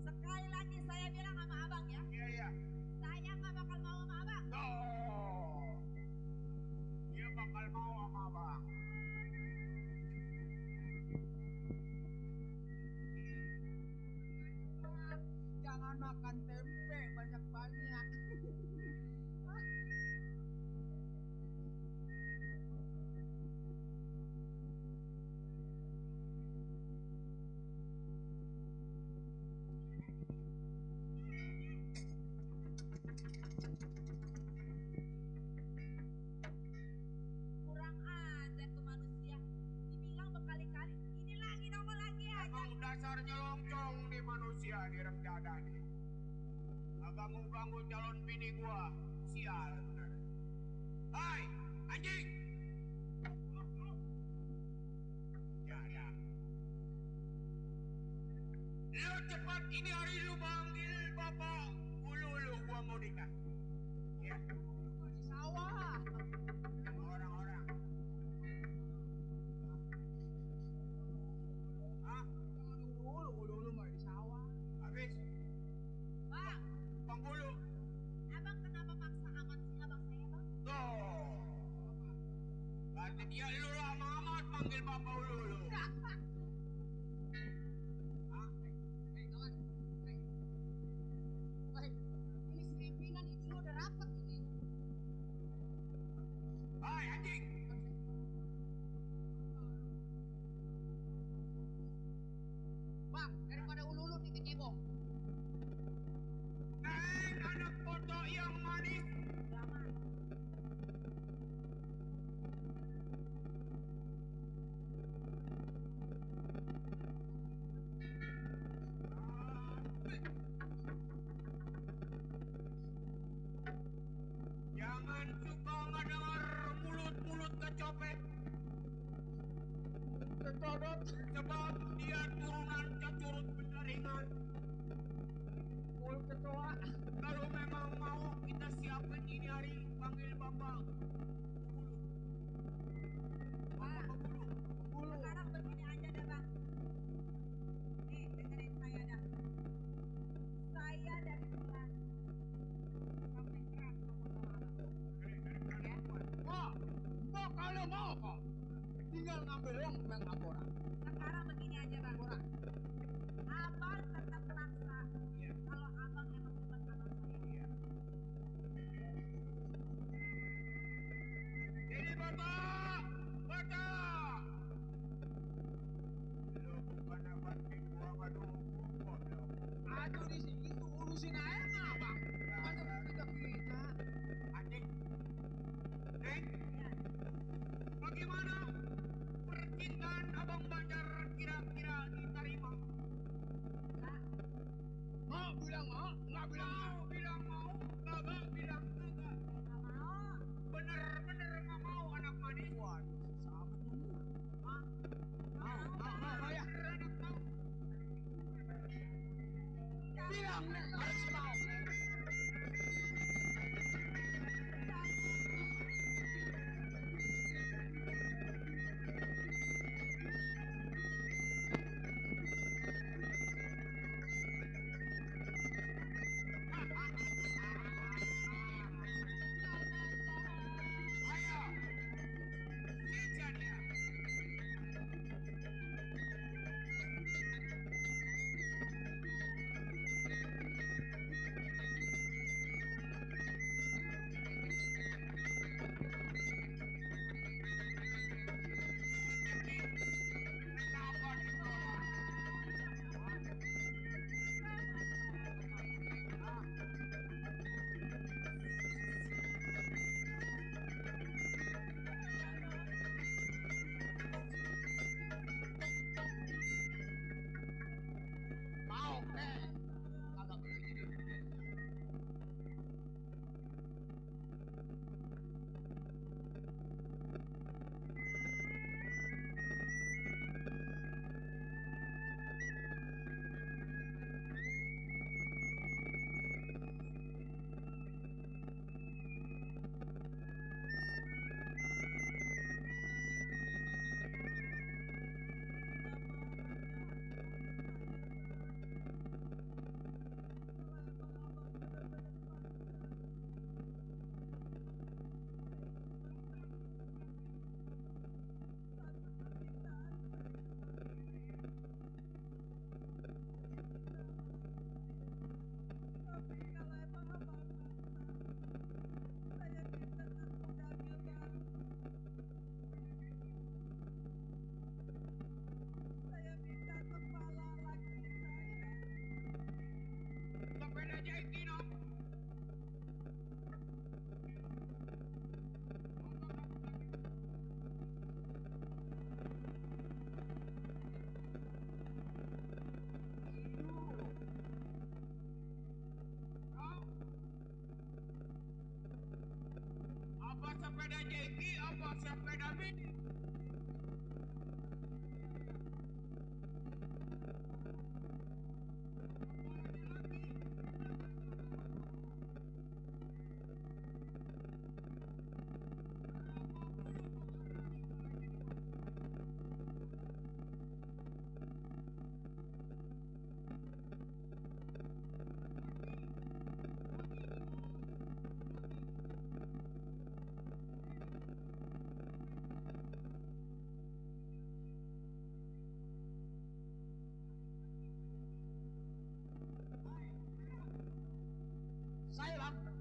Sekali lagi saya bilang sama abang ya. Iya. Saya nggak bakal mau sama abang. Oh, dia bakal mau sama abang. Jangan makan tempe banyak-banyak. Kurang aja tuh manusia. Dibilang berkali-kali. Ini lagi nongol lagi aja. Emang dasarnya loncong nih manusia nih rem dada nih. Agak ganggu calon bini gua. Sial bener. Hai, anjing. Ya. Lu cepat ini hari lu panggil bapak. Ulu gua mau nikah. Ya. Di sawah. Sama orang-orang. Hah? Ulu mah di sawah. Habis? Bang, Penghulu. abang kenapa maksa amat sih abang saya, Bang? Tuh. Berarti dia lu lama amat panggil bapak ulu. Hah? Kawan. Ini serimpinan itu udah rapet ini. Hai anjing. Bang, daripada ulu-ulu nih kecebong. Neng, anak foto yang manis. Jangan suka ngedengar mulut-mulut kecopet. Ketodot. Sebab dia turunan cacurut penjaringan. Mulut kecoa. Kalau memang mau kita siapin ini hari panggil bapak. Sekarang begini aja deh, Bang. Nih, dengerin saya dah. Saya dari bulan sampai keras ngomong sama abang. Ya? Mau kalau mau kok. Tinggal ngambil uang bang Apora. Sekarang begini aja, Bang. Abang tetap maksa. Kalau abang emang demen sama saya. Ini bapak. Lu bukan abantin gua gua dong. Aduh di sini tuh urusin aja mah bang. Masa kita. Anjing. Neng. Bagaimana percintaan abang Banjar kira-kira diterima? Mau bilang mau, nggak bilang mau. Bilang mau, kagak bilang kagak. Nggak mau. Bener-bener nggak mau anak manis. Waduh, susah bener. Mau ya. Anak mau. Bilang nih harus mau. Ayo. Kejar dia. Apa sepeda jengki, apa sepeda mini? Saya bang.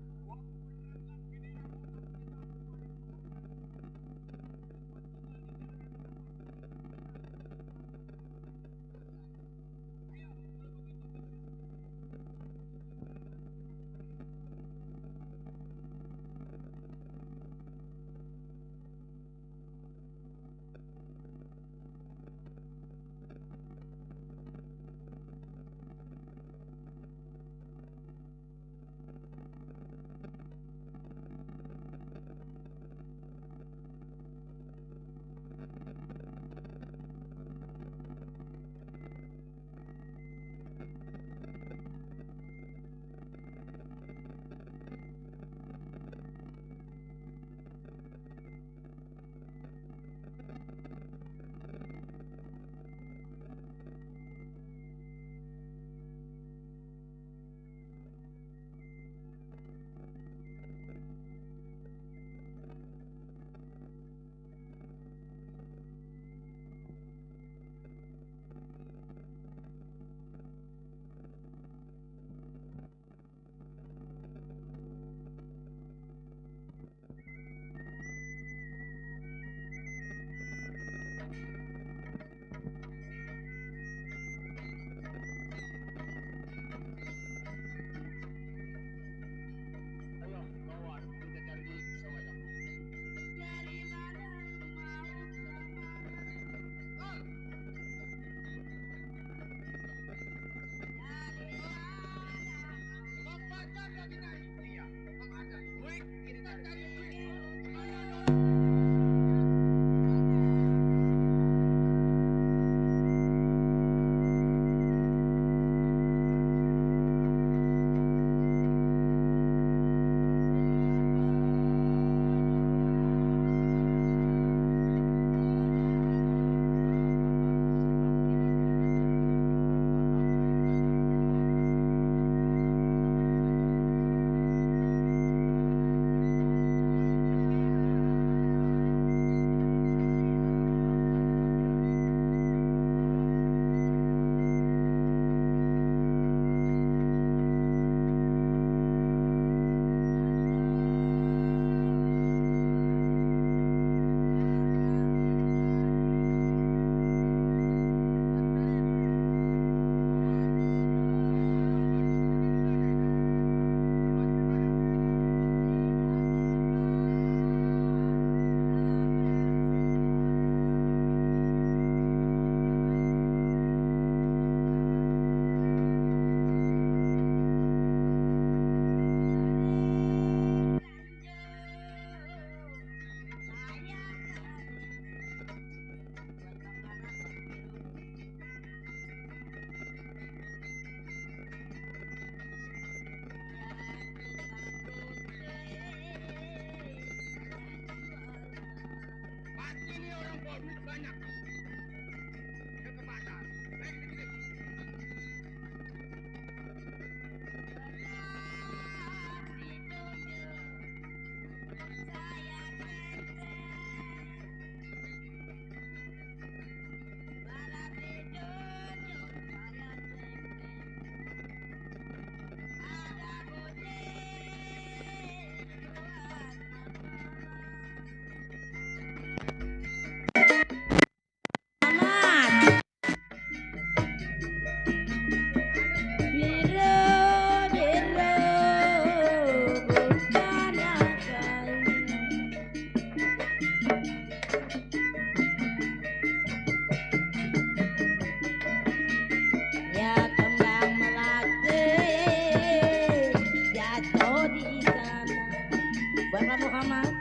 Bapak Muhammad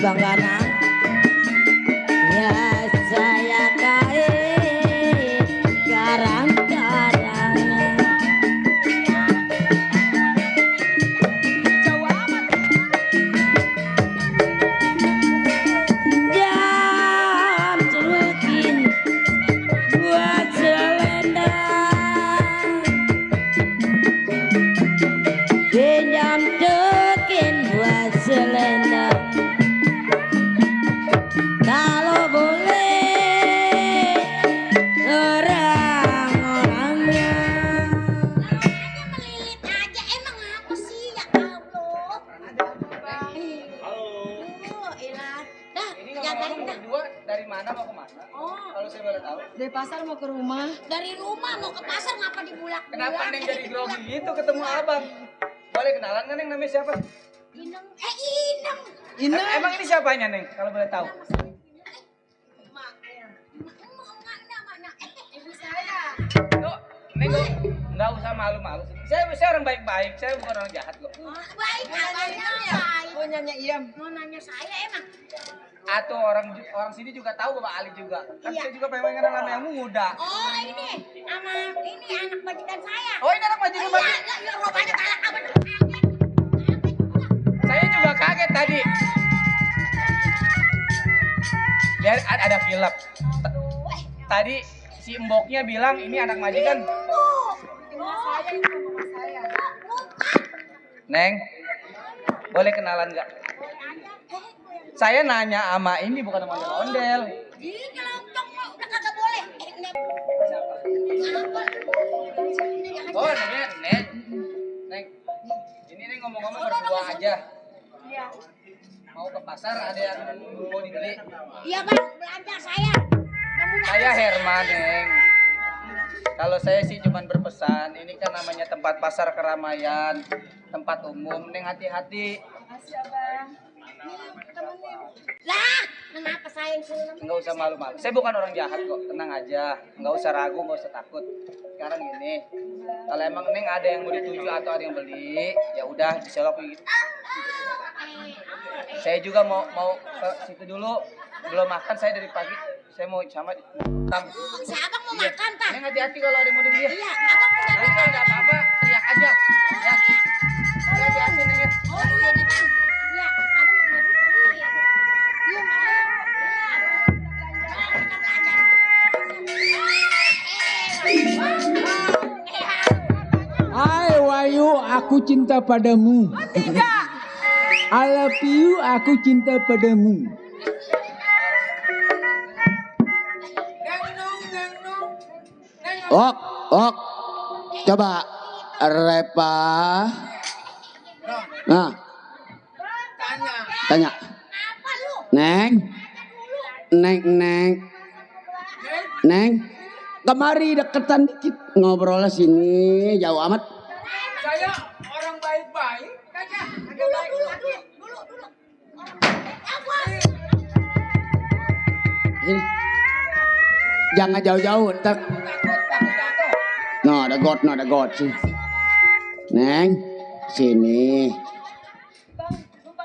Bang Gana. Ya saya kain garang-garang. Jam celukin buat selendang. Jam celukin buat selendang. Kalau boleh orang-orangnya. Melilit aja emang apa sih ya Allah. Ilah. Dah, jagain dah. Berdua dari mana mau ke mana? Kalau saya boleh tahu. Dari pasar mau ke rumah. Dari rumah mau ke pasar ngapa dibulak? Kenapa Neng jadi grogi gitu ketemu abang? Boleh kenalan kan Neng, namanya siapa? Inem. Inem. Emang ini siapanya Neng kalau boleh tahu? Ibu saya. Tuh, Neng nggak usah malu-malu. Saya orang baik-baik, saya bukan orang jahat kok. Baik, abangnya baik. Mau nanya Iyam. Mau nanya saya emang. Atau orang sini juga tahu Bapak Ali juga. Kan saya juga pengen kenal sama yang muda. Oh ini sama ini anak majikan saya. Oh ini anak majikan Bapak. Iya, ya rupanya kalah kabar. Saya juga kaget tadi. Biar ada kilap. Tadi si Mboknya bilang ini anak majikan. Neng, boleh kenalan nggak? Saya nanya sama ini bukan sama ondel. Ini lontong mah udah kagak boleh. Oh namanya Neng. Neng, ini Neng ngomong-ngomong berdua aja. Iya. Mau ke pasar ada yang mau dibeli. Iya bang, belanja saya. Saya Herman Neng. Kalau saya sih cuman berpesan, ini kan namanya tempat pasar keramaian, tempat umum, Neng hati-hati. Makasih abang. Lah, kenapa saya yang suruh? Nggak usah malu-malu. Saya bukan orang jahat kok, tenang aja. Nggak usah ragu, nggak usah takut. Sekarang gini, kalau emang Neng ada yang mau dituju atau ada yang beli, ya udah diselok gitu. Saya juga mau ke situ dulu. Belum makan saya dari pagi. Saya mau sama tam. Si abang mau makan tak? Neng hati-hati kalau ada yang mau dibeli. Iya, abang punya Nanti kalau ada apa-apa teriak aja. Ya. Hati-hati Neng ya. Oh iya deh bang. Iya, abang mau beli. Iya. Iya, Hai Wayu, aku cinta padamu. I love you, aku cinta padamu. Ok, ok. Coba Repa. Nah. Tanya. Neng. Neng. Kemari deketan dikit. Ngobrolnya sini jauh amat. Saya orang baik-baik. Dulu. Sini. Jangan jauh-jauh, ntar. No, ada got sini. Neng, sini.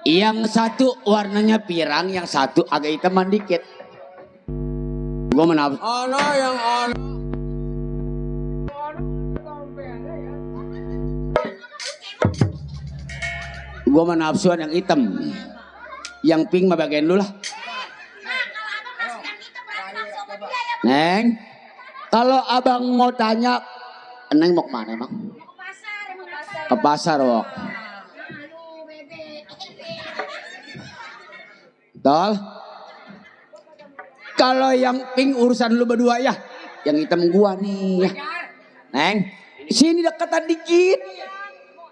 Yang satu warnanya pirang, yang satu agak hitaman dikit. Gua menafsu. Ono yang ono. Gua menafsuan yang hitam. Yang pink mah bagian lu lah. Neng, kalau abang mau tanya, Neng mau kemana emang? Ke pasar, Wok. Tol. Kalau yang pink urusan lu berdua ya, yang hitam gua nih ya. Neng, sini deketan dikit.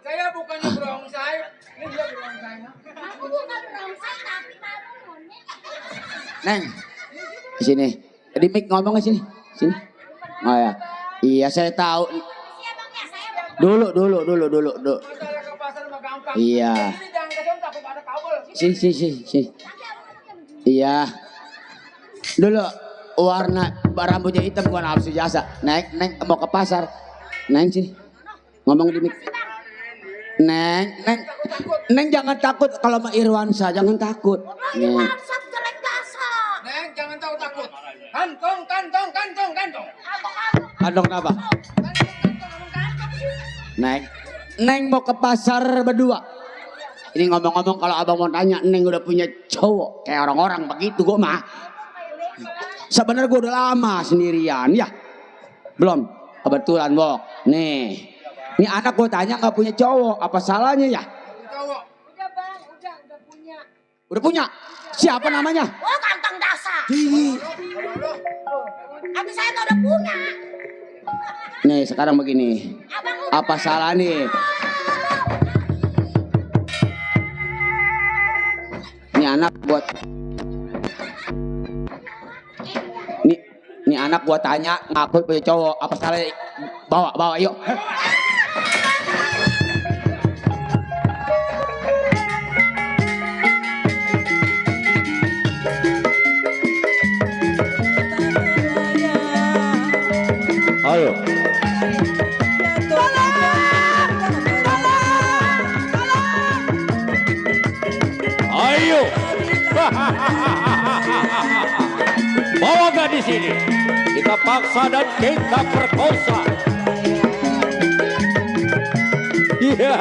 Saya bukannya berongsai. Ini dia berongsai. Aku bukan berongsai tapi kamu monyet. Neng, sini. Di mic ngomong sini. Sini. Oh ya. Iya, saya tahu. Dulu. Masalah ke pasar mah gampang. Iya. Ini jangan kesem takut ada kabel. Sini. Iya. Dulu warna rambutnya hitam gua nafsu jasa. Neng mau ke pasar. Neng sini. Ngomong di mic. Neng. Neng jangan takut kalau sama Irwansa, jangan takut. Nih. Irwansa jelek dasar. Neng, jangan tahu takut. Kantong, kantong, kantong, kantong. Kantong apa? Neng mau ke pasar berdua. Ini ngomong-ngomong kalau abang mau tanya, Neng udah punya cowok kayak orang-orang begitu gue mah. Sebenarnya gue udah lama sendirian ya. Belum, kebetulan Bok. Nih, ini anak gue tanya nggak punya cowok, apa salahnya ya? Udah bang, udah punya. Udah punya? Siapa namanya? Oh kantong dasar. Tapi saya tuh udah punya. Nih sekarang begini, apa salah nih? Ini anak buat Ini anak gua tanya ngaku punya cowok, apa salah? Bawa yuk. Ayo. Ayo. Bawa gadis ini. Kita paksa dan kita perkosa. Iya.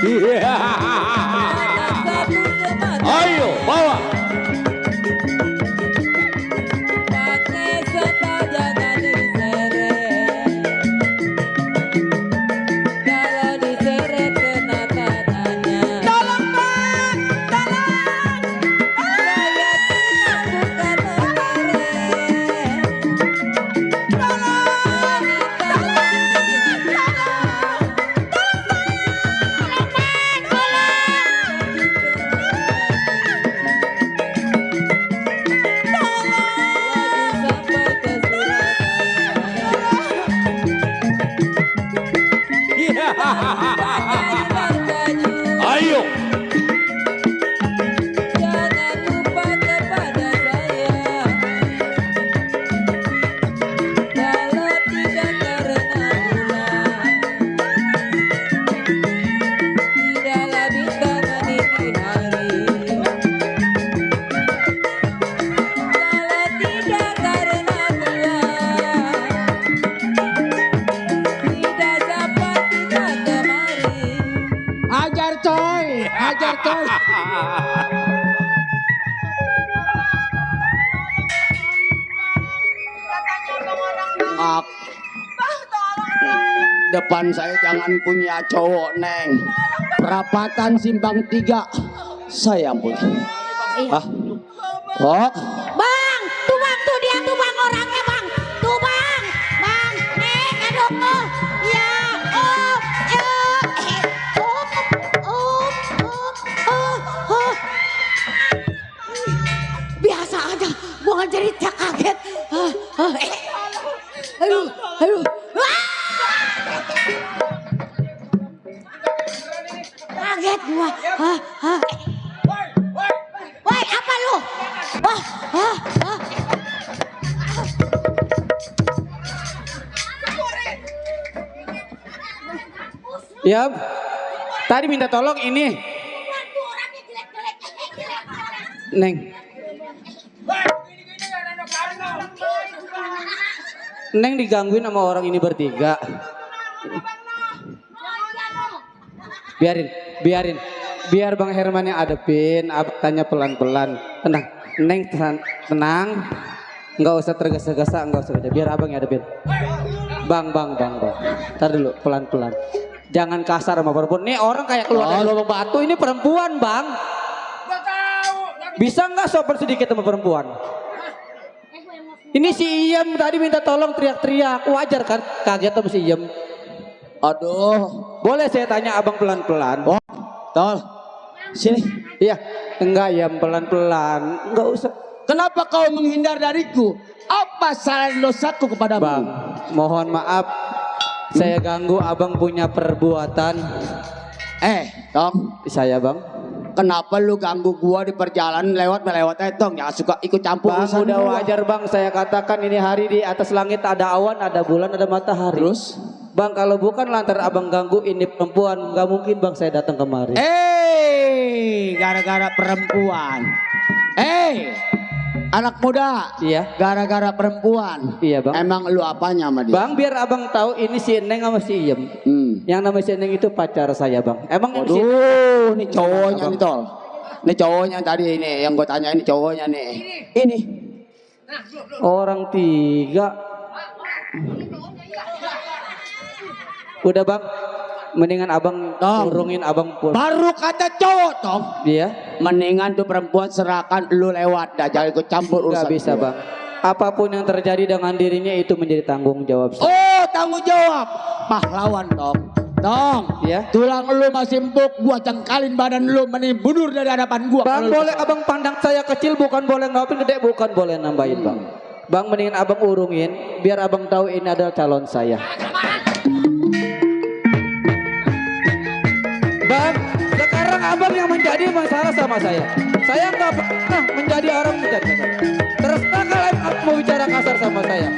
Iya. Ayo bawa. Ayo. Jangan lupa kepada saya. Kalau tidak karena bulan, tidaklah bisa meniti hari. Kalau tidak karena bulan, tidak dapat kita kemari. Ajar coy, ajar coy. Maaf. Depan saya jangan punya cowok Neng. Perapatan Simpang 3 saya punya. Ah. Oh. Bang, tuh dia tuh bang orangnya bang. Tuh bang, Neng, aduh. Ya, biasa aja, gua nggak jadi kaget. Aduh. Kaget gua. Woi, apa lu? Ya, tadi minta tolong ini. Neng. Neng digangguin sama orang ini bertiga. Biarin. Biar Bang Herman yang adepin, tanya pelan-pelan. Tenang, Neng tenang. Nggak usah tergesa-gesa, nggak usah. Biar abang yang adepin. Bang. Ntar dulu, pelan-pelan. Jangan kasar sama perempuan. Nih orang kayak keluar dari lubang batu, ini perempuan bang. Bisa nggak sopan sedikit sama perempuan? Ini si Iem tadi minta tolong teriak-teriak. Wajar kan kaget sama si Iem. Aduh. Boleh saya tanya abang pelan-pelan? Oh, tol. Sini. Iya. Enggak Iem, pelan-pelan. Enggak usah. Kenapa kau menghindar dariku? Apa salah dosaku kepadamu? Bang, mohon maaf. Saya ganggu abang punya perbuatan. Tong. Saya bang. Kenapa lu ganggu gua di perjalanan lewat Tong? Jangan suka ikut campur Bang, urusan udah gua. wajar bang. Saya katakan ini hari di atas langit ada awan, ada bulan, ada matahari. Terus? Bang, kalau bukan lantaran abang ganggu ini perempuan, nggak mungkin bang saya datang kemari. Gara-gara perempuan. Anak muda. Iya. Gara-gara perempuan. Iya bang. Emang lu apanya sama dia? Bang, biar abang tahu ini si Neng sama si Iem. Yang namanya si Neng itu pacar saya bang. Emang ini si ini cowoknya nih tol. Ini cowoknya tadi ini yang gue tanya ini cowoknya nih. Ini. Orang tiga. Udah bang, mendingan abang urungin abang pulang. Baru kata cowok tong. Iya. Mendingan tuh perempuan serahkan lu lewat dah, jangan ikut campur urusan. Gak bisa bang. Apapun yang terjadi dengan dirinya itu menjadi tanggung jawab saya. Oh, tanggung jawab. Pahlawan tong. Tong, ya. Tulang lu masih empuk, gua cengkalin badan lu, mending mundur dari hadapan gua. Bang, boleh abang pandang saya kecil, bukan boleh nambahin, gede bukan boleh nambahin bang. Bang, mendingan abang urungin, biar abang tahu ini adalah calon saya. Bang, sekarang abang yang menjadi masalah sama saya. Saya nggak pernah menjadi orang menjadi masalah. Terserah kalau abang mau bicara kasar sama saya.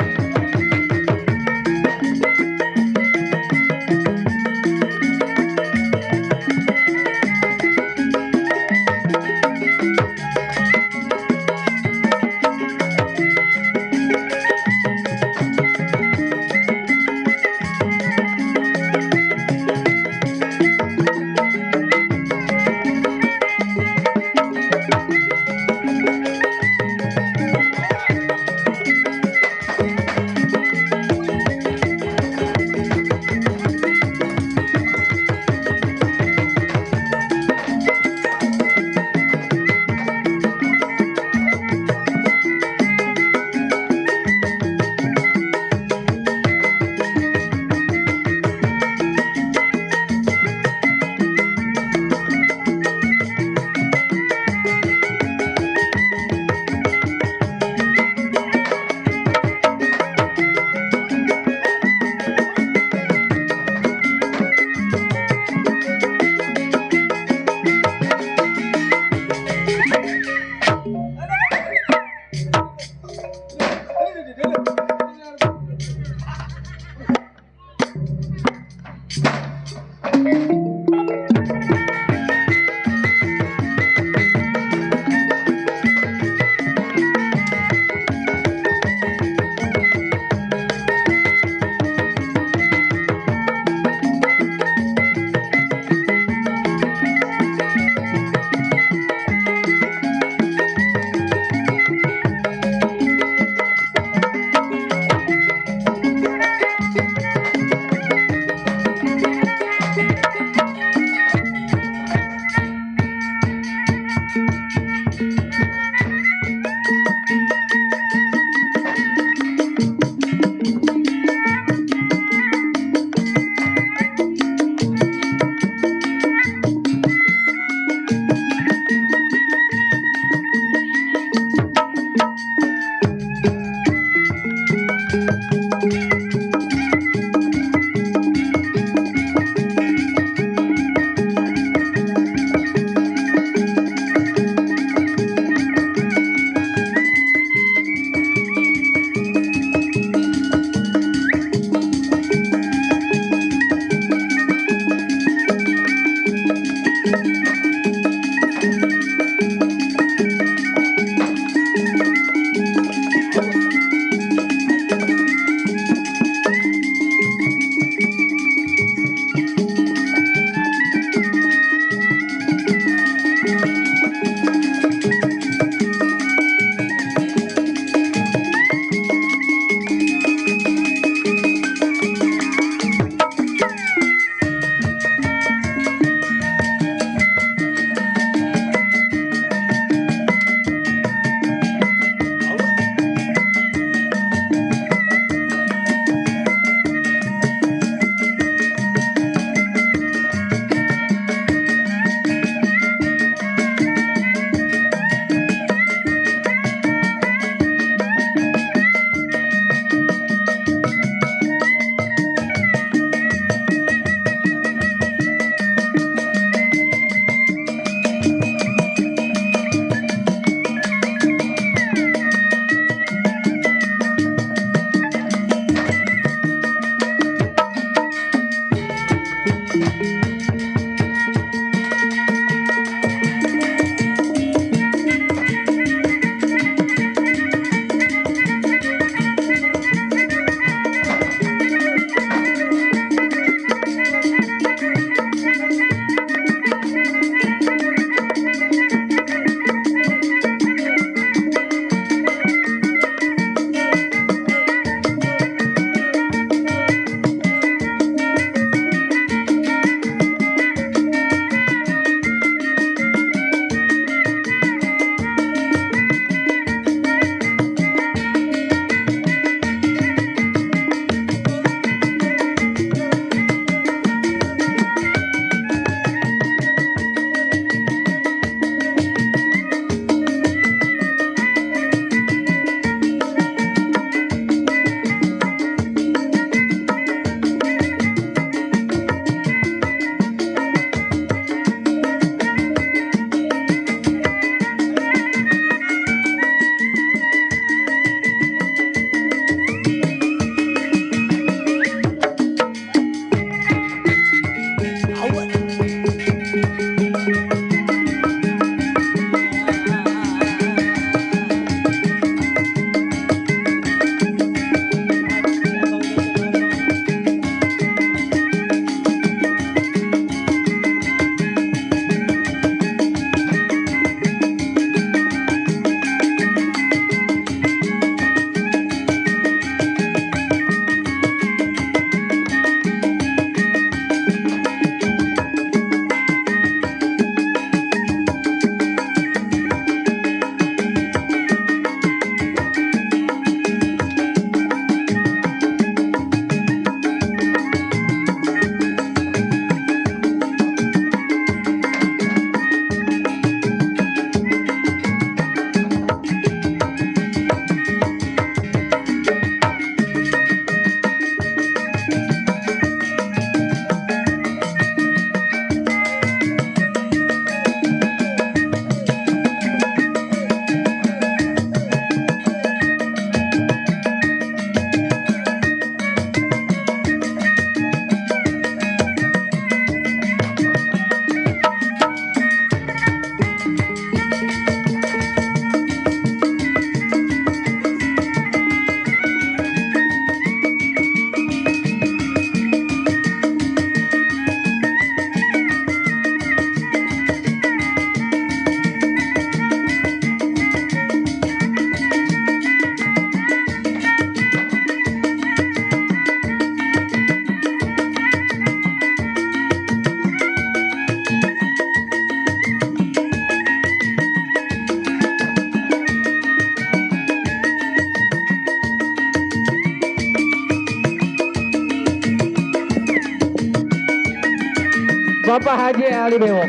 Bapak Haji Ali Bewok.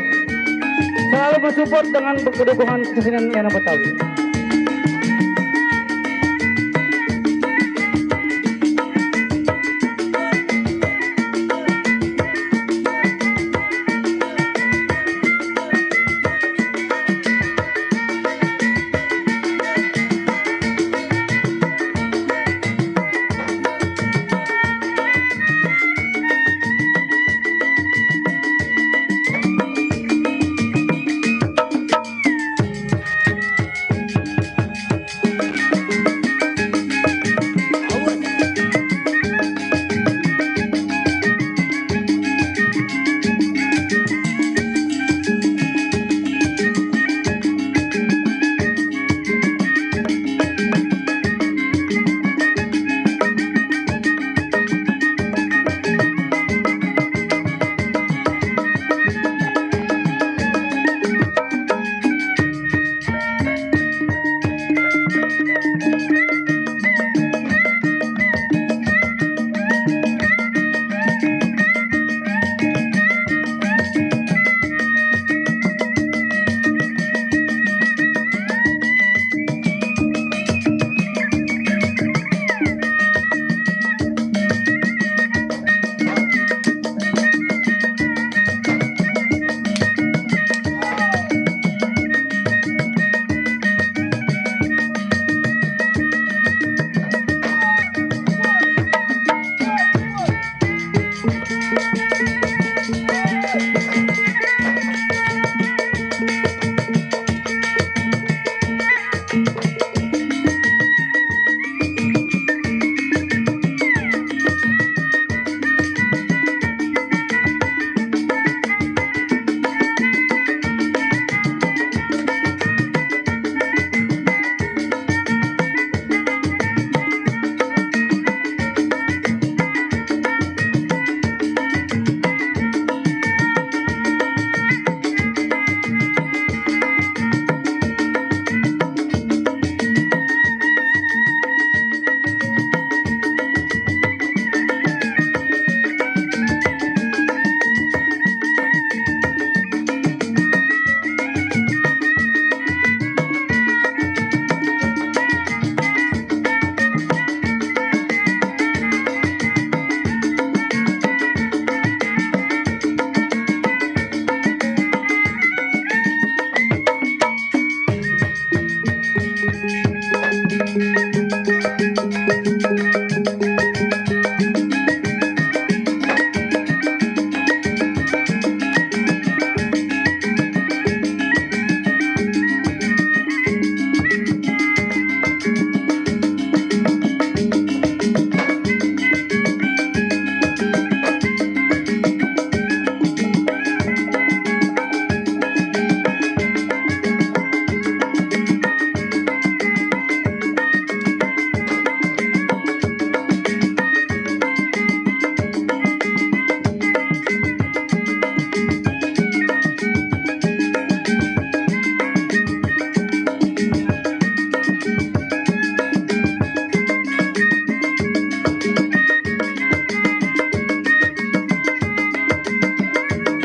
Selalu mensupport dengan dukungan kesenian Lenong Betawi.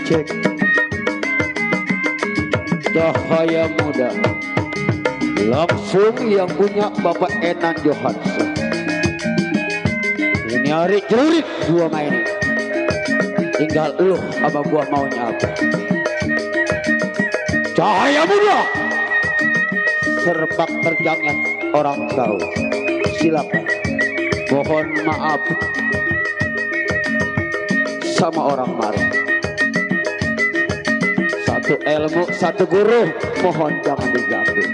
Cek cahaya muda langsung yang punya Bapak Enan Johansson. Ini hari celurit gua mainin, tinggal lu apa gua maunya apa. Cahaya muda serpak terjangan orang tahu, silakan. Mohon maaf sama orang marah. Satu ilmu, satu guru, mohon jangan diganggu.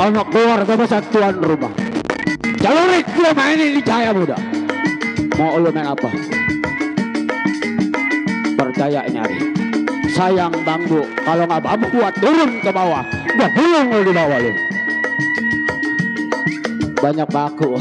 sama keluarga besar tuan rumah. Celurit gue mainin di Cahaya Muda. Mau lu main apa? Percaya ini Ari. Sayang bambu, kalau nggak bambu kuat turun ke bawah. Udah gulung lu di bawah lu. Banyak baku.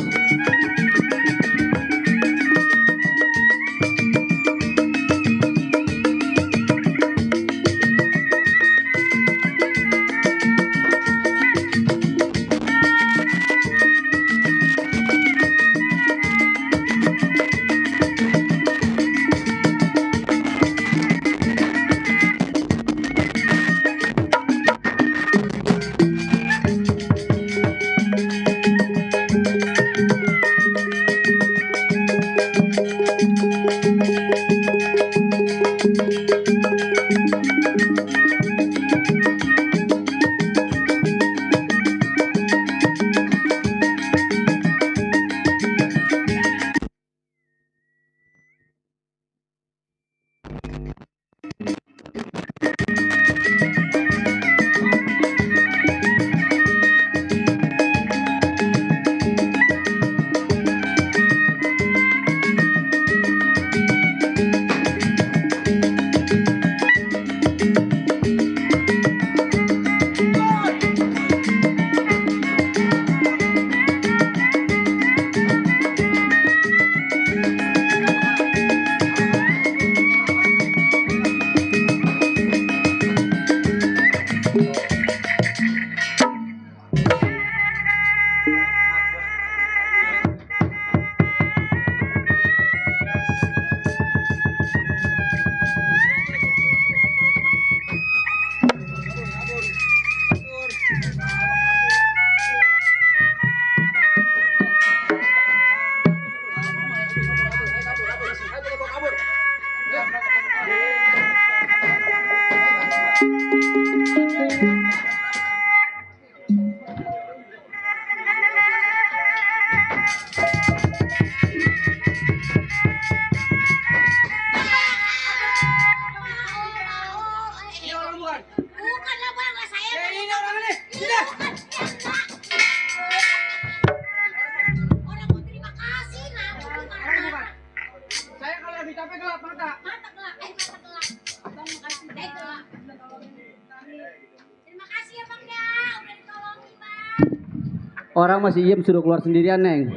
Orang masih diem suruh keluar sendirian, Neng.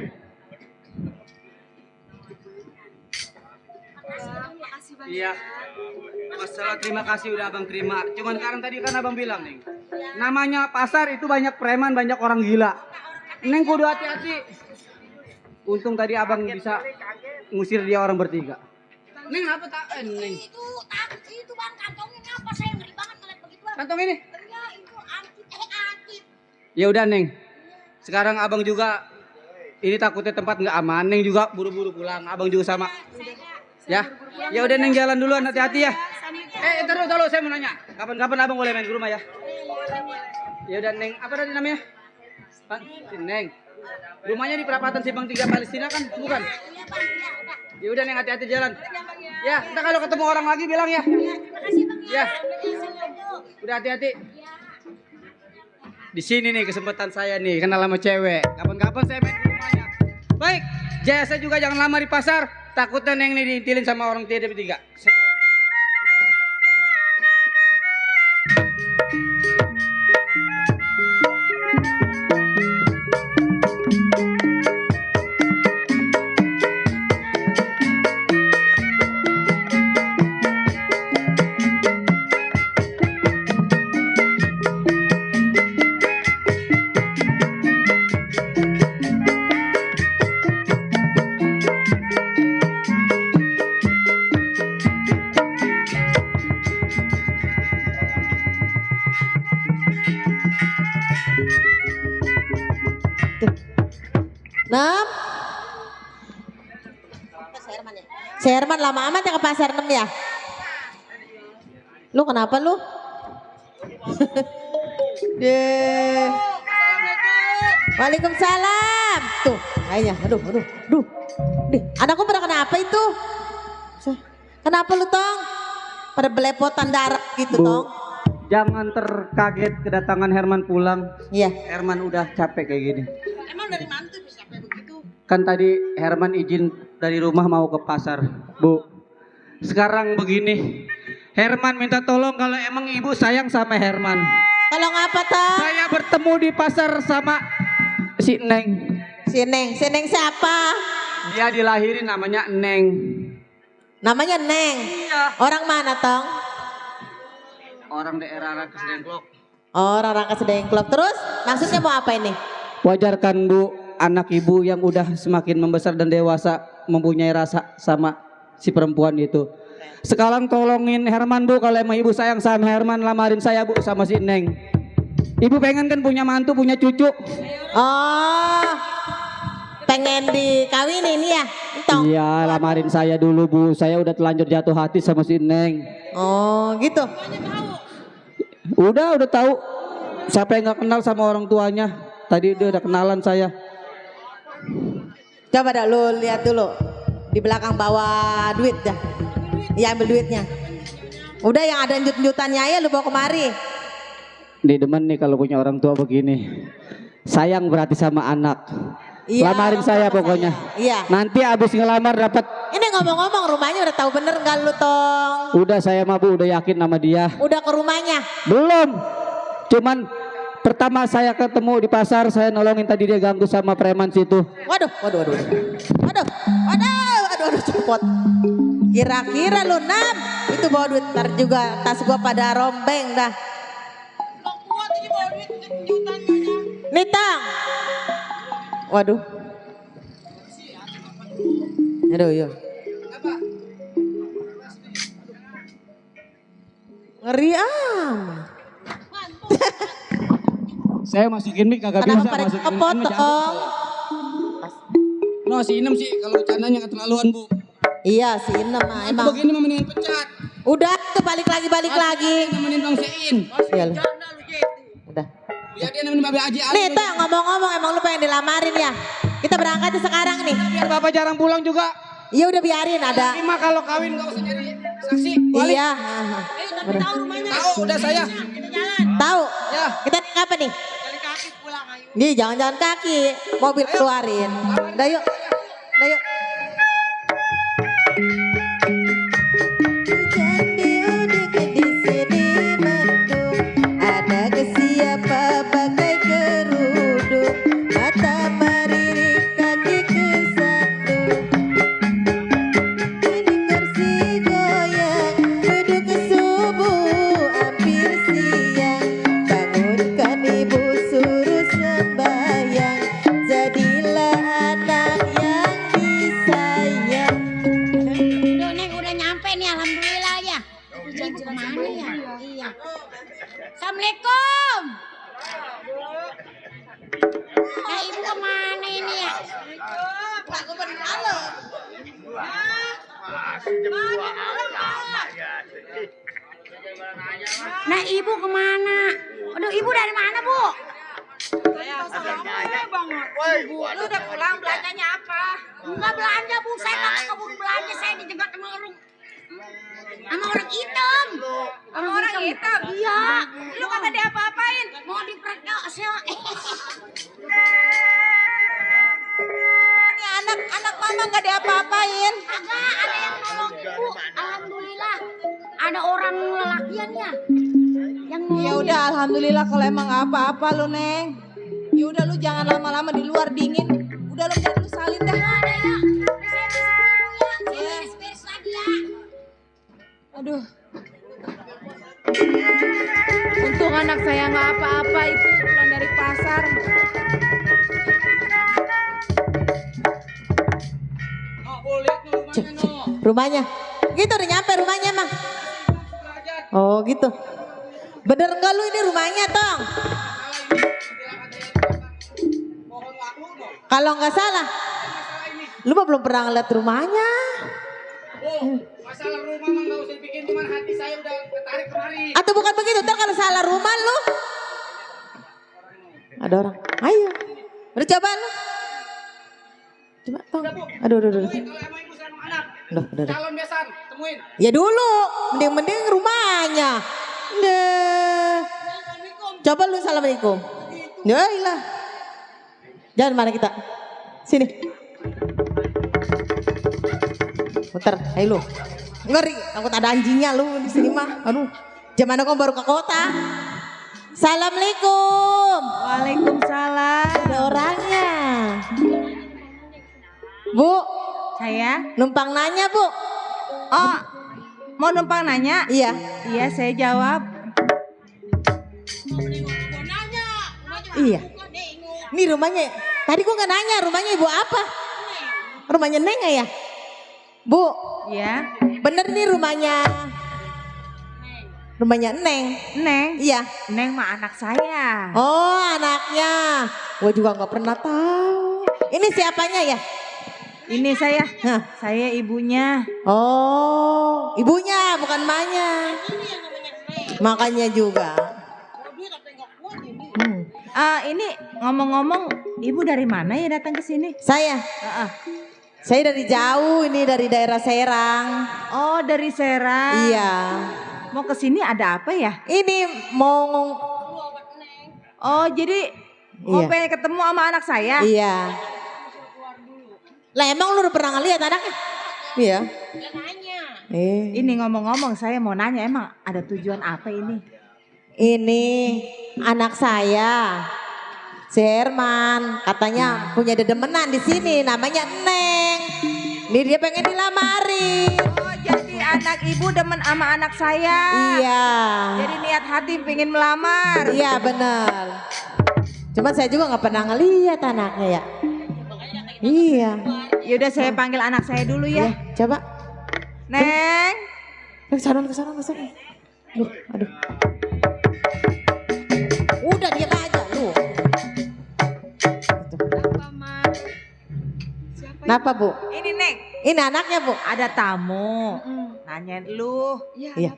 Iya. Masalah terima kasih udah abang terima. Cuman sekarang tadi kan abang bilang, Neng. Namanya pasar itu banyak preman, banyak orang gila. Neng kudu hati-hati. Untung tadi abang bisa ngusir dia orang bertiga. Neng apa tak? Neng. Itu bang kantongin apa? Saya ngeri banget ngeliat begitu. Kantong ini? Iya itu angkit. Ya udah, Neng. Sekarang abang juga ini takutnya tempat nggak aman. Neng juga buru-buru pulang. Abang juga sama. Ya, ya udah Neng jalan duluan, hati-hati ya. Taruh, saya mau nanya. Kapan-kapan abang boleh main ke rumah ya? Ya udah Neng, apa tadi namanya? Neng. Rumahnya di perapatan Simpang 3 Palestina kan, bukan? Ya udah Neng, hati-hati jalan. Ya, kita kalau ketemu orang lagi bilang ya. Ya. Udah hati-hati. Di sini nih kesempatan saya nih kenal sama cewek. Kapan-kapan saya main ke rumahnya. Baik, Jaya saya juga jangan lama di pasar. Takutnya Neng nih diintilin sama orang tiada bertiga. Nem. Serman lama amat ya ke pasar Nem ya? Lu kenapa lu? Deh. Waalaikumsalam. Tuh, kayaknya. Aduh. Dih, anakku pada kenapa itu? Kenapa lu, Tong? Pada belepotan darah gitu, Tong. jangan terkaget kedatangan Herman pulang. Iya. Herman udah capek kayak gini. Emang dari mantu bisa sampai begitu? Kan tadi Herman izin dari rumah mau ke pasar, Bu. Sekarang begini, Herman minta tolong kalau emang ibu sayang sama Herman. Tolong apa toh? Saya bertemu di pasar sama si Neng. Si Neng siapa? Dia dilahirin namanya Neng. Namanya Neng. Iya. Orang mana tong? Orang daerah Rangkas Dengklok. Oh, Rangkas Dengklok. Terus maksudnya mau apa ini? Wajarkan Bu, anak ibu yang udah semakin membesar dan dewasa mempunyai rasa sama si perempuan itu. Sekarang tolongin Herman Bu, kalau emang ibu sayang sama Herman, lamarin saya Bu sama si Neng. Ibu pengen kan punya mantu, punya cucu. Oh, pengen dikawinin ya? Tong. Iya, lamarin saya dulu Bu, saya udah telanjur jatuh hati sama si Neng. Oh gitu. Udah tahu. Siapa yang gak kenal sama orang tuanya? Tadi dia udah kenalan saya. Coba dah lu lihat dulu di belakang bawa duit dah. Ya ambil duitnya. Udah yang ada njut-njutannya ya lu bawa kemari. Nih demen nih kalau punya orang tua begini. Sayang berarti sama anak. Iya, Lamarin saya pokoknya. Iya. Nanti abis ngelamar dapat. Ini ngomong-ngomong rumahnya udah tahu bener nggak lu tong? Udah saya mah Bu, udah yakin sama dia. Udah ke rumahnya? Belum. Cuman pertama saya ketemu di pasar, saya nolongin tadi dia ganggu sama preman situ. Waduh, cepot. Kira-kira lu Nam, itu bawa duit ntar juga tas gua pada rombeng dah. Nih Tang. Waduh. Aduh, yuk. Ngeri amat. Saya masukin mic kagak bisa masukin kepotong? No, si Inem sih kalau bercandanya keterlaluan Bu. Iya si Inem mah emang. Begini mah mendingan pecat. Udah tuh balik lagi. Nemenin Bang Sein. Iya lu. Udah. Ya dia nemenin Babe Aji. Nih Tang ngomong-ngomong emang lu pengen dilamarin ya? Kita berangkat sekarang nih. Biar Bapak jarang pulang juga. Iya udah biarin ada. Lima kalau kawin gak usah jadi saksi. Iya. Tapi tahu rumahnya. Tahu udah saya. Tahu. Ya. Kita naik apa nih? Nih jangan-jangan kaki. Mobil keluarin. Udah yuk. Assalamualaikum. Nah ibu kemana ini ya? Pak gue baru malam. Nah ibu kemana? Aduh ibu dari mana bu? Saya banget. Bu, lu udah pulang belanjanya apa? Enggak belanja bu, saya nggak keburu belanja, saya dijegat sama orang hitam. Sama orang hitam? Iya. Lu kagak diapa-apain? Mau diperkosa. Ini anak mama nggak diapa-apain. Agak ada yang nolong ibu. Alhamdulillah. Ada orang lelakiannya. Ya udah alhamdulillah kalau emang nggak apa-apa lu Neng. Ya udah lu jangan lama-lama di luar dingin. Udah lu jangan lu salin dah. Ada ya. Saya bisa pulang. Saya beres-beres lagi ya. Aduh. Untung anak saya nggak apa-apa itu pulang dari pasar. Rumahnya. Gitu udah nyampe rumahnya mah. Oh gitu. Bener enggak lu ini rumahnya Tong? Kalau nggak salah. Lu mah belum pernah ngeliat rumahnya. Masalah rumah mah gak usah dipikirin, cuman hati saya udah ketarik kemari. Atau bukan begitu, ntar kalau salah rumah lu. Ada orang, ayo. Udah coba lu. Coba Tong. Aduh. Kalau emang ibu sayang sama anak, Udah. calon besan, temuin. Ya dulu, mending rumahnya. Deh. Coba lu assalamualaikum. Ya ilah. Jangan mana kita. Sini. Putar, ayo lu. Ngeri, takut ada anjingnya lu di sini mah. Aduh, zaman aku baru ke kota. Assalamualaikum. Waalaikumsalam. Ada orangnya. Bu, Saya? numpang nanya bu. Oh, mau numpang nanya? Iya. Iya, saya jawab. Iya. Ini rumahnya. Tadi gua nggak nanya rumahnya ibu apa? Rumahnya Neng nggak ya? Bu. Iya. Bener nih rumahnya. Rumahnya Neng. Neng? Iya. Neng mah anak saya. Oh anaknya. Gua juga nggak pernah tahu. Ini siapanya ya? Ini saya. Hah. Saya ibunya. Oh, ibunya bukan emaknya. Makanya juga. Ini ngomong-ngomong, ibu dari mana ya datang ke sini? Saya. Saya dari jauh, ini dari daerah Serang. Oh, dari Serang. Iya. Mau ke sini ada apa ya? Ini mau Oh, jadi mau Iya. pengen ketemu sama anak saya? Iya. Lah emang lu udah pernah ngeliat anaknya? Iya. Ini ngomong-ngomong saya mau nanya emang ada tujuan apa ini? Ini anak saya, si Herman, katanya punya dedemenan di sini, namanya Neng. Ini dia pengen dilamari. Oh, jadi anak ibu demen sama anak saya. Iya. Jadi niat hati pengen melamar. Iya bener. Cuman saya juga nggak pernah ngeliat anaknya ya. Iya. Yaudah saya panggil anak saya dulu ya. Coba. Neng. Ke sana. Aduh. Udah diam aja lu. Kenapa bu? Ini Neng. Ini anaknya bu. Ada tamu. Nanyain lu. Iya.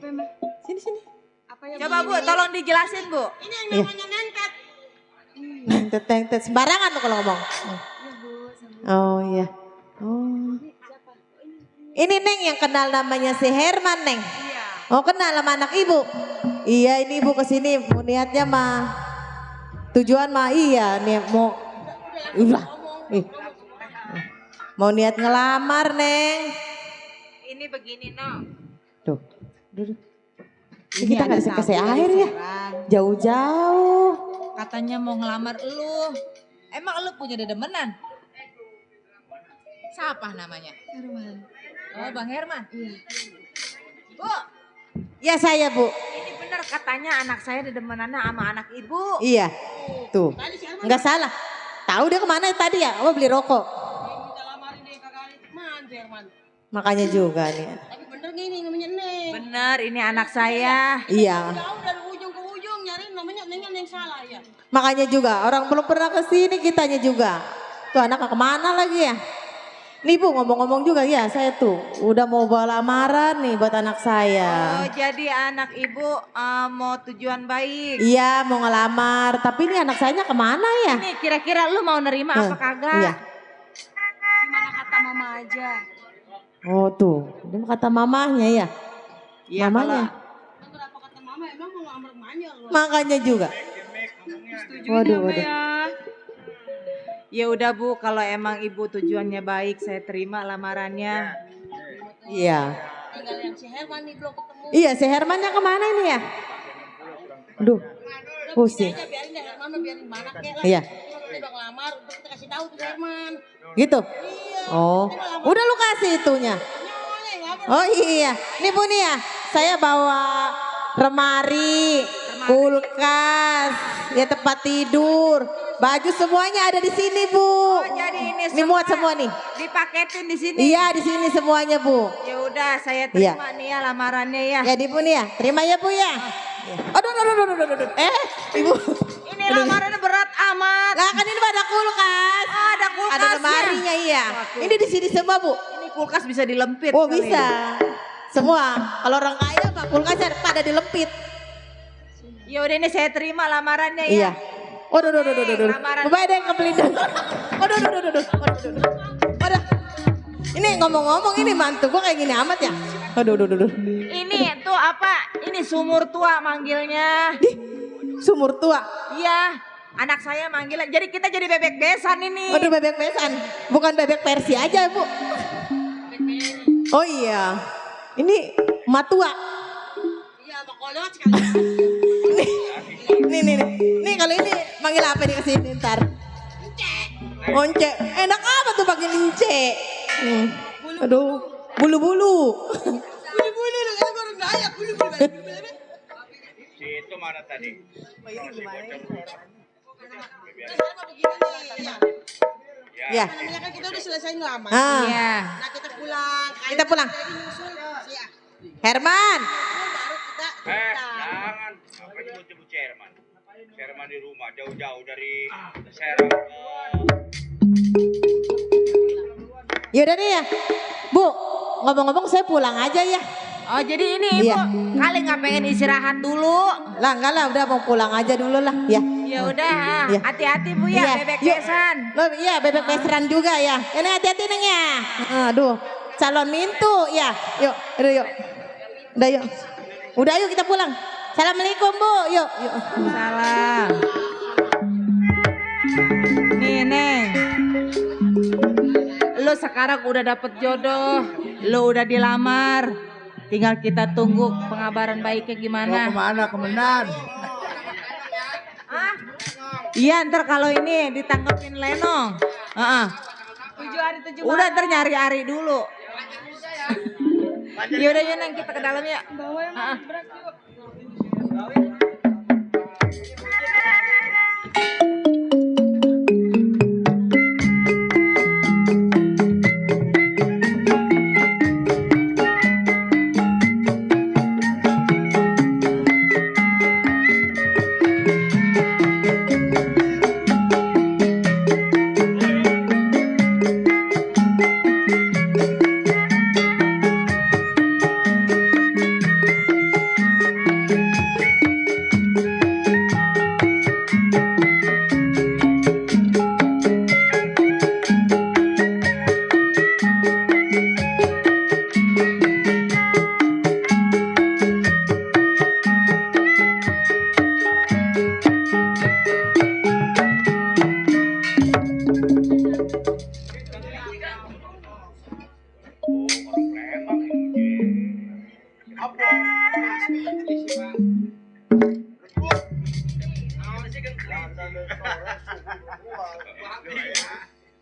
Sini. Coba bu, tolong dijelasin bu. Ini yang namanya nentet. Nentet. Sembarangan lu kalau ngomong. Oh iya. Oh. Ini Neng yang kenal namanya si Herman Neng. Oh kenal sama anak ibu. Iya ini ibu kesini mau niatnya mah. Tujuan mah iya nih mau. Udah. Mau niat ngelamar Neng. Ini begini no. Tuh. Ini kita nggak dikasih air ya. Jauh-jauh. Katanya mau ngelamar lu. Emang lu punya dedemenan? Siapa namanya? Herman. Oh Bang Herman. Iya. Bu. Ya saya bu. Ini benar katanya anak saya dedemenannya sama anak ibu. Iya. Tuh. Nggak salah. Tahu dia kemana tadi ya? Oh beli rokok. Makanya juga nih. Tapi bener gini namanya Neng. Bener ini anak saya. Iya. Jauh dari ujung ke ujung nyari namanya Neng salah ya. Makanya juga orang belum pernah kesini kitanya juga. Tuh anak kemana lagi ya? Nih bu ngomong-ngomong juga ya saya tuh udah mau bawa lamaran nih buat anak saya. Oh jadi anak ibu mau tujuan baik. Iya mau ngelamar tapi ini anak saya kemana ya? Ini kira-kira lu mau nerima apa kagak? Iya. Gimana kata mama aja? Oh tuh dia kata mamahnya ya? Iya mamanya. Kenapa kata mama emang mau ngelamar emaknya loh. Makanya juga. Waduh. Ya udah bu, kalau emang ibu tujuannya baik, saya terima lamarannya. Iya. Tinggal yang si Herman nih belum ketemu. Iya si Hermannya kemana ini ya? Aduh, pusing. Biarin deh Herman biarin mana kek lah. Iya. Kita udah ngelamar, kita kasih tahu tuh Herman. Gitu? Oh, udah lu kasih itunya. Oh iya, nih bu nih ya, saya bawa remari, kulkas, ya tempat tidur. Baju semuanya ada di sini bu. Oh, jadi ini muat semua nih. Dipaketin di sini. Iya di sini semuanya bu. Ya udah saya terima nih ya lamarannya ya. Ya di bu nih ya, terima ya bu ya. Aduh. Ibu. Ini lamarannya berat amat. Lah kan ini ada kulkas. Oh, ada kulkas. Ada lemarinya iya. Ini di sini semua bu. Ini kulkas bisa dilempit. Oh kali bisa. Semua. Kalau orang kaya mah kulkasnya pada dilempit. Ya udah ini saya terima lamarannya ya. Iya. Aduh. Bapak ada yang kepelindung. Aduh. Ini ngomong-ngomong ini mantu gue kayak gini amat ya. Aduh. Ini tuh apa? Ini sumur tua manggilnya. Sumur tua. Iya, anak saya manggilan. Jadi kita jadi bebek besan ini. Waduh, bebek besan. Bukan bebek Persi aja, Bu. Oh iya. Ini matua. Iya, makolot sekali. Nih kalau ini manggil apa nih kesini ntar? Once. Enak apa tuh pakai lince? Aduh, bulu-bulu. Bulu-bulu, kan orang Dayak, bulu-bulu. Si itu mana tadi? Ya. Namanya kan kita udah selesai lama. Iya. Nah kita pulang. Kita pulang. Herman. Jangan. Apa nyebut-nyebut Sherman? Sherman di rumah, jauh-jauh dari Serang. Yaudah deh ya. Bu, ngomong-ngomong saya pulang aja ya. Oh jadi ini Ibu, kali nggak pengen istirahat dulu? Lah enggak lah, udah mau pulang aja dulu lah. Ya. Ya udah, Iya. hati-hati Bu ya, Iya. bebek Yuk. besan. Loh, iya bebek beseran juga ya. Ini hati-hati neng ya. Aduh, calon mintu ya. Yuk, yuk. Udah yuk. Udah yuk kita pulang. Assalamualaikum Bu. Yuk. Salam. Nih Neng, lu sekarang udah dapet jodoh, lu udah dilamar, tinggal kita tunggu pengabaran baiknya gimana. Mau kemana, Komandan? Iya ntar kalau ini ditangkepin Lenong. 7 hari 7 malam. Udah ntar nyari Ari dulu. Yaudah ya Neng, kita ke dalam ya.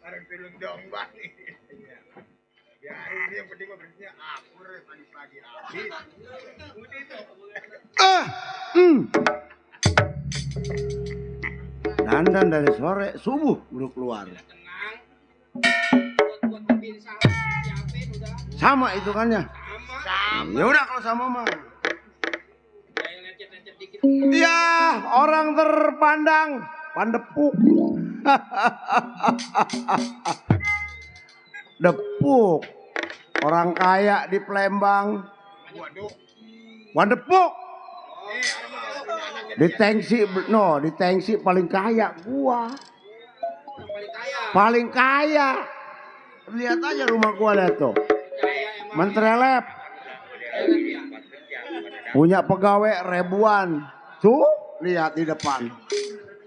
Orang film domba nih. Ya ini yang penting berarti akur pagi-pagi habis. Dandan dari sore subuh baru keluar. Sama hitungannya. Ya udah kalau sama mah. Iya, orang terpandang pandepuk. Depuk. Orang kaya di Palembang. Wandepuk. Di Tengsi paling kaya gua. Paling kaya. Lihat aja rumah gua lihat tuh. Mentrelep. Punya pegawai ribuan. Tuh, lihat di depan.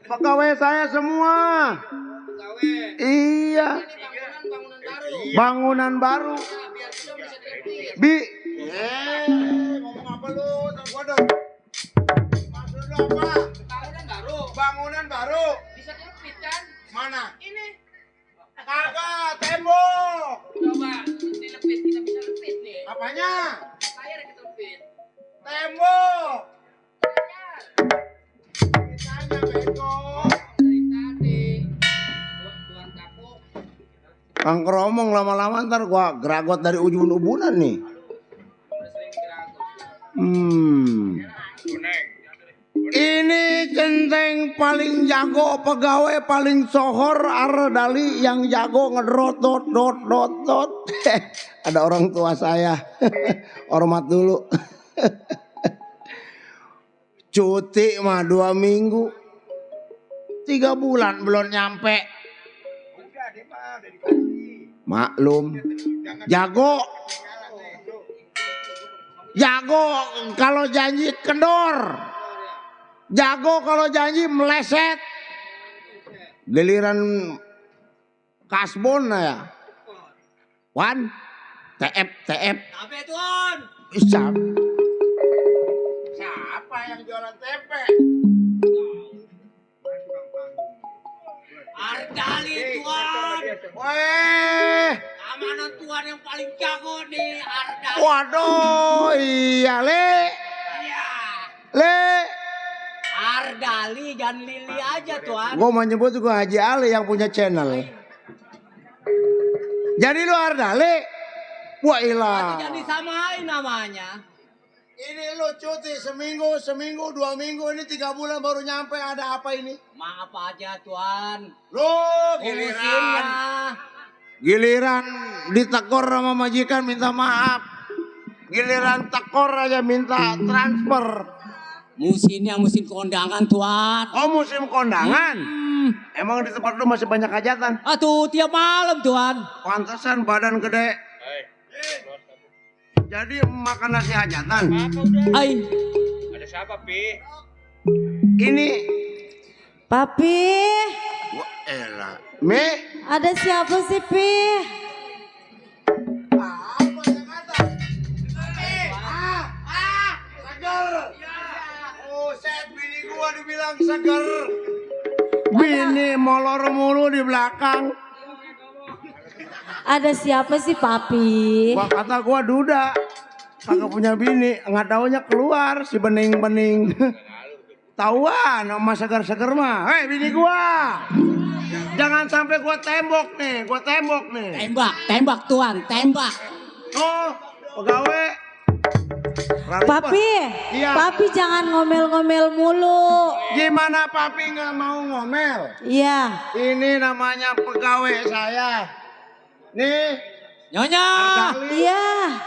Pegawai saya semua. Iya. Bangunan baru. Ngomong apa lu? Gua dong. Maksud lu apa? Bangunan baru. Bisa dilepit kan? Mana? Ini. Kagak, tembok. Coba dilepit, kita bisa lepit nih. Apanya? Layar kita lepit. Tembok. Ditanya bego. Dari tadi. Tuan kapuk. Kang Keromong lama-lama ntar gua geragot dari ujung-ubunan nih. Ini centeng paling jago, pegawai paling sohor, Ardali yang jago ngedrot dot. Ada orang tua saya, hormat dulu. Cuti mah 2 minggu, 3 bulan belum nyampe. Maklum, jago kalau janji kendor. Jago kalau janji meleset. Giliran kasbon ya. Wan, TF. Tapi Tuan. Siapa yang jualan tempe? Ardali Tuan. Weh. Keamanan Tuan yang paling jago nih Ardali. Waduh, iya Le. Le. Ardali dan Lili aja Tuan. Gue mau nyebut juga Haji Ali yang punya channel. Jadi lu Ardali. Wah ilah. Jadi samain namanya. Ini lu cuti seminggu, 2 minggu, ini 3 bulan baru nyampe, ada apa ini? Maaf aja Tuan. Lu giliran ditekor sama majikan minta maaf. Giliran tekor aja minta transfer. Musimnya musim kondangan Tuan. Oh musim kondangan? Emang di tempat lu masih banyak hajatan? Tuh tiap malam Tuan. Pantesan badan gede. Jadi makan nasi hajatan. Ay. Ada siapa, Pi? Ini Papi, wah elah. Me? ada siapa sih Pi? Seger. Oh, set bini gua dibilang seger. Bini molor mulu di belakang. Ada siapa sih Papi? Wah kata gua duda. Kagak punya bini, nggak taunya keluar si bening-bening. Tauan sama seger-seger mah. Hei bini gua. Jangan sampai gua tembok nih. Tembak Tuan, tembak. Oh, pegawai. Papi, Iya. Papi jangan ngomel-ngomel mulu. Gimana papi nggak mau ngomel? Iya. Ini namanya pegawai saya. Nih. Nyonya. Ardali. Iya.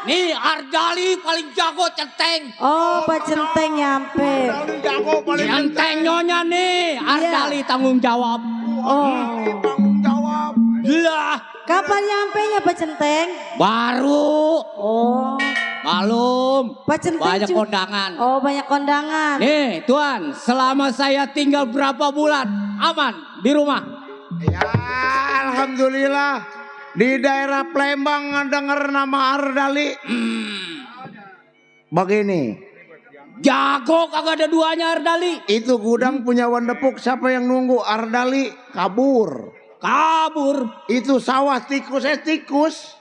Nih Ardali paling jago centeng. Oh, Pak Centeng nyampe. Ardali jago paling Centeng Nyonya nih. Ardali tanggung jawab. Oh. tanggung jawab. Lah. Kapan nyampenya Pak Centeng? Baru. Oh. Malum. Pak Centeng Banyak kondangan. Oh, banyak kondangan. Nih Tuan, selama saya tinggal berapa bulan aman di rumah? Ya, alhamdulillah. Di daerah Palembang denger nama Ardali. Begini. Jago kagak ada duanya Ardali. Itu gudang punya Wandepuk, siapa yang nunggu? Ardali kabur. Itu sawah tikus.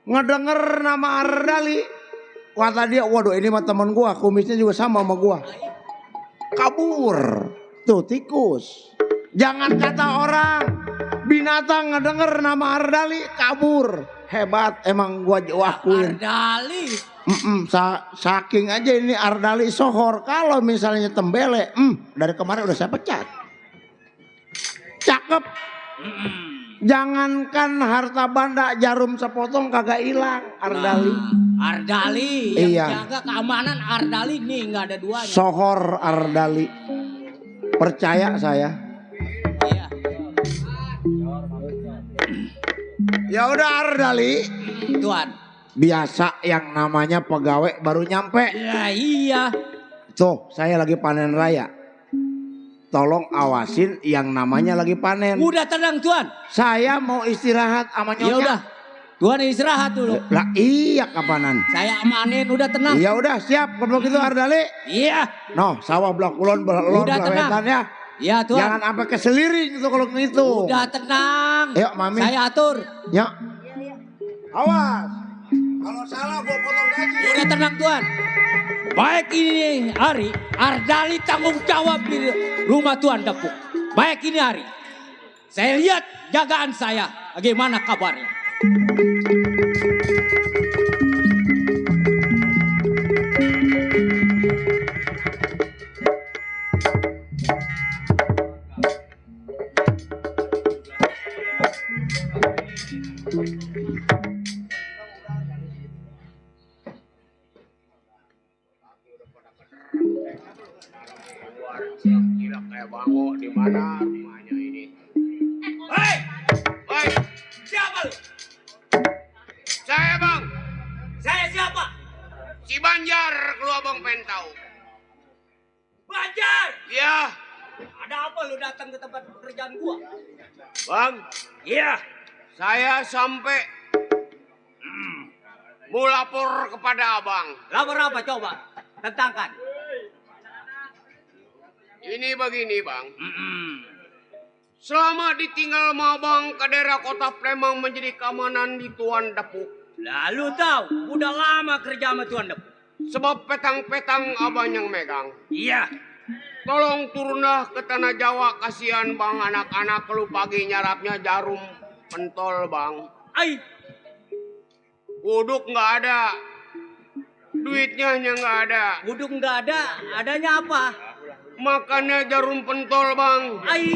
Ngedenger nama Ardali. Kata dia, waduh ini mah teman gua, kumisnya juga sama gua. Kabur. Tuh tikus. Jangan kata orang. Binatang ngedenger nama Ardali kabur. Hebat emang gua akuin. Ardali. Saking aja ini Ardali sohor. Kalau misalnya tembele, dari kemarin udah saya pecat. Cakep. Jangankan harta banda, jarum sepotong kagak hilang Ardali. Ardali yang Iya. jaga keamanan Ardali nih nggak ada duanya. Sohor Ardali. Percaya saya. Iya. Ya udah Ardali. Tuan. Biasa yang namanya pegawai baru nyampe. Ya iya. Tuh, saya lagi panen raya. Tolong awasin yang namanya lagi panen. Udah tenang Tuan. Saya mau istirahat sama nyonya. Ya udah. Tuan istirahat dulu. Lah iya kapanan. Saya amanin udah tenang. Ya udah siap kalau begitu Ardali. Iya. No, sawah blok kulon blok Udah tenang. wetan ya. Ya Tuan. Jangan sampai keseliring itu kalau gitu. Udah tenang. Yuk Mami. Saya atur. Ya. Awas. Kalau salah gua potong gaji. Udah tenang Tuan. Baik ini hari, Ardali tanggung jawab di rumah Tuan Depuk. Baik ini hari. Saya lihat jagaan saya. Bagaimana kabarnya? Gila kayak bango di mana rumahnya ini? Hei! Hei! Siapa lu? Saya bang. Saya siapa? Si Banjar, kalau abang pengen tahu. Banjar! Iya. Ada apa lu datang ke tempat pekerjaan gua? Bang. Iya. Saya sampai mau lapor kepada abang. Lapor apa coba? Tentangkan. Ini begini bang. Selama ditinggal sama abang ke daerah kota Palembang menjadi keamanan di Tuan Depuk. Lalu tahu, udah lama kerja sama Tuan Depuk. Sebab petang-petang abang yang megang. Iya. Tolong turunlah ke tanah Jawa, kasihan bang anak-anak lu pagi nyarapnya jarum pentol bang. Ai. Uduk nggak ada, duitnya nggak ada. Uduk nggak ada, adanya apa? Makannya jarum pentol bang. Ai.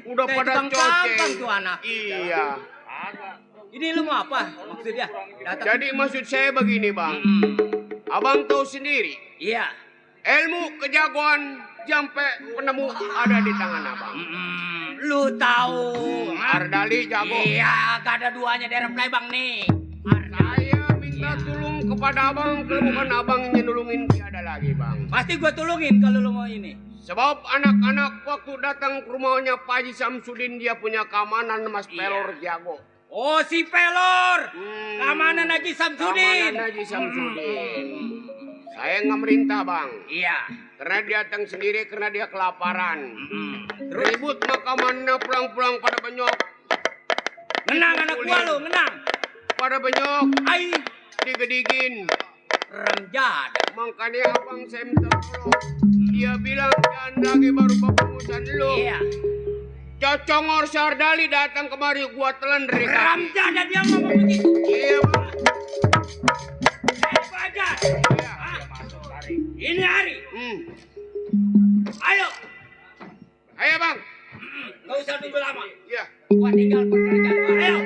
Udah Kayak pada tukang tambang coceng. tuh anak. Iya. Ini lu mau apa maksudnya? Jadi maksud saya begini bang. Abang tahu sendiri. Iya. Ilmu kejagoan sampai penemu ada di tangan abang. Lu tahu. Ardali jago. Iya, gak ada duanya daerah Palembang nih. Saya minta tolong kepada abang, kalau bukan abang nyenulungin tiada lagi bang. Pasti gua tolongin kalau lu mau ini. Sebab anak-anak waktu datang ke rumahnya Pak Haji Samsudin dia punya keamanan Mas Pelor jago. Oh si Pelor, keamanan Haji Samsudin. Keamanan Haji Samsudin. Saya nggak merintah bang. Iya. Karena dia datang sendiri karena dia kelaparan. Ribut makamannya pulang-pulang pada benyok. Ngenang anak gua lu, ngenang. Pada benyok. Ai. Digedigin. Remjad. Makanya abang saya minta tolong. Dia bilang jangan lagi baru bapungusan lu. Iya. Cocongor Sardali datang kemari gua telan dari kaki. Remjad dan dia ngomong begitu. Iya bang. Bajar. Iya. Ini hari. Ayo. Ayo bang. Gak usah tunggu lama. Iya. Gua tinggal pekerjaan gua. Ayo.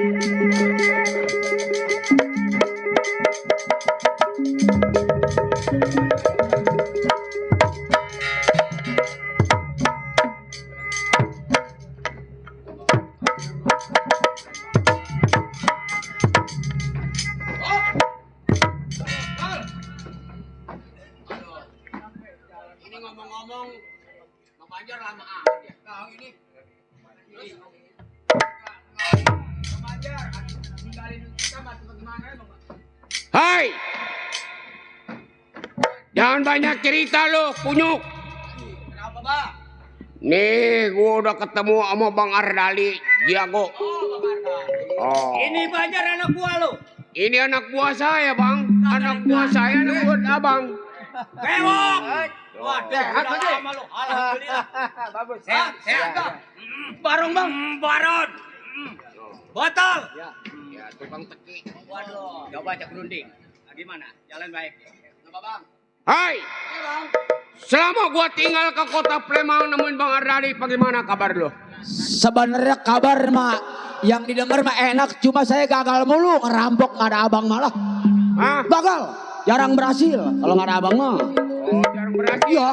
Ini ngomong-ngomong, Bang Banjar lama aja. Tahu ini. Bang Banjar, tinggalin kita masuk bagaimana ya, Bang? Hai. Jangan banyak cerita lo, kunyuk. Kenapa, Bang? Nih, gua udah ketemu sama Bang Ardali, jago. Oh. Ini Bajar anak gua lo. Ini anak buah saya, Bang. Anak buah saya, anak buah abang. Bewok. Waduh, udah lama lo. Alhamdulillah. Bagus. Sehat. Barong, Bang. Baron. Botol. Ya, tukang teki. Waduh. Coba cek berunding. Gimana? Jalan baik. Kenapa, Bang? Hai. Selama gua tinggal ke kota Palembang nemuin Bang Ardali, bagaimana kabar lo? Sebenarnya kabar mah yang didengar mah enak, cuma saya gagal mulu ngerampok, nggak ada abang malah. Hah? Gagal, jarang berhasil kalau nggak ada abang mah. Oh, jarang berhasil. Iya.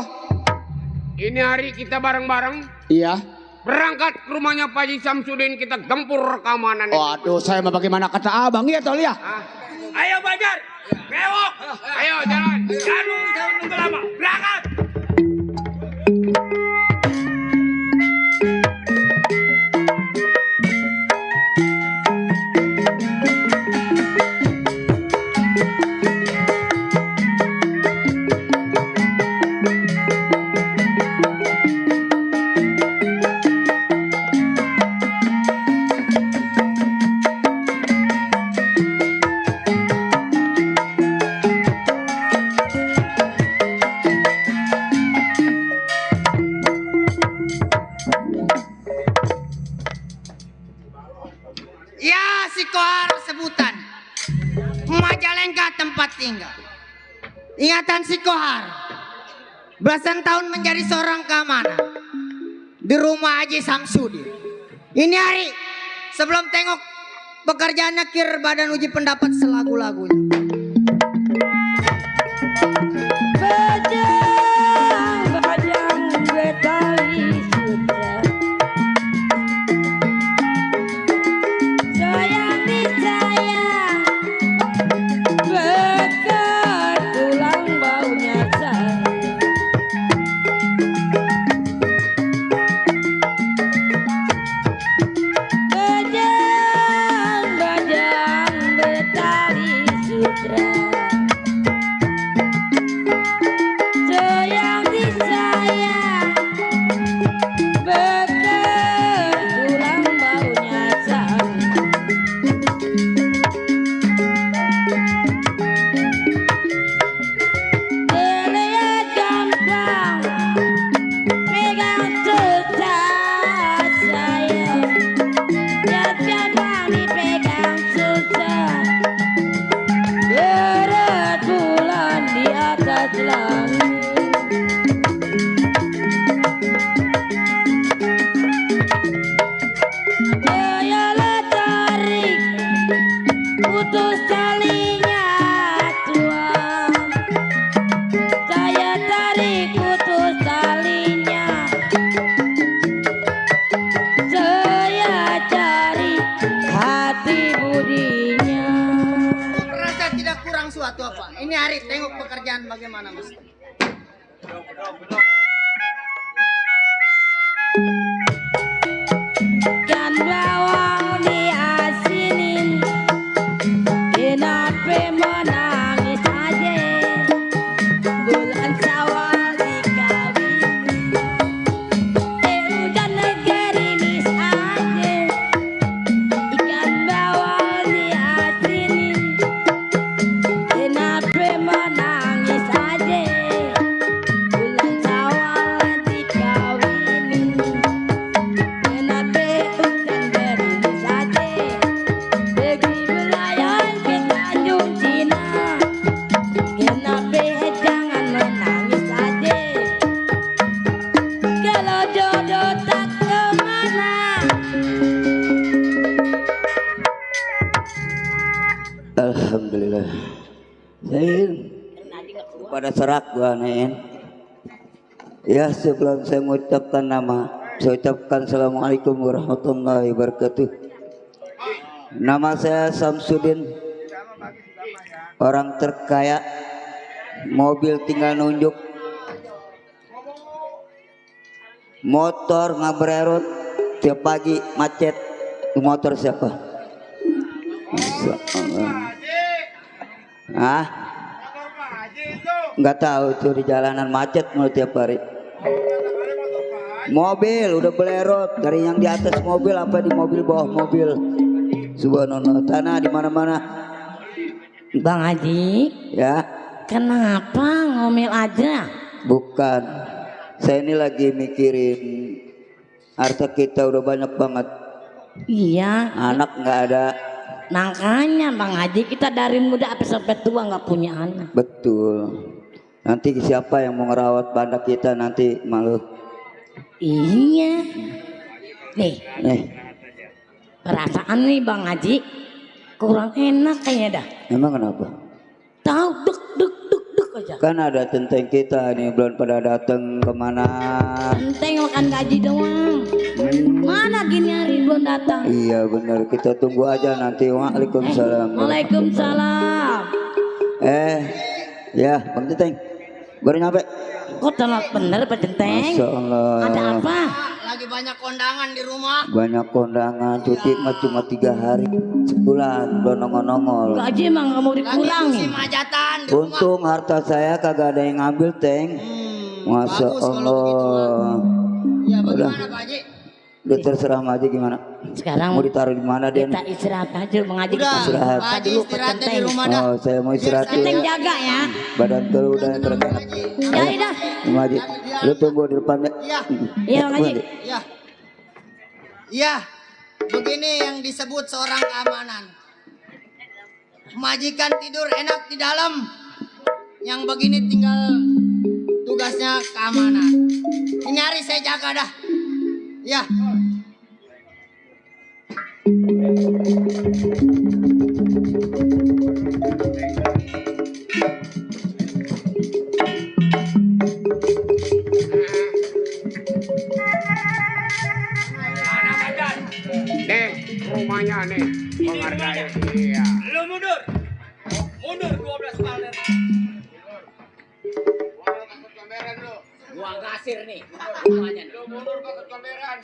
Ini hari kita bareng-bareng Iya. berangkat ke rumahnya Pak Haji Samsudin, kita gempur keamanan. Waduh, saya mah bagaimana kata abang ya tol ya. Ayo Bajar. Bewok. Ayo jalan. Jangan nunggu lama. Berangkat. Ya, si Kohar sebutan. Majalengka tempat tinggal. Ingatan si Kohar. Belasan tahun menjadi seorang keamanan di rumah Haji Samsudin. Ini hari sebelum tengok pekerjaannya kir badan uji pendapat selagu-lagunya. Bajang betali sutra. Sayang disayang, bekat tulang baunya sayang. putus talinya Tuhan. Saya tarik putus talinya, saya cari hati budinya. Merasa tidak kurang suatu apa? Ini Hari tengok pekerjaan bagaimana Mas. Kan bawang diasinin, kenapa menangis aja? Bulan Syawal dikawin, udah negerinis aja. Ikan bawang diasinin, kenapa menangis aja? Bulan Syawal dikawinin, kenapa udah negerinis aja? Pergi belayan ke Tanjung Cina, kenapa jangan menangis aja? Kalau jodoh tak kemana. Alhamdulillah. Zain, pada serak gua nen. Ya sebelum saya mengucapkan nama, saya ucapkan Assalamualaikum warahmatullahi wabarakatuh. Nama saya Samsudin, orang terkaya, mobil tinggal nunjuk, motor ngabrerot, tiap pagi macet. Itu motor siapa? Masya Allah. Ah, nggak tahu tuh di jalanan macet mulu tiap hari. Mobil udah belerot dari yang di atas mobil apa di mobil bawah mobil. Subhanallah, tanah di mana-mana. Bang Haji, Ya, kenapa ngomel aja? bukan. Saya ini lagi mikirin harta kita udah banyak banget. Iya, Anak nggak ada. makanya Bang Haji kita dari muda sampai tua nggak punya anak. Betul. Nanti siapa yang mau ngerawat banda kita nanti malu. Iya. Nih, Nih, perasaan nih Bang Haji kurang enak kayaknya dah. emang kenapa? Tahu dek dek dek dek aja. Kan ada centeng kita nih belum pada datang kemana. Enteng makan gaji doang. Mana gini hari belum datang? Iya benar, kita tunggu aja nanti. Waalaikumsalam. Waalaikumsalam. Ya Bang Centeng baru nyampe. Kok telat bener Pak Centeng? Masya Allah. Ada apa? Lagi banyak kondangan di rumah. Banyak kondangan, cuti mah cuma 3 hari sebulan belum nongol-nongol. Gaji emang nggak mau dikurangi. Musim hajatan di Untung harta saya kagak ada yang ngambil, Teng. Masya Allah. Ya Udah, bagaimana Pak Haji? udah terserah Mak Haji gimana. Sekarang Mau ditaruh di mana dia? kita istirahat aja Bang Haji. Udah, Istirahat. Pak Haji istirahatnya di rumah dah. Oh, saya mau istirahat dulu. Centeng Ya. jaga ya. Badan kalau udah keren enak. Ya udah. Mak Haji, lu tunggu di depan ya. Iya. Iya Bang Haji. Iya. Iya. Begini yang disebut seorang keamanan. Majikan tidur enak di dalam. Yang begini tinggal tugasnya keamanan. Ini hari saya jaga dah. Ya. Nih, rumahnya nih. Menghargai. Iya. Lu mundur. Mundur 12 meter. Gua gasir nih. Rumahnya. Lu mundur ke kameran.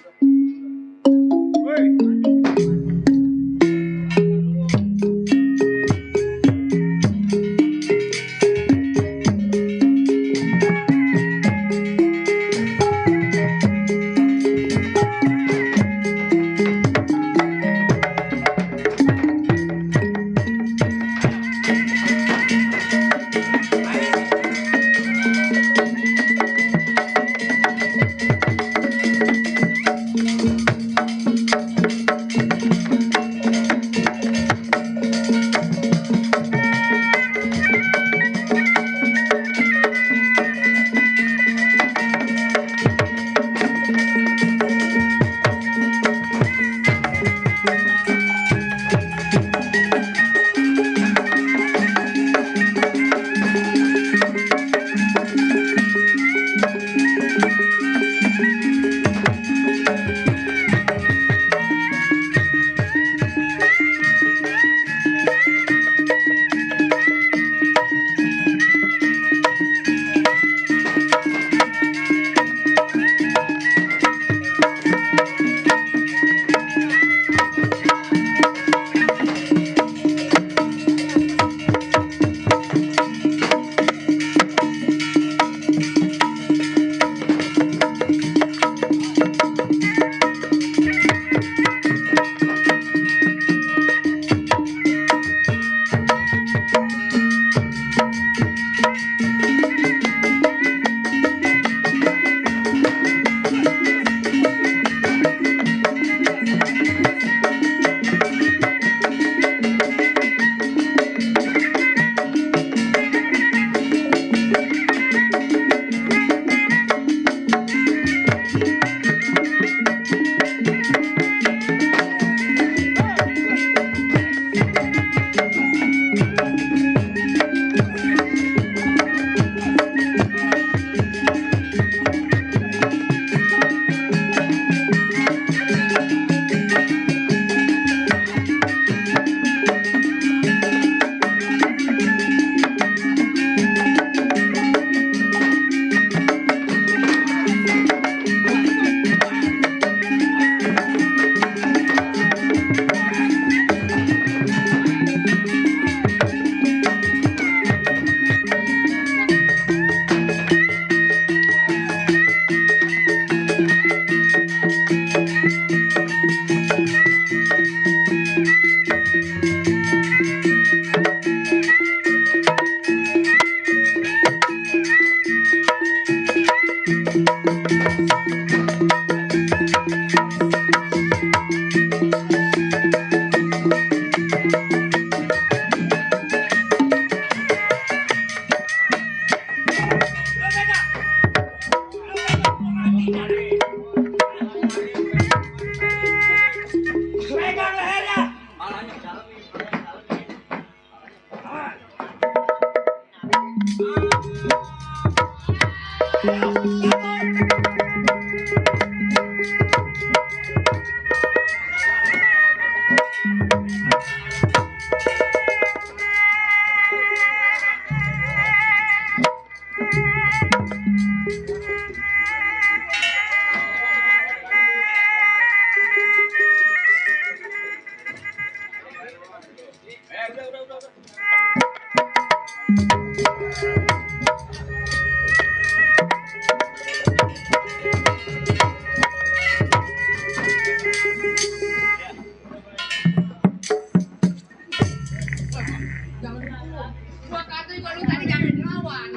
Gua kata kalau tadi jangan ngelawan.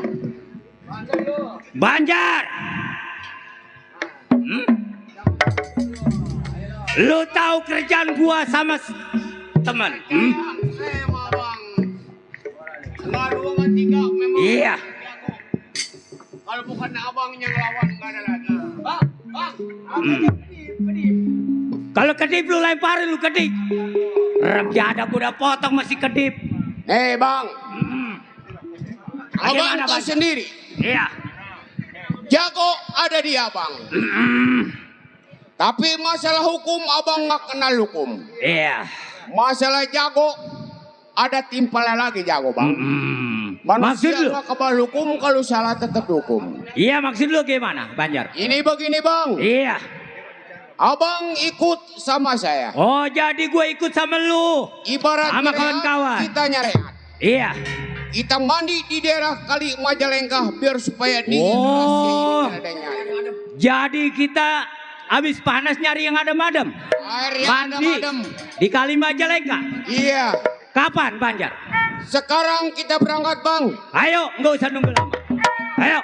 Banjar. Lu tahu kerjaan gua sama teman? Baru sama tiga memang. Iya. Kalau bukan abangnya ngelawan nggak ada lagi. Bang. Kalau kedip lu lemparin lu kedip. Rem jadak udah potong masih kedip. Bang. Abang Bagaimana, tahu Bang? sendiri. Iya. Jago ada di abang. Tapi masalah hukum abang nggak kenal hukum. Iya. Masalah jago ada timpalnya lagi jago bang. Maksud Manusia lu? nggak kebal hukum, kalau salah tetap hukum. Iya, maksud lu gimana, Banjar? Ini begini bang. Iya. Abang ikut sama saya. Oh, jadi gue ikut sama lu. Ibarat sama nyerehat, kawan-kawan. kita nyerehat. Iya. Kita mandi di daerah Kali Majalengka biar supaya di Oh. ini adanya. Jadi kita habis panas nyari yang adem-adem. Air yang Mandi adem-adem. di Kali Majalengka. Iya. Kapan, Banjar? Sekarang kita berangkat bang. Ayo, nggak usah nunggu lama. Ayo.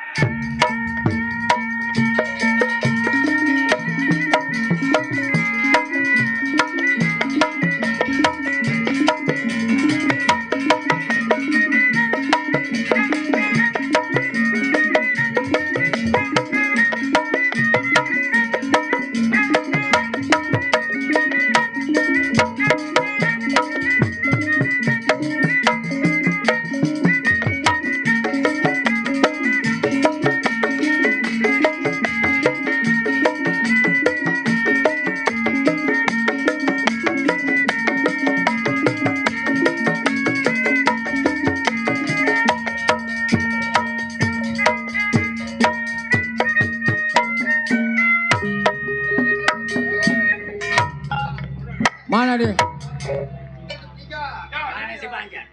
Mana dia? Mana si Banjar?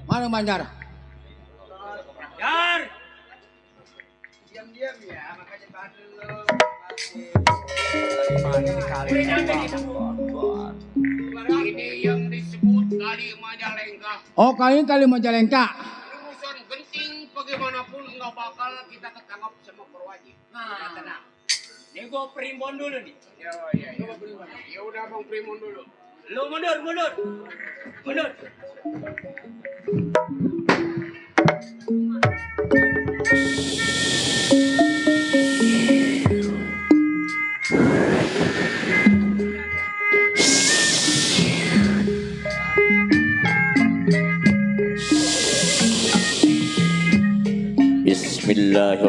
Mana Banjar? Jar. Diam-diam ya, makanya tahan dulu. Ini yang disebut Kali Majalengka. Oh, kali Majalengka. Urusan genting bagaimanapun nggak bakal kita ketangkap sama perwajib. Nah, tenang. Ini gue primbon dulu nih. Ya. Ya udah bang primun dulu. Lu mundur. Mundur.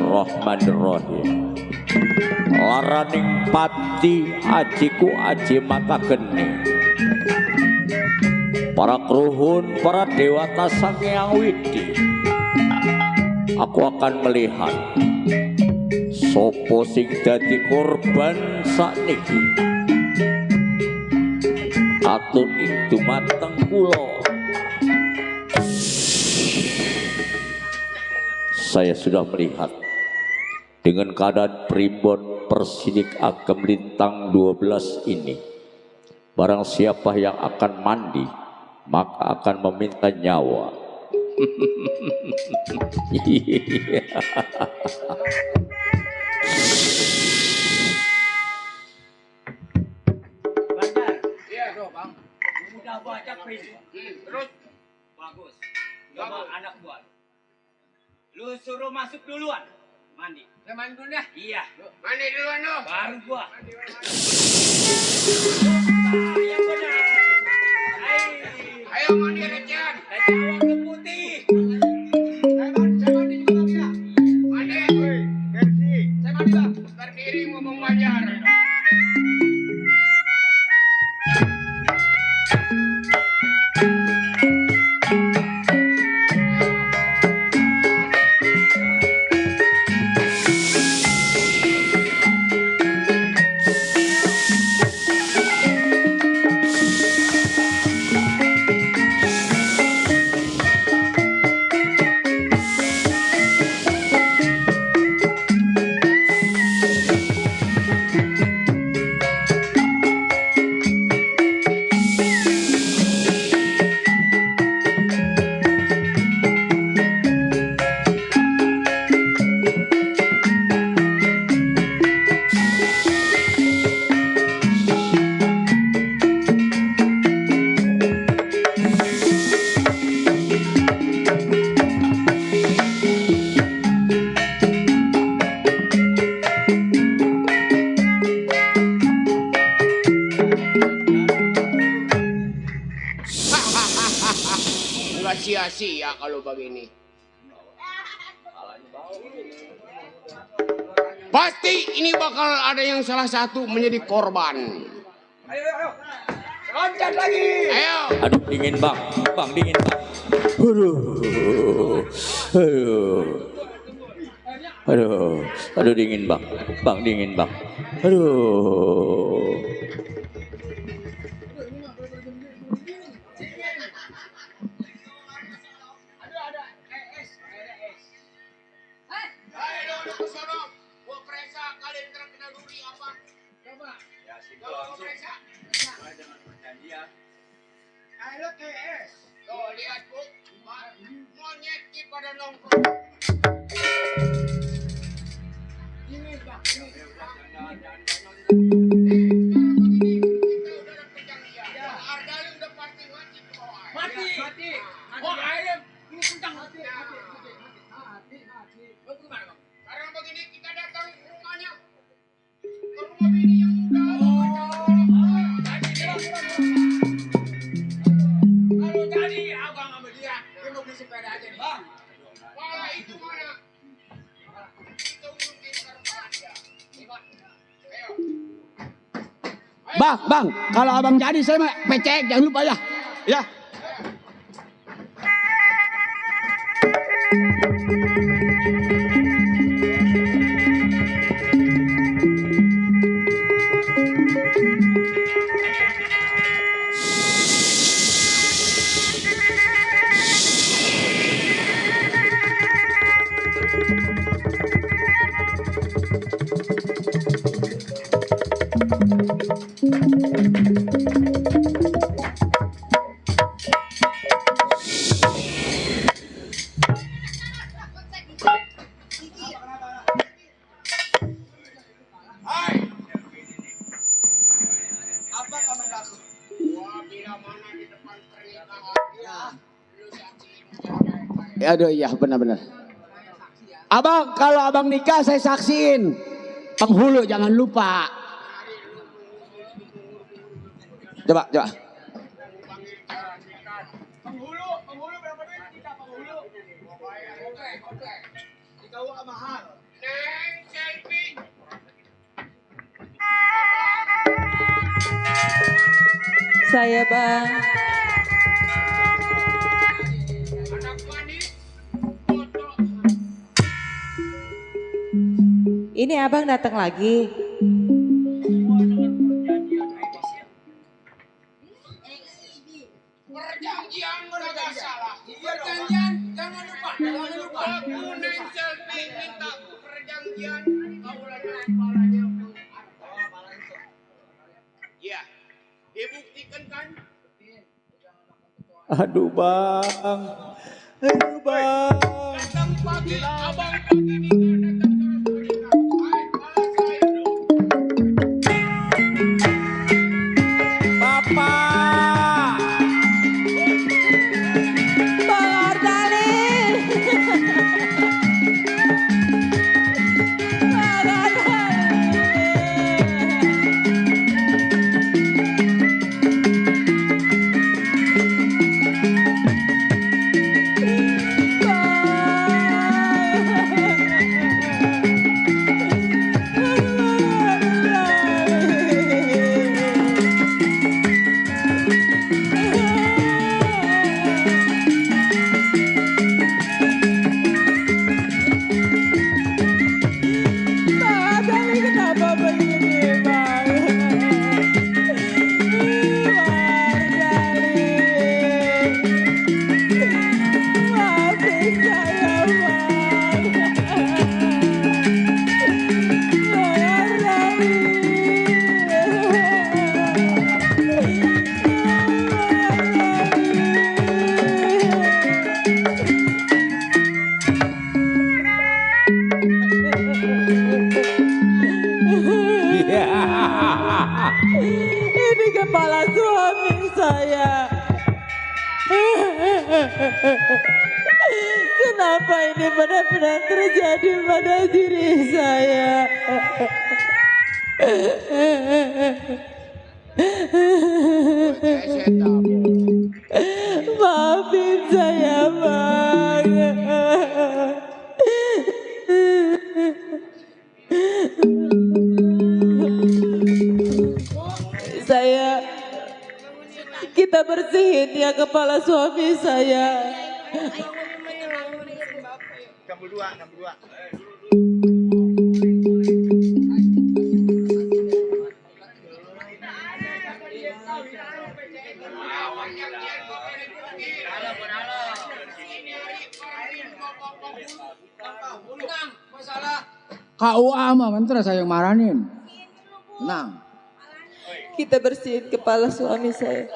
Bismillahirrahmanirrahim. Laraning pati ajiku aji mata geni. Para kruhun, para dewata sang yang widi. Aku akan melihat sopo sing dadi korban sakniki. Atun itu mateng kula. Saya sudah melihat dengan keadaan primbon Persidik Ageng Lintang 12 ini. Barang siapa yang akan mandi, maka akan meminta nyawa. Banjar. Iya, bang. Udah baca primbon. Terus Bagus. Sama anak buah. Lu suruh masuk duluan. Mandi. saya mandi dulu dah. Iya. Mandi duluan lu. Baru gua. Yang benar. Ayo mandi recehan. Kacauan ke putih. Saya mandi Nggak sia-sia kalau begini. Pasti ini bakal ada yang salah satu menjadi korban. Ayo. Loncat lagi. Ayo. Aduh dingin bang dingin bang. Aduh dingin bang dingin bang. Aduh. Ayo KS. Tuh lihat bu, monyet pada nongkrong. Ini bang, Ardali udah pasti mati ke bawah. Mati. Oh airnya ini kencang mati. Karena begini kita datang ke rumahnya, ke rumah bini yang muda. Kalau jadi abang sama dia mau beli sepeda aja nih. Wah itu mana? Kita urutin sekarang dia. Ayo. Bang, kalau abang jadi saya mah pecek, jangan lupa ya. Ya. Aduh iya benar-benar. Abang kalau abang nikah saya saksiin. Penghulu jangan lupa. Coba. Penghulu berapa duit kita penghulu? Oke. Kita uang mahal. Neng selfie. Saya bang. Ini abang datang lagi. Perjanjian kagak salah. Perjanjian jangan lupa. Aku neng selfie minta perjanjian kaulan kepalanya. Ya, dibuktikan kan? Aduh bang. Datang pagi, abang pagi nikah. Kenapa ini benar-benar terjadi pada diri saya? Maafin saya, Bang. Kita bersihin ya kepala suami saya. Kamu dua. KUA mah mentera saya yang maranin. Tenang. Kita bersihin kepala suami saya.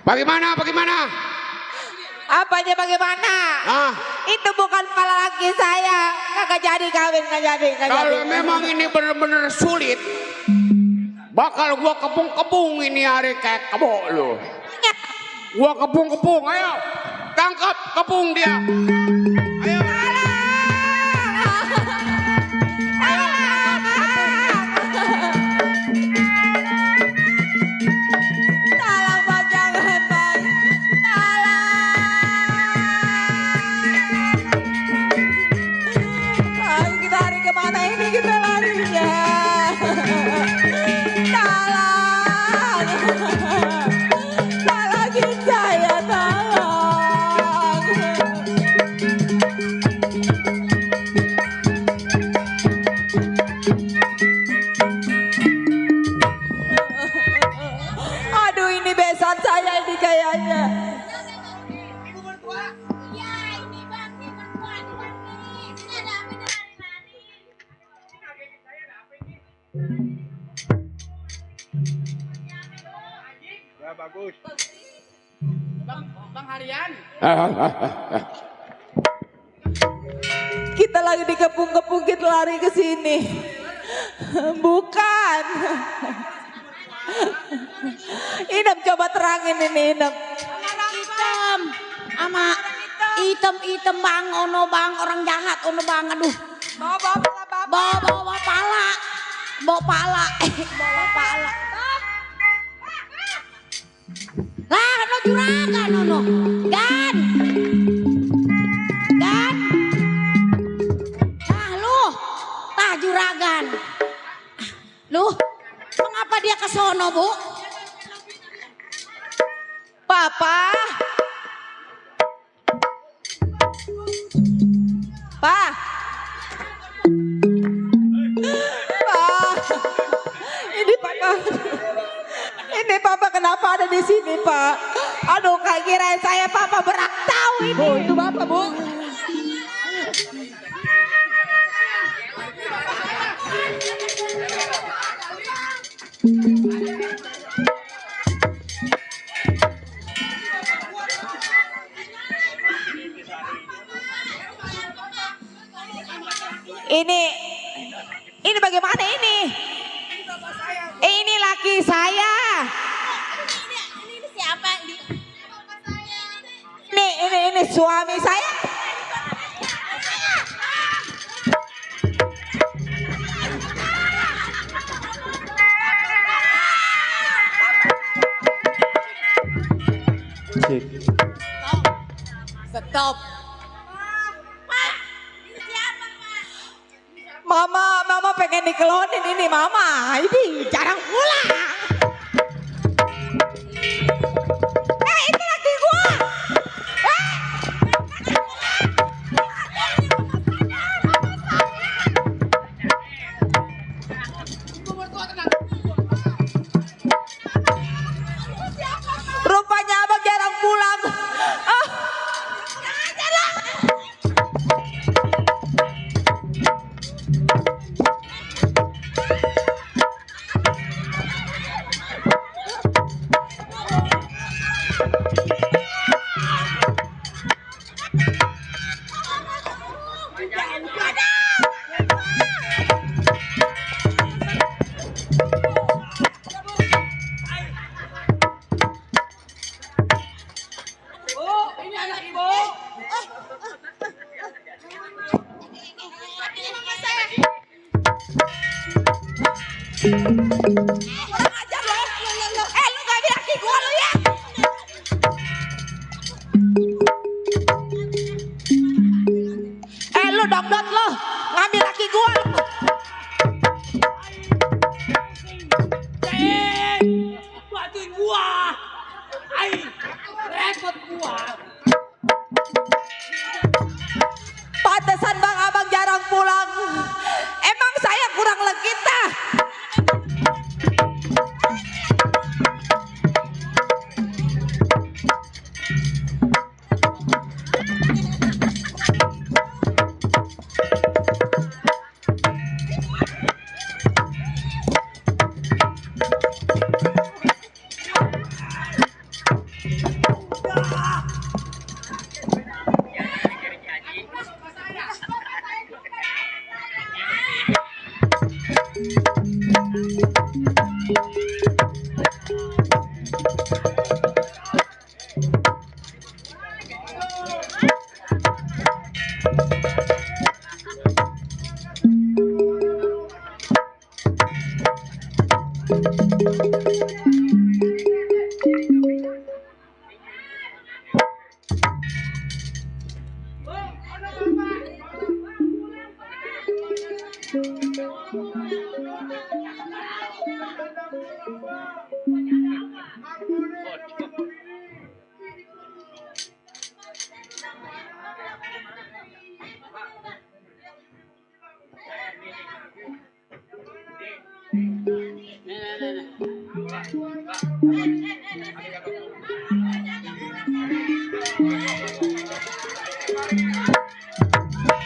Bagaimana? Apanya bagaimana? Itu bukan kepala laki saya. Kagak jadi kawin, kagak jadi. Kalau memang ini benar-benar sulit, bakal gua kepung-kepung ini hari kayak kebo lu. Gua kepung-kepung, ayo. Tangkap, kepung dia. Ayo. Ya bagus. Bang Harian. Kita lagi dikepung-kepung, kita lari ke sini. Bukan. Inem coba terangin ini Inem. Hitam. Ama hitam bang, ono bang, orang jahat ono bang, aduh. Bawa pala. Bawa pala. Lah, no juragan ono. Gan. Nah, lu. Tah juragan. Lu, mengapa dia ke sono, Bu? Papa. Ini Papa kenapa ada di sini, Pak? Aduh, kayak kirain saya Papa berantau ini. Bu, itu Bapak, Bu. Ini bagaimana ini? Ini laki saya. Ini siapa? Ini suami saya. Stop. Mama pengen dikelonin ini mama. Ini jarang pulang. Itu laki gua. Rupanya abang jarang pulang. Lu dangdut lo, ngambil laki gua lu. Bantuin gua. Repot gua. Pantesan bang abang jarang pulang. Emang saya kurang legit dah.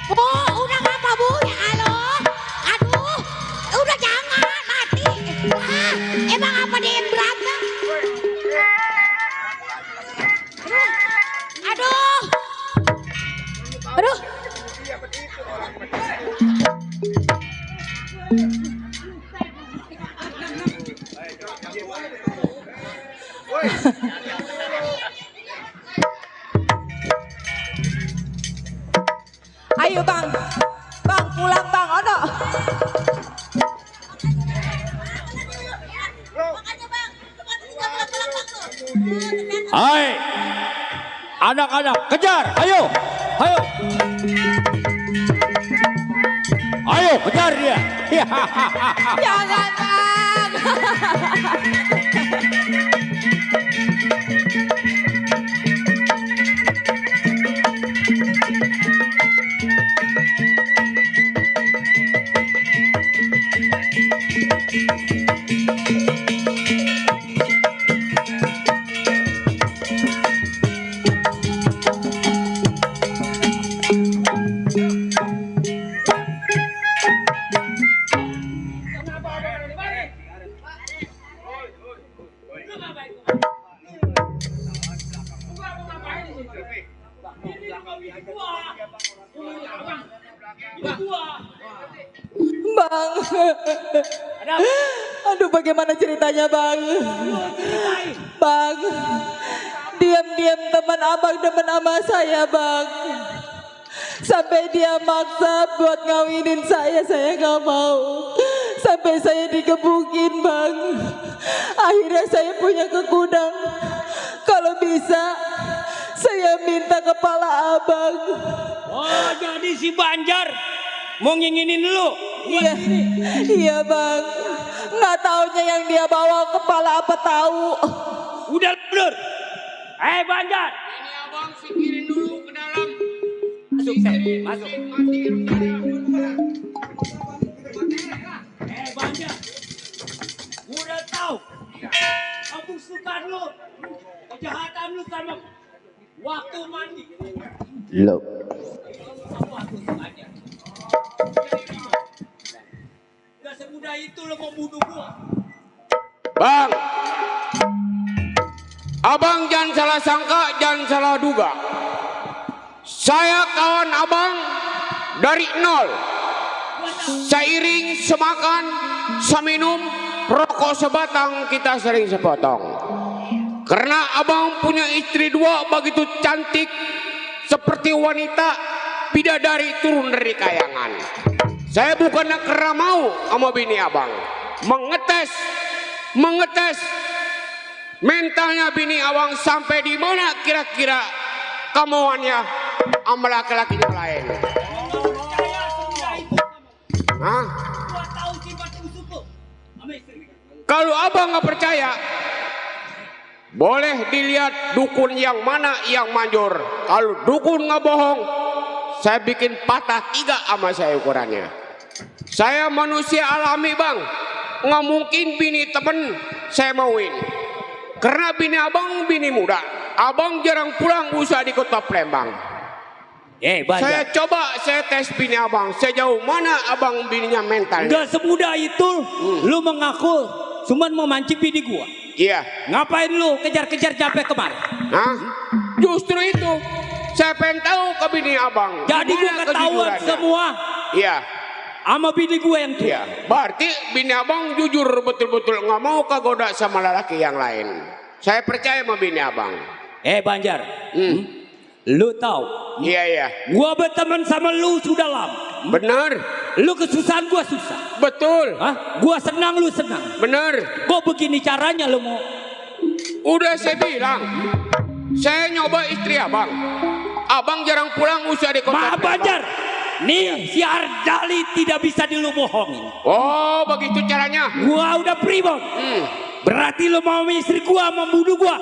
Bu, udah ngapa bu? Ya halo. Aduh, udah jangan mati. Wah, emang apa dia yang berantem? Aduh. Aduh. Ayo bang, pulang bang, ono. Hai, anak-anak, kejar, ayo, ayo, ayo, kejar dia. Jangan bang. Bang. Aduh, bagaimana ceritanya, Bang? Bang, diam-diam teman abang demen sama saya, Bang. Sampai dia maksa buat ngawinin saya gak mau. Sampai saya digebukin, Bang. Akhirnya saya punya ke gudang. Kalau bisa, saya minta kepala abang. Oh, jadi si Banjar mau nginginin lu? Iya, iya, Bang. Nggak taunya yang dia bawa kepala apa tahu. Udah bener. Banjar. Ini abang singkirin dulu ke dalam. Masuk, masuk. Banjar. Udah tahu. Kebusukan lu, kejahatan lu sama waktu mandi. Lo. Gak semudah itu lo mau bunuh gua. Bang, abang jangan salah sangka, jangan salah duga. Saya kawan abang dari nol. Seiring semakan, seminum, rokok sebatang kita sering sepotong. Karena abang punya istri dua begitu cantik seperti wanita bidadari turun dari kayangan. Saya bukannya karena mau sama bini abang mengetes mentalnya bini abang sampai di mana kira-kira kemauannya sama laki-laki yang lain. Hah? Kalau abang nggak percaya, boleh dilihat dukun yang mana yang manjur. Kalau dukun nggak bohong, saya bikin patah 3 sama saya ukurannya. Saya manusia alami, Bang. Nggak mungkin bini temen saya mauin. Karena bini abang bini muda. Abang jarang pulang usaha di kota Palembang. Saya coba, saya tes bini abang. Sejauh mana abang bininya mental? Gak semudah itu. Lu mengaku cuman memancing bini gua. Iya. Ngapain lu kejar-kejar sampai kemari? Hah? Justru itu. Saya pengen tahu ke bini abang. Jadi gua ketahuan semua. Iya. Sama bini gua yang tua. Iya. Berarti bini abang jujur betul-betul nggak mau kegoda sama lelaki yang lain. Saya percaya sama bini abang. Banjar. Lu tahu? Iya. Gua berteman sama lu sudah lama. Benar. Lu kesusahan gua susah. Betul. Hah? Gua senang lu senang. Benar. Kok begini caranya lu mau? Udah saya bilang. Saya nyoba istri abang. Abang jarang pulang usaha di kota. Maaf Banjar. Nih si Ardali tidak bisa dilubohongin. Oh begitu caranya. Gua udah pribon. Berarti lu mau istri gua membunuh gua.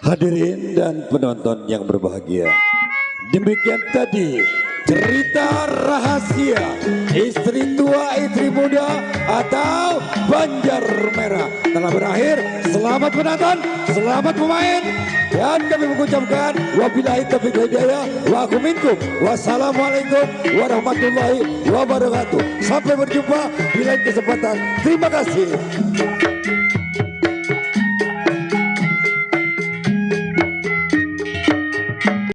Hadirin dan penonton yang berbahagia, demikian tadi cerita rahasia istri tua istri muda atau Banjar Merah telah berakhir. Selamat penonton, selamat pemain, dan kami mengucapkan wabillahi taufiq wal hidayah wa aku minkum. Wassalamualaikum warahmatullahi wabarakatuh. Sampai berjumpa di lain kesempatan. Terima kasih.